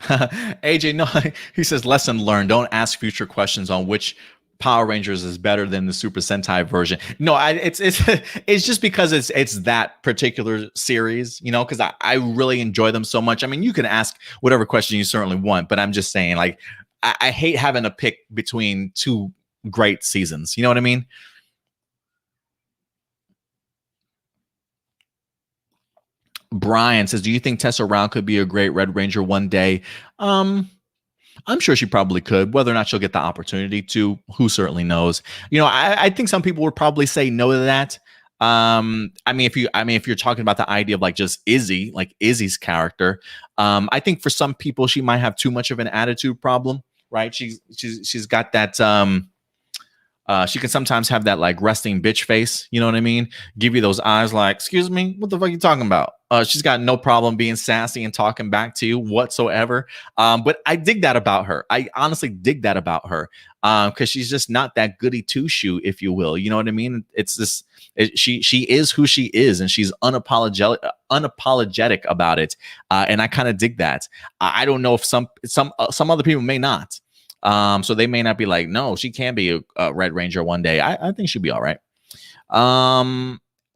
AJ, no, he says, lesson learned. Don't ask future questions on which Power Rangers is better than the Super Sentai version. No, it's it's just because it's that particular series, because I really enjoy them so much. I mean, you can ask whatever question you certainly want, but I'm just saying, like, I hate having to pick between two great seasons. You know what I mean? Brian says, do you think Tessa Round could be a great Red Ranger one day? I'm sure she probably could. Whether or not she'll get the opportunity to, who certainly knows. I think some people would probably say no to that. If you're talking about the idea of like just Izzy, like Izzy's character, I think for some people she might have too much of an attitude problem, right? She's got that. She can sometimes have that like resting bitch face. You know what I mean? Give you those eyes like, excuse me, what the fuck are you talking about? She's got no problem being sassy and talking back to you whatsoever. But I dig that about her. I honestly dig that about her, because she's just not that goody two shoe, if you will. You know what I mean? It's this. She is who she is, and she's unapologetic about it. And I kind of dig that. I don't know if some other people may not. So they may not be like, no, she can be a Red Ranger one day. I think she'll be all right.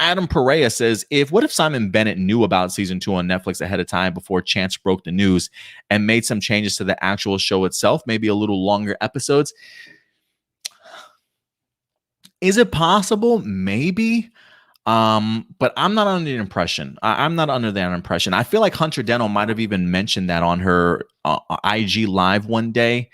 Adam Perea says, what if Simon Bennett knew about season 2 on Netflix ahead of time before Chance broke the news and made some changes to the actual show itself, maybe a little longer episodes? Is it possible? Maybe. But I'm not under the impression. I'm not under that impression. I feel like Hunter Deno might have even mentioned that on her IG live one day.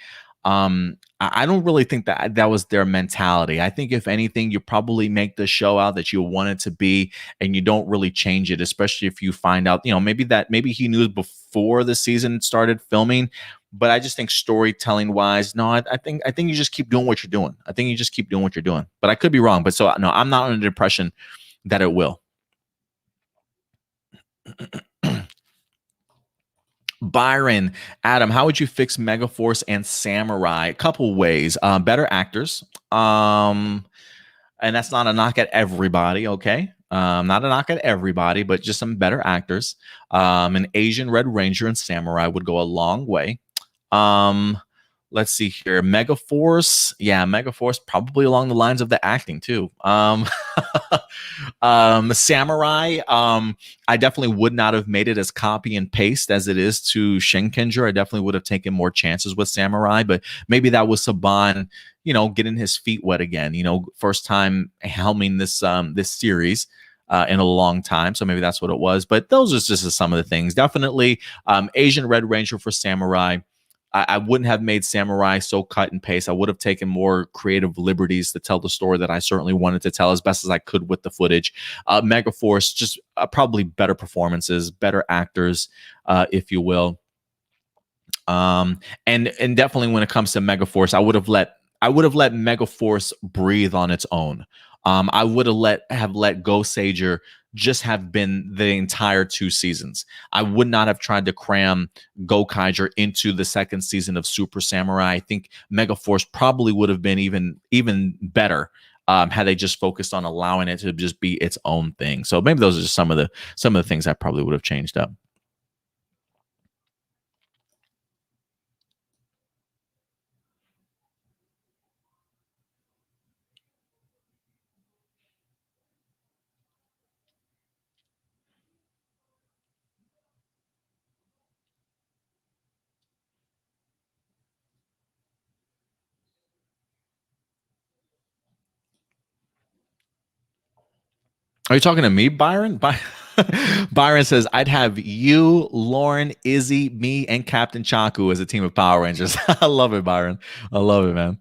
I don't really think that was their mentality. I think if anything, you probably make the show out that you want it to be, and you don't really change it, especially if you find out, maybe he knew before the season started filming. But I just think storytelling wise, no, I think you just keep doing what you're doing. I think you just keep doing what you're doing. But I could be wrong. But so no, I'm not under the impression that it will. Byron, Adam, how would you fix Megaforce and Samurai? A couple ways. Better actors. And that's not a knock at everybody, okay? Not a knock at everybody, but just some better actors. An Asian Red Ranger and Samurai would go a long way. Let's see here. Megaforce. Yeah, Megaforce probably along the lines of the acting too. Samurai. I definitely would not have made it as copy and paste as it is to Shinkenger. I definitely would have taken more chances with Samurai, but maybe that was Saban, getting his feet wet again. First time helming this series. In a long time, so maybe that's what it was. But those are just some of the things. Definitely, Asian Red Ranger for Samurai. I wouldn't have made Samurai so cut and paste. I would have taken more creative liberties to tell the story that I certainly wanted to tell as best as I could with the footage. Megaforce, just probably better performances, better actors, if you will. And definitely when it comes to Megaforce, I would have let Megaforce breathe on its own. I would have let Go Sager just have been the entire 2 seasons. I would not have tried to cram Go Kaiger into the second season of Super Samurai. I think Megaforce probably would have been even better had they just focused on allowing it to just be its own thing. So maybe those are just some of the things I probably would have changed up. Are you talking to me, Byron? Byron says, I'd have you, Lauren, Izzy, me, and Captain Chaku as a team of Power Rangers. I love it, Byron. I love it, man.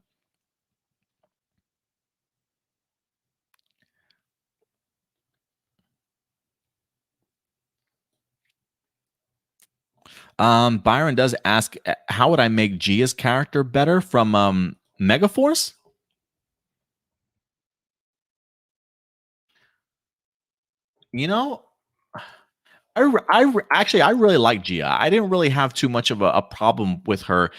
Byron does ask, how would I make Gia's character better from Megaforce? You know, actually I really like Gia. I didn't really have too much of a problem with her.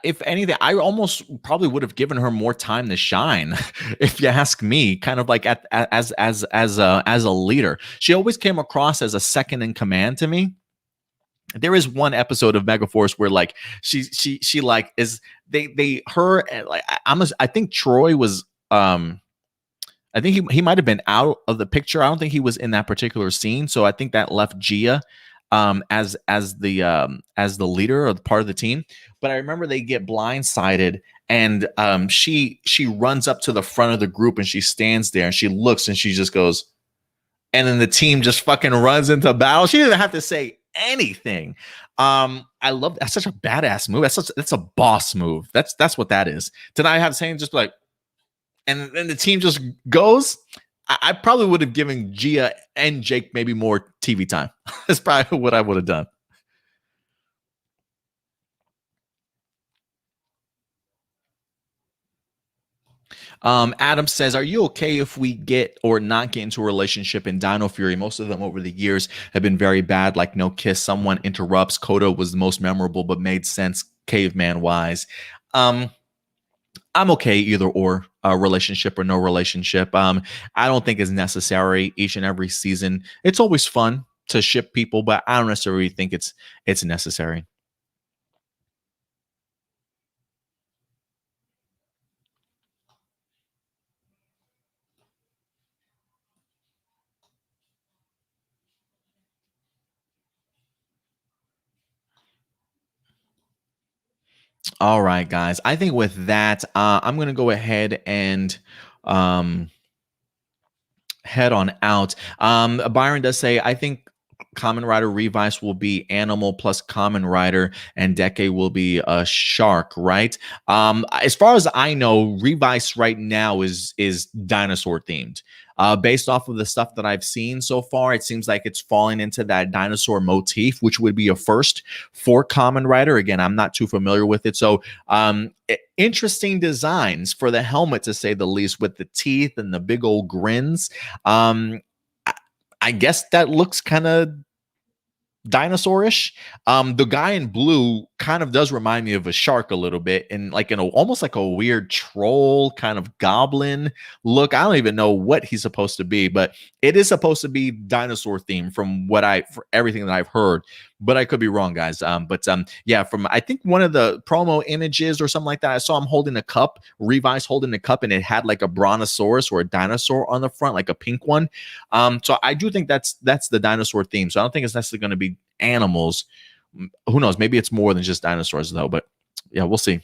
If anything, I almost probably would have given her more time to shine, if you ask me. Kind of like as a leader, she always came across as a second in command to me. There is one episode of Megaforce where like she like is they her like I think Troy was I think he might have been out of the picture. I don't think he was in that particular scene, so I think that left Gia as the leader or the part of the team. But I remember they get blindsided, and she runs up to the front of the group and she stands there and she looks and she just goes, and then the team just fucking runs into battle. She didn't have to say anything. I love that's such a badass move. That's a boss move. That's what that is. Tonight I have saying just like, and then the team just goes. I probably would have given Gia and Jake maybe more TV time. That's probably what I would have done. Adam says, "Are you okay if we get or not get into a relationship in Dino Fury? Most of them over the years have been very bad, like No Kiss, Someone Interrupts. Kodo was the most memorable, but made sense caveman wise. Um, I'm okay either or, a relationship or no relationship. I don't think it's necessary each and every season. It's always fun to ship people, but I don't necessarily think it's necessary. All right, guys. I think with that, I'm gonna go ahead and um, head on out. Byron does say, I think Common Rider Revice will be Animal plus Common Rider, and Decade will be a Shark, right? As far as I know, Revice right now is dinosaur themed. Based off of the stuff that I've seen so far, it seems like it's falling into that dinosaur motif, which would be a first for Common Rider. Again, I'm not too familiar with it, so interesting designs for the helmet to say the least, with the teeth and the big old grins. I, I guess that looks kind of dinosaurish. The guy in blue kind of does remind me of a shark a little bit, and like in a almost like a weird troll kind of goblin look. I don't even know what he's supposed to be, but it is supposed to be dinosaur themed from for everything that I've heard. But I could be wrong, guys. Yeah, from I think one of the promo images or something like that, I saw him holding a cup, Revice holding the cup, and it had like a brontosaurus or a dinosaur on the front, like a pink one. So I do think that's the dinosaur theme. So I don't think it's necessarily going to be animals. Who knows? Maybe it's more than just dinosaurs though. But yeah, we'll see.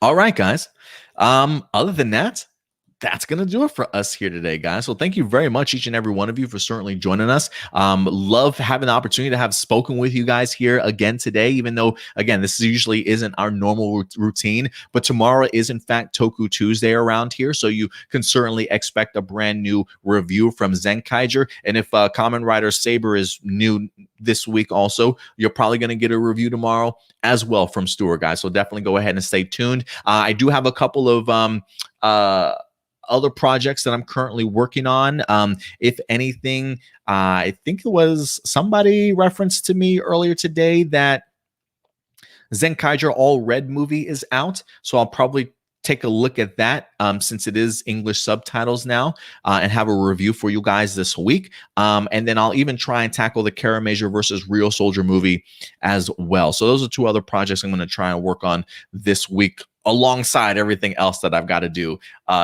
All right, guys. Other than that, that's going to do it for us here today, guys. So thank you very much, each and every one of you, for certainly joining us. Love having the opportunity to have spoken with you guys here again today, even though, again, this usually isn't our normal routine, but tomorrow is, in fact, Toku Tuesday around here. So you can certainly expect a brand new review from Zenkaiger. And if Kamen Rider Saber is new this week also, you're probably going to get a review tomorrow as well from Stuart, guys. So definitely go ahead and stay tuned. I do have a couple of other projects that I'm currently working on. If anything, I think it was somebody referenced to me earlier today that Zenkaiger All Red movie is out. So I'll probably take a look at that since it is English subtitles now and have a review for you guys this week. And then I'll even try and tackle the Karamazor versus Real Soldier movie as well. So those are two other projects I'm going to try and work on this week, alongside everything else that I've got to do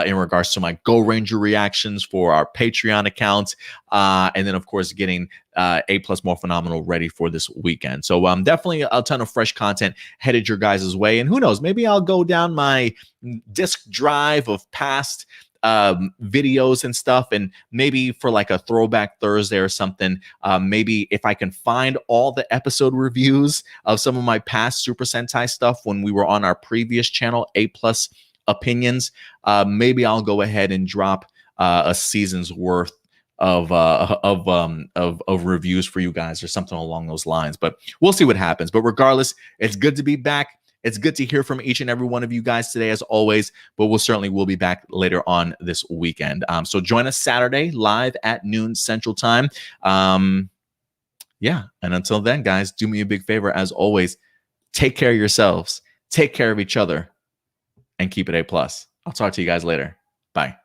in regards to my Go Ranger reactions for our Patreon account. And then, of course, getting A+ More Phenomenal ready for this weekend. So definitely a ton of fresh content headed your guys' way. And who knows, maybe I'll go down my disk drive of past videos and stuff, and maybe for like a throwback Thursday or something, maybe if I can find all the episode reviews of some of my past Super Sentai stuff when we were on our previous channel, A+ Opinions, maybe I'll go ahead and drop a season's worth of reviews for you guys or something along those lines. But we'll see what happens. But regardless, it's good to be back. It's good to hear from each and every one of you guys today, as always, but we'll be back later on this weekend. So join us Saturday live at noon Central Time. Yeah, and until then, guys, do me a big favor, as always, take care of yourselves, take care of each other, and keep it A+. I'll talk to you guys later. Bye.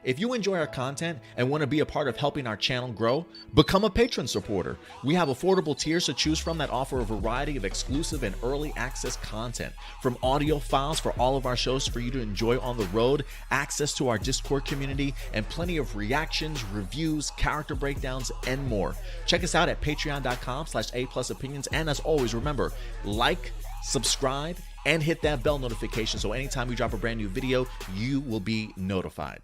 If you enjoy our content and want to be a part of helping our channel grow, become a patron supporter. We have affordable tiers to choose from that offer a variety of exclusive and early access content, from audio files for all of our shows for you to enjoy on the road, access to our Discord community, and plenty of reactions, reviews, character breakdowns, and more. Check us out at patreon.com/A+opinions. And as always, remember, like, subscribe, and hit that bell notification so anytime we drop a brand new video, you will be notified.